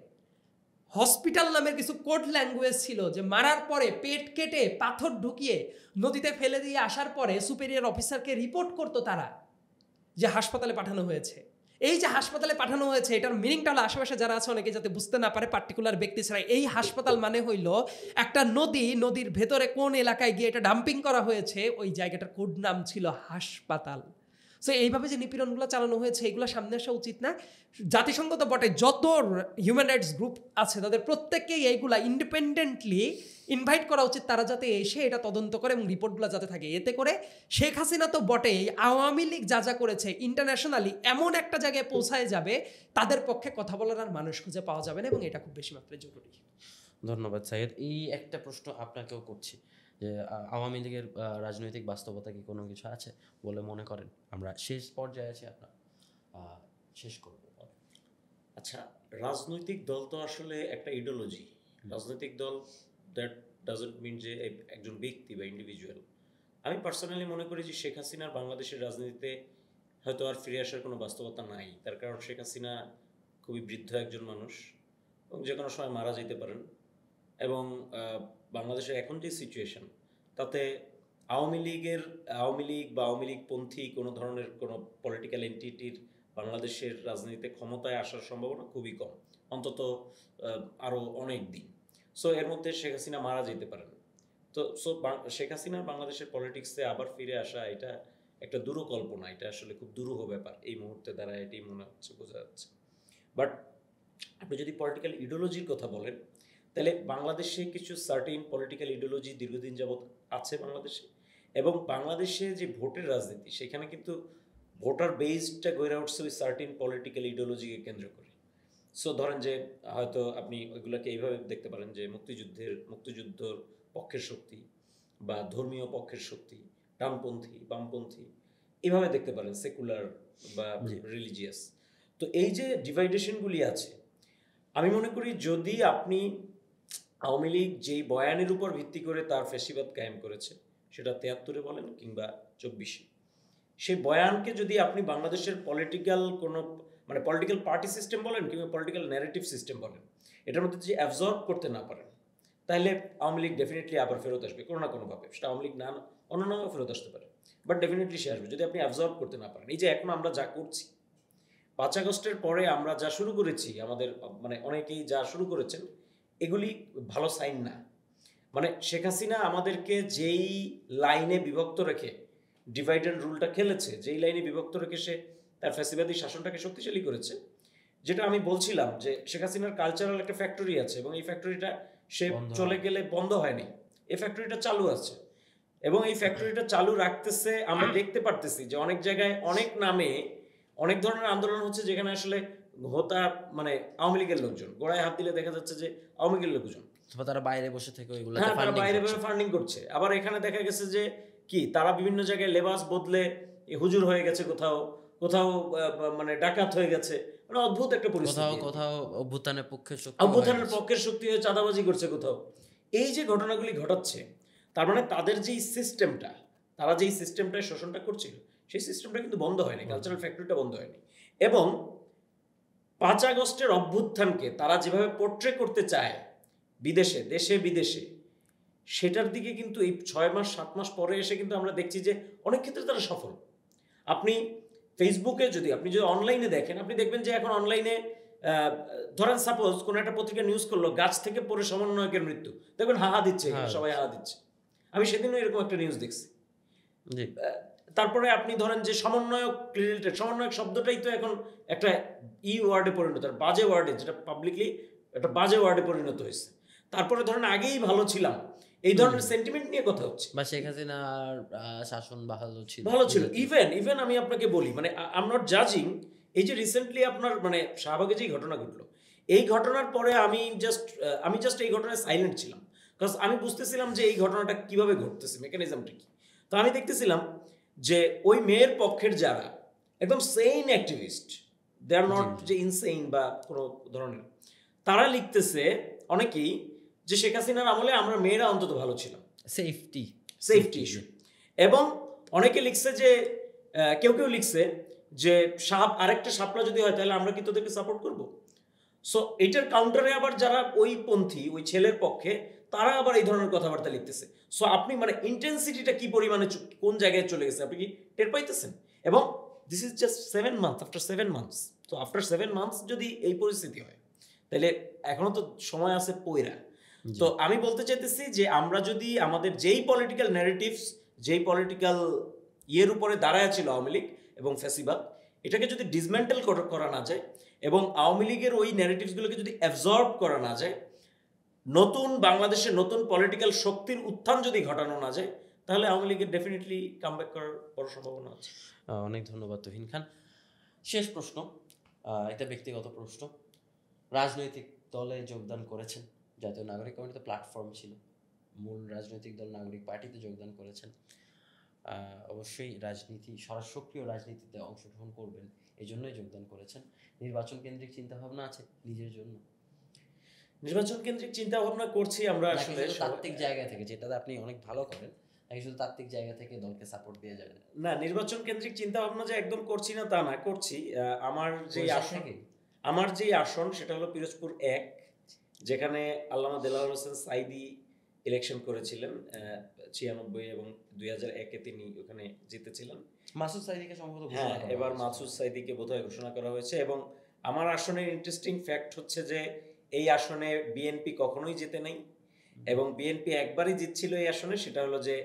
হসপিটাল নামের কিছু কোড ল্যাঙ্গুয়েজ ছিল, যে মারার পরে পেট কেটে পাথর ঢুকিয়ে নদীতে ফেলে দিয়ে আসার পরে সুপেরিয়র অফিসারকে রিপোর্ট করতো তারা যে হাসপাতালে পাঠানো হয়েছে। এই যে হাসপাতালে পাঠানো হয়েছে, এটার মিনিংটা হলো আশেপাশে যারা আছে অনেকে যাতে বুঝতে না পারে, পার্টিকুলার ব্যক্তি ছাড়া, এই হাসপাতাল মানে হইল একটা নদী, নদীর ভেতরে কোন এলাকায় গিয়ে এটা ডাম্পিং করা হয়েছে, ওই জায়গাটার কোড নাম ছিল হাসপাতাল। সো এইভাবে যে নিপীড়নগুলো চালানো হয়েছে, এগুলো সামনে আসা উচিত না। জাতিসংঘ তো বটে, যত হিউম্যান রাইটস গ্রুপ আছে তাদের প্রত্যেককেই এইগুলা ইন্ডিপেন্ডেন্টলি ইনভাইট করা উচিত, তারা যাতে এসে এটা তদন্ত করে এবং রিপোর্টগুলো যাতে থাকে। এতে করে শেখ হাসিনা তো বটেই, আওয়ামী লীগ যা যা করেছে ইন্টারন্যাশনালি এমন একটা জায়গায় পৌঁছায় যাবে, তাদের পক্ষে কথা বলার আর মানুষ খুঁজে পাওয়া যাবে না, এবং এটা খুব বেশি মাত্রায় জরুরি। ধন্যবাদ সাইয়েদ। এই একটা প্রশ্ন আপনাকেও করছি যে আওয়ামী লীগের রাজনৈতিক বাস্তবতা কি কোনো কিছু আছে বলে মনে করেন? আমরা শেষ পর্যায়ে আছি, আপনার শেষ করব। আচ্ছা, রাজনৈতিক দল তো আসলে একটা ইডিওলজি। রাজনৈতিক দল দ্যাট ডাজন্ট মিন যে একজন ব্যক্তি বা ইন্ডিভিজুয়াল। আমি পার্সোনালি মনে করি যে শেখ হাসিনার বাংলাদেশের রাজনীতিতে হয়তো আর ফিরে আসার কোনো বাস্তবতা নাই। তার কারণ শেখ হাসিনা খুবই বৃদ্ধ একজন মানুষ এবং যে কোনো সময় মারা যেতে পারেন। এবং বাংলাদেশের এখন যে সিচুয়েশন, তাতে আওয়ামী লীগ বা আওয়ামী লীগপন্থী কোনো ধরনের কোনো পলিটিক্যাল এন্টিটির বাংলাদেশের রাজনীতিতে ক্ষমতায় আসার সম্ভাবনা খুবই কম, অন্তত আরও অনেক দিন। সো এর মধ্যে শেখ হাসিনা মারা যেতে পারেন। তো শেখ হাসিনার বাংলাদেশের পলিটিক্সে আবার ফিরে আসা, এটা একটা দুরূকল্পনা, এটা আসলে খুব দুরূহ ব্যাপার এই মুহূর্তে দ্বারা, এটাই মনে হচ্ছে, বোঝা যাচ্ছে। বাট আপনি যদি পলিটিক্যাল ইডিওলজির কথা বলেন, তাহলে বাংলাদেশে কিছু সার্টেন পলিটিক্যাল ইডিওলজি দীর্ঘদিন যাবৎ আছে বাংলাদেশে, এবং বাংলাদেশে যে ভোটের রাজনীতি, সেখানে কিন্তু ভোটার বেসডটা গড়ে উঠছে ওই সার্টেন পলিটিক্যাল ইডিওলজিকে কেন্দ্র করে। সো ধরেন যে হয়তো আপনি ওইগুলোকে এইভাবে দেখতে পারেন যে মুক্তিযুদ্ধর পক্ষের শক্তি বা ধর্মীয় পক্ষের শক্তি, ডানপন্থী, বামপন্থী, এইভাবে দেখতে পারেন, সেকুলার বা রিলিজিয়াস। তো এই যে ডিভাইডেশনগুলি আছে, আমি মনে করি যদি আপনি আওয়ামী লীগ যেই বয়ানের উপর ভিত্তি করে তার ফ্যাসিবাদ কায়েম করেছে, সেটা 73-এ বলেন কিংবা 24-এ, সেই বয়ানকে যদি আপনি বাংলাদেশের পলিটিক্যাল কোনো মানে পলিটিক্যাল পার্টি সিস্টেম বলেন কিংবা পলিটিক্যাল ন্যারেটিভ সিস্টেম বলেন, এটার মধ্যে যদি অ্যাবজর্ব করতে না পারেন, তাহলে আওয়ামী লীগ ডেফিনেটলি আবার ফেরত আসবে কোনো না কোনোভাবে। সেটা আওয়ামী লীগ না অন্য নামেও ফেরত আসতে পারে, বাট ডেফিনেটলি সে আসবে যদি আপনি অ্যাবজর্ব করতে না পারেন। এই যে এখন আমরা যা করছি, 5 আগস্টের পরে আমরা যা শুরু করেছি, আমাদের মানে অনেকেই যা শুরু করেছেন, এগুলি ভালো সাইন না। মানে শেখ হাসিনা আমাদেরকে যেই লাইনে বিভক্ত রেখে ডিভাইড অ্যান্ড রুলটা খেলেছে, যেই লাইনে বিভক্ত রেখে সে তার ফ্যাসিবাদী শাসনটাকে শক্তিশালী করেছে, যেটা আমি বলছিলাম যে শেখ হাসিনার কালচারাল একটা ফ্যাক্টরি আছে এবং এই ফ্যাক্টরিটা সে চলে গেলে বন্ধ হয়নি, এই ফ্যাক্টরিটা চালু আছে এবং এই ফ্যাক্টরিটা চালু রাখতেছে। আমরা দেখতে পারতেছি যে অনেক জায়গায় অনেক নামে অনেক ধরনের আন্দোলন হচ্ছে, যেখানে আসলে হোতা মানে আওয়ামী লীগের লোকজন, গোড়ায় হাত দিলে দেখা যাচ্ছে যে আওয়ামী লীগের লোকজন, অথবা তারা বাইরে বসে থেকে ওইগুলো হ্যাঁ তারা বাইরে বাইরে ফান্ডিং করছে। আবার এখানে দেখা গেছে যে কি তারা বিভিন্ন জায়গায় লেবাস বদলে হুজুর হয়ে গেছে, কোথাও কোথাও মানে ডাকাত হয়ে গেছে, মানে অদ্ভুত একটা পরিস্থিতি। কোথাও অভ্যুত্থানের পক্ষের শক্তি অভ্যুত্থানের পক্ষের শক্তি হয়ে চাঁদাবাজি করছে কোথাও। এই যে ঘটনাগুলি ঘটাচ্ছে, তার মানে তাদের যেই সিস্টেমটা, তারা যেই সিস্টেমটায় শোষণটা করছিল, সেই সিস্টেমটা কিন্তু বন্ধ হয়নি, কালচারাল ফ্যাক্টরিটা বন্ধ হয়নি। এবং 5 আগস্টের অভ্যুত্থানকে তারা যেভাবে পোর্ট্রে করতে চায় বিদেশে, দেশে বিদেশে, সেটার দিকে কিন্তু এই 6 মাস 7 মাস পরে এসে কিন্তু আমরা দেখছি যে অনেক ক্ষেত্রে তারা সফল। আপনি ফেসবুকে যদি অনলাইনে দেখেন, আপনি দেখবেন যে এখন অনলাইনে ধরেন সাপোজ কোনো একটা পত্রিকা নিউজ করলো গাছ থেকে পড়ে সমন্বয়কের মৃত্যু, দেখবেন হাহা দিচ্ছে, সবাই হাহা দিচ্ছে। আমি সেদিনও এরকম একটা নিউজ দেখছি। তারপরে আপনি ধরেন যে সমন্বয়ক রিলেটেড, সমন্বয়ক শব্দটাই তো এখন একটা ওয়ার্ডে পরিণত, বাজে ওয়ার্ডে, যেটা পাবলিকলি একটা বাজে ওয়ার্ডে পরিণত হয়েছে। তারপরে ধরেন আগেই ভালো ছিলাম, এই ধরনের সেন্টিমেন্ট নিয়ে কথা হচ্ছে, বা শেখ হাসিনার শাসন ভালো ছিল। ইভেন আমি আপনাকে বলি, মানে আই এম নট জাজিং, এই যে রিসেন্টলি আপনার মানে শাহবাগে যেই ঘটনা ঘটলো, এই ঘটনার পরে আমি জাস্ট এই ঘটনায় সাইলেন্ট ছিলাম, বিকজ আমি বুঝতেছিলাম যে এই ঘটনাটা কিভাবে ঘটতেছে, মেকানিজমটা কি। তো আমি দেখতেছিলাম যে ওই মেয়ের পক্ষের যারা একদম sane activist, they are not যে ইনসেইন বা কোনো ধরনের, তারা লিখতেছে অনেকেই যে শেখ হাসিনার আমলে আমরা মেয়েরা অন্তত ভালো ছিলাম, সেফটি ইস্যু। এবং অনেকে লিখছে যে কেউ লিখছে যে আরেকটা শাপলা যদি হয় তাহলে আমরা কি তোদেরকে সাপোর্ট করব। সো এটার কাউন্টারে আবার যারা ওই পন্থী, ওই ছেলের পক্ষে, তারা আবার এই ধরনের কথাবার্তা লিখতেছে। সো আপনি মানে ইন্টেন্সিটিটা কি পরিমাণে কোন জায়গায় চলে গেছে আপনি কি টের পাইতেছেন? এবং this is just 7 month, after 7 months. তো আফটার 7 মান্থস যদি এই পরিস্থিতি হয়, তাহলে এখনো তো সময় আছে পয়রা। তো আমি বলতে চাইতেছি যে আমরা যদি আমাদের যেই পলিটিক্যাল ন্যারেটিভস, যেই পলিটিক্যাল ইয়ের উপরে দাঁড়ায় ছিল আওয়ামী লীগ এবং ফ্যাসিবাদ, এটাকে যদি ডিসমেন্টেল করা না যায় এবং আওয়ামী লীগের ওই ন্যারেটিভসগুলোকে যদি অ্যাবজর্ব করা না যায়, নতুন বাংলাদেশের নতুন পলিটিক্যাল শক্তির উত্থান যদি ঘটানো না যায়, তাহলে আওয়ামী লীগের ডেফিনেটলি কামব্যাক করার বড় সম্ভাবনা আছে। অনেক ধন্যবাদ তুহিন খান। শেষ প্রশ্ন, এটা ব্যক্তিগত প্রশ্ন। রাজনৈতিক দলে যোগদান করেছেন, জাতীয় নাগরিক কমিটিতে প্ল্যাটফর্ম ছিল, মূল রাজনৈতিক দল নাগরিক পার্টিতে যোগদান করেছেন, অবশ্যই সক্রিয় রাজনীতিতে অংশগ্রহণ করবেন, এই জন্যই যোগদান করেছেন। নির্বাচন কেন্দ্রিক চিন্তাভাবনা আছে নিজের জন্য? নির্বাচন কেন্দ্রিক চিন্তা ভাবনা করছি আমরা আসলে তাত্ত্বিক জায়গা থেকে, যেটাতে আপনি অনেক ভালো করেন, নাকি শুধু তাত্ত্বিক জায়গা থেকে দলকে সাপোর্ট দিয়ে যাবেন? না, নির্বাচন কেন্দ্রিক চিন্তা ভাবনা যে একদম করছি না তা না, করছি। আমার যে আসন সেটা হলো পিরোজপুর 1, যেখানে আল্লামা দেলাওয়ার হোসেন সাইদি ইলেকশন করেছিলেন 96 এবং 2001-এ তিনি ওখানে জিতেছিলেন। মাসুদ সাইদিকে সম্ভবত, হ্যাঁ, এবার মাসুদ সাইদিকে বোধহয় ঘোষণা করা হয়েছে। এবং আমার আসনের ইন্টারেস্টিং ফ্যাক্ট হচ্ছে যে এই আসনে বিএনপি কখনোই জিতে নাই, এবং বিএনপি একবারই জিতছিল এই আসনে, সেটা হলো যে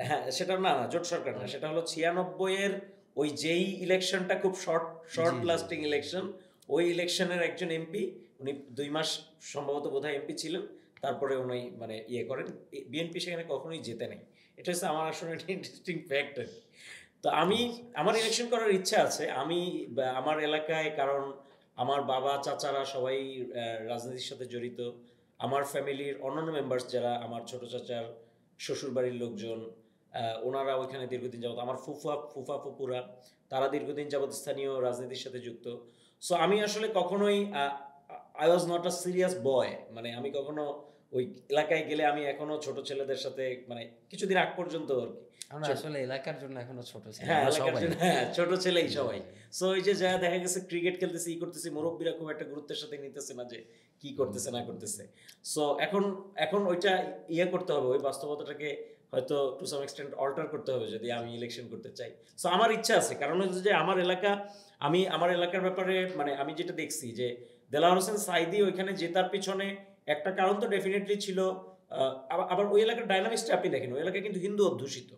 হ্যাঁ সেটা না জোট সরকার না, সেটা হলো 96-এর ওই যেই ইলেকশনটা খুব শর্ট লাস্টিং ইলেকশন, ওই ইলেকশনের একজন এমপি, উনি 2 মাস সম্ভবত বোধহয় এমপি ছিলেন, তারপরে উনি মানে করেন, বিএনপি সেখানে কখনোই জেতে নাই। এটা হচ্ছে আমার আসলে একটা ইন্টারেস্টিং ফ্যাক্ট। তো আমার ইলেকশন করার ইচ্ছা আছে, আমার এলাকায়, কারণ আমার বাবা চাচারা সবাই রাজনীতির সাথে জড়িত, আমার ফ্যামিলির অন্যান্য মেম্বার্স যারা আমার ছোট চাচার শ্বশুর বাড়ির লোকজন, ওনারা ওইখানে দীর্ঘদিন যাবত, আমার ফুফুরা তারা দীর্ঘদিন যাবত স্থানীয় রাজনীতির সাথে যুক্ত। সো আমি আসলে কখনোই I was not a serious boy, মানে আমি কখনো ওই এলাকায় গেলে আমি এখনো ছোট ছেলেদের সাথে মানে কিছুদিন আগ পর্যন্ত আর কি আমরা আসলে এলাকার জন্য এখনো ছোট ছিলাম, হ্যাঁ আমরা এলাকার সবাই। জন্য, হ্যাঁ ছোট ছেলেই সবাই। সো ওই যে যা দেখা গেছে ক্রিকেট খেলতেছি ই করতেছি, মুরব্বীরা খুব একটা গুরুত্বের সাথে নিতেছে না যে কি করতেছে না করতেছে। সো এখন এখন ওইটা ইয়ে করতে হবে, ওই বাস্তবতাটাকে হয়তো টু সাম এক্সটেন্ট অল্টার করতে হবে যদি আমি ইলেকশন করতে চাই। সো আমার ইচ্ছা আছে, কারণ হচ্ছে যে আমার এলাকা, আমি আমার এলাকার ব্যাপারে মানে আমি যেটা দেখছি যে দেলাওয়ার হোসেন সাইদি ওইখানে জেতার পিছনে একটা কারণ তো ডেফিনেটলি ছিল। আবার ওই এলাকার ডাইনামিক্সটা আপনি দেখেন, ওই এলাকা কিন্তু হিন্দু অধ্যুষিত।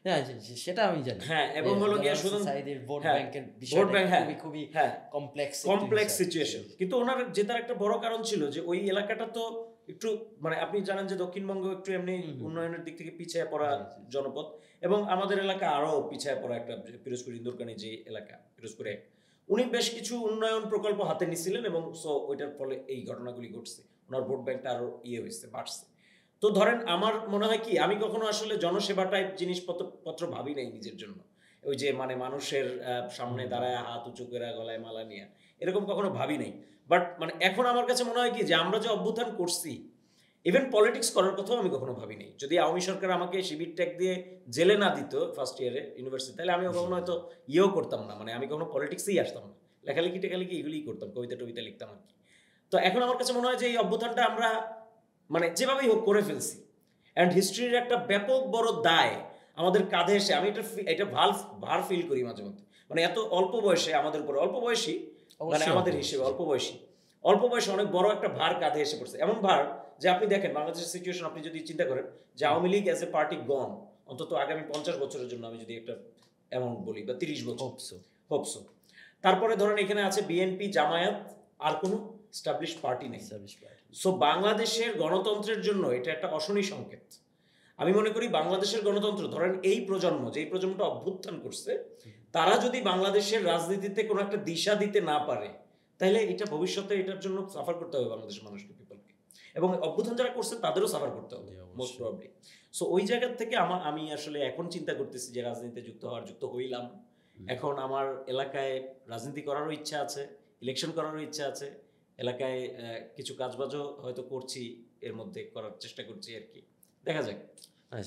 হ্যাঁ, সেটা আমি জানি। হ্যাঁ, এবং হলো গিয়ে শুধু সাইদের ভোট হ্যাঁ, ব্যাংকের ভোট বিষয়টা ব্যাংক, হ্যাঁ, খুবই খুবই হ্যাঁ, কমপ্লেক্স কমপ্লেক্স সিচুয়েশন। কিন্তু ওনার জেতার একটা বড় কারণ ছিল যে ওই এলাকাটা তো একটু মানে আপনি জানেন যে দক্ষিণবঙ্গ একটু এমনি উন্নয়নের দিক থেকে পিছিয়ে পড়া জনপদ, এবং আমাদের এলাকা আরো পিছিয়ে পড়া একটা পিরোজপুর ইন্দুরকানি যে এলাকা পিরোজপুরে, উনি বেশ কিছু উন্নয়ন প্রকল্প হাতে নিছিলেন এবং সো ওইটার ফলে এই ঘটনাগুলি ঘটছে, ওনার ভোট ব্যাংকটা আরো ইয়ে হয়েছে, বাড়ছে। তো ধরেন আমার মনে হয় কি, আমি কখনো আসলে জনসেবা টাইপ জিনিসপত্র ভাবি নাই নিজের জন্য, ওই যে মানে মানুষের সামনে দাঁড়ায় হাত উঁচু করে গলায় মালা নিয়ে, এরকম কখনো ভাবি নাই। বাট মানে এখন আমার কাছে মনে হয় কি যে আমরা যে অভ্যুত্থান করছি, ইভেন পলিটিক্স করার কথাও আমি কখনো ভাবি নাই। যদি আওয়ামী সরকার আমাকে শিবির ট্যাগ দিয়ে জেলে না দিত ফার্স্ট ইয়ারে ইউনিভার্সিটি, তাহলে আমি কখনো হয়তো ইয়েও করতাম না, মানে আমি কখনো পলিটিক্সেই আসতাম না, লেখালেখি টেখালেখি এগুলিই করতাম, কবিতা টবিতা লিখতাম আর কি। তো এখন আমার কাছে মনে হয় যে এই অভ্যুত্থানটা আমরা মানে যেভাবেই হোক করে ফেলছি, অ্যান্ড হিস্ট্রির একটা ব্যাপক বড় দায় আমাদের কাঁধে এসে, আমি এটা ভার ফিল করি মাঝে মধ্যে, মানে এত অল্প বয়সে আমাদের উপরে, অল্প বয়সী মানে আমাদের হিসেবে অল্প বয়সে অনেক বড় একটা ভার কাঁধে এসে পড়ছে। এমন ভার যে আপনি দেখেন বাংলাদেশের সিচুয়েশন, আপনি যদি চিন্তা করেন যে Awami League as a party gone অন্তত আগামী 50 বছরের জন্য, আমি যদি একটা অ্যামাউন্ট বলি, বা 30 বছর হোপসো। তারপরে ধরেন এখানে আছে বিএনপি, জামায়াত, আর কোনো স্টাবলিশ পার্টি নেই। সো বাংলাদেশের গণতন্ত্রের জন্য এটা একটা অশনি সংকেত। আমি মনে করি বাংলাদেশের গণতন্ত্র, ধরেন এই প্রজন্ম, যেই প্রজন্মটা অভ্যুত্থান করছে, তারা যদি বাংলাদেশের রাজনীতিতে কোনো একটা দিশা দিতে না পারে, তাহলে এটা ভবিষ্যতে এটার জন্য সাফার করতে হবে বাংলাদেশের মানুষকে, পিপলকে, এবং অভ্যুত্থান যারা করছে তাদেরও সাফার করতে হবে মোস্ট প্রবাবলি। সো ওই জায়গা থেকে আমি আসলে এখন চিন্তা করতেছি যে রাজনীতিতে যুক্ত হইলাম, এখন আমার এলাকায় রাজনীতি করারও ইচ্ছা আছে, ইলেকশন করারও ইচ্ছা আছে, এলাকায় কিছু কাজবাজও হয়তো করছি, এর মধ্যে করার চেষ্টা করছি আর কি, দেখা যাক।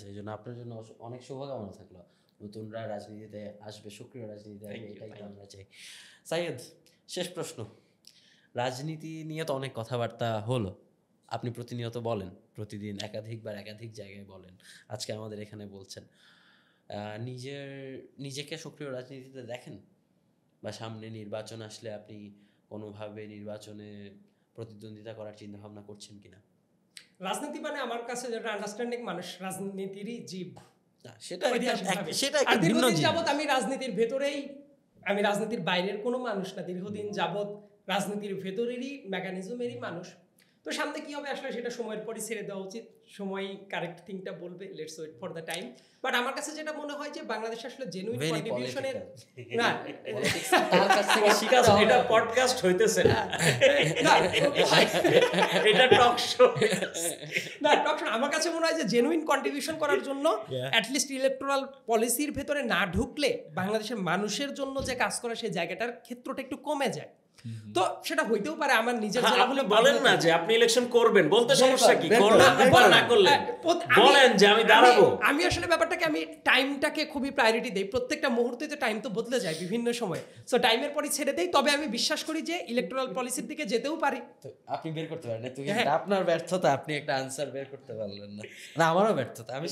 সেই জন্য আপনার জন্য অনেক শুভকামনা থাকলো, নতুনরা রাজনীতিতে আসবে, সক্রিয় রাজনীতিতে আসবে, এটাই তো আমরা চাই। সাইয়েদ, শেষ প্রশ্ন, রাজনীতি নিয়ে তো অনেক কথাবার্তা হলো, আপনি প্রতিনিয়ত বলেন, প্রতিদিন একাধিক জায়গায় বলেন, আজকে আমাদের এখানে বলছেন, নিজেকে সক্রিয় রাজনীতিতে দেখেন, বা সামনে নির্বাচন আসলে আপনি কোনোভাবে নির্বাচনে প্রতিদ্বন্দ্বিতা করার চিন্তা ভাবনা করছেন কিনা? রাজনীতি মানে আমার কাছে যেটা আন্ডারস্ট্যান্ডিং, মানুষ রাজনীতিরই জীব, সেটা একটা আর ভিন্ন দীর্ঘদিন জিনিস। যাবত আমি রাজনীতির ভেতরেই, আমি রাজনীতির বাইরের কোনো মানুষ না, দীর্ঘদিন যাবত রাজনীতির ভেতরেরই মেকানিজমেরই মানুষ। তো সামনে কি হবে আসলে সেটা সময়ের পরই ছেড়ে দেওয়া উচিত, সময় কারেক্ট থিংটা বলবে, let's wait for the time. But আমার কাছে যেটা মনে হয় যে বাংলাদেশ আসলে জেনুইন কন্ট্রিবিউশনের না, এটা পডকাস্ট হইতেছে না, এটা টক শো না, টক শো। আমার কাছে মনে হয় যে জেনুইন কন্ট্রিবিউশন করার জন্য অ্যাটলিস্ট ইলেকটোরাল পলিসির ভেতরে না ঢুকলে বাংলাদেশের মানুষের জন্য যে কাজ করা সেই জায়গাটার ক্ষেত্রটা একটু কমে যায়। তো সেটা হইতেও পারে আমার নিজের জেলা হলে বলেন না যে আপনি ইলেকশন করবেন, বলতে সমস্যা কি, না করলে বলেন যে আমি দাঁড়াবো। আমি আসলে ব্যাপারটাকে, আমি টাইমটাকে খুবই প্রায়োরিটি দেই, প্রত্যেকটা মুহূর্তে যে টাইম তো বদলে যায় বিভিন্ন সময়, সো টাইমের পরই ছেড়ে দেই। তবে আমি বিশ্বাস করি যে ইলেকটোরাল পলিসির দিকে যেতেও পারি। আপনি বের করতে পারেন না, তুই আপনার ব্যর্থতা, আপনি একটা আনসার বের করতে পারলেন না, না আমারও ব্যর্থতা, আমি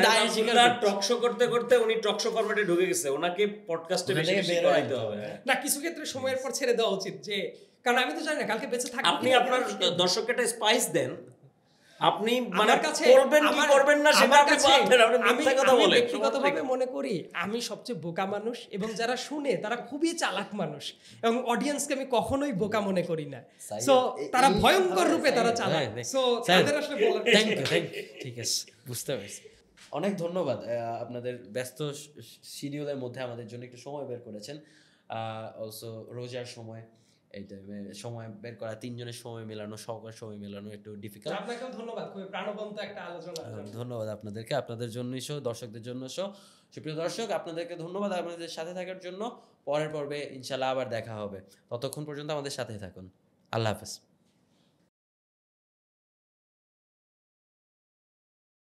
দায় স্বীকার করি। টক শো করতে করতে উনি টক শো ফরম্যাটে ঢুকে গেছে, ওনাকে পডকাস্টে বেশি করাইতে হবে। না, কিছু ক্ষেত্রে সময়ের পর ছেড়ে দেওয়া উচিত, যে কারণ আমি তো জানি না কালকে বেঁচে থাকবো। আপনি আপনার দর্শককে একটা স্পাইস দেন, আপনি মানে করবেন কি করবেন না সেটা আপনি বলেন, আপনি মিথ্যা কথা বলেন। ব্যক্তিগতভাবে মনে করি আমি সবচেয়ে বোকা মানুষ, এবং যারা শুনে তারা খুবই চালাক মানুষ, এবং অডিয়েন্সকে আমি কখনোই বোকা মনে করি না। সো তারা ভয়ঙ্কর রূপে তারা চালাক। সো তাদের আসলে বলার থ্যাংক ইউ, ঠিক আছে, বুঝতে পারছি। অনেক ধন্যবাদ, আপনাদের ব্যস্ত শিডিউলের মধ্যে আমাদের জন্য একটু সময় বের করেছেন। অলসো রোজার সময়, এই টাইমে সময় বের করা, তিনজনের সময় মেলানো, সবার সময় মেলানো একটু ডিফিকাল্ট। আপনাকেও ধন্যবাদ, খুবই প্রাণবন্ত একটা আলোচনা। ধন্যবাদ আপনাদেরকে, আপনাদের জন্যই শো, দর্শকদের জন্য শো। সুপ্রিয় দর্শক, আপনাদেরকে ধন্যবাদ আমাদের সাথে থাকার জন্য। পরের পর্বে ইনশাল্লাহ আবার দেখা হবে, ততক্ষণ পর্যন্ত আমাদের সাথে থাকুন। আল্লাহ হাফেজ।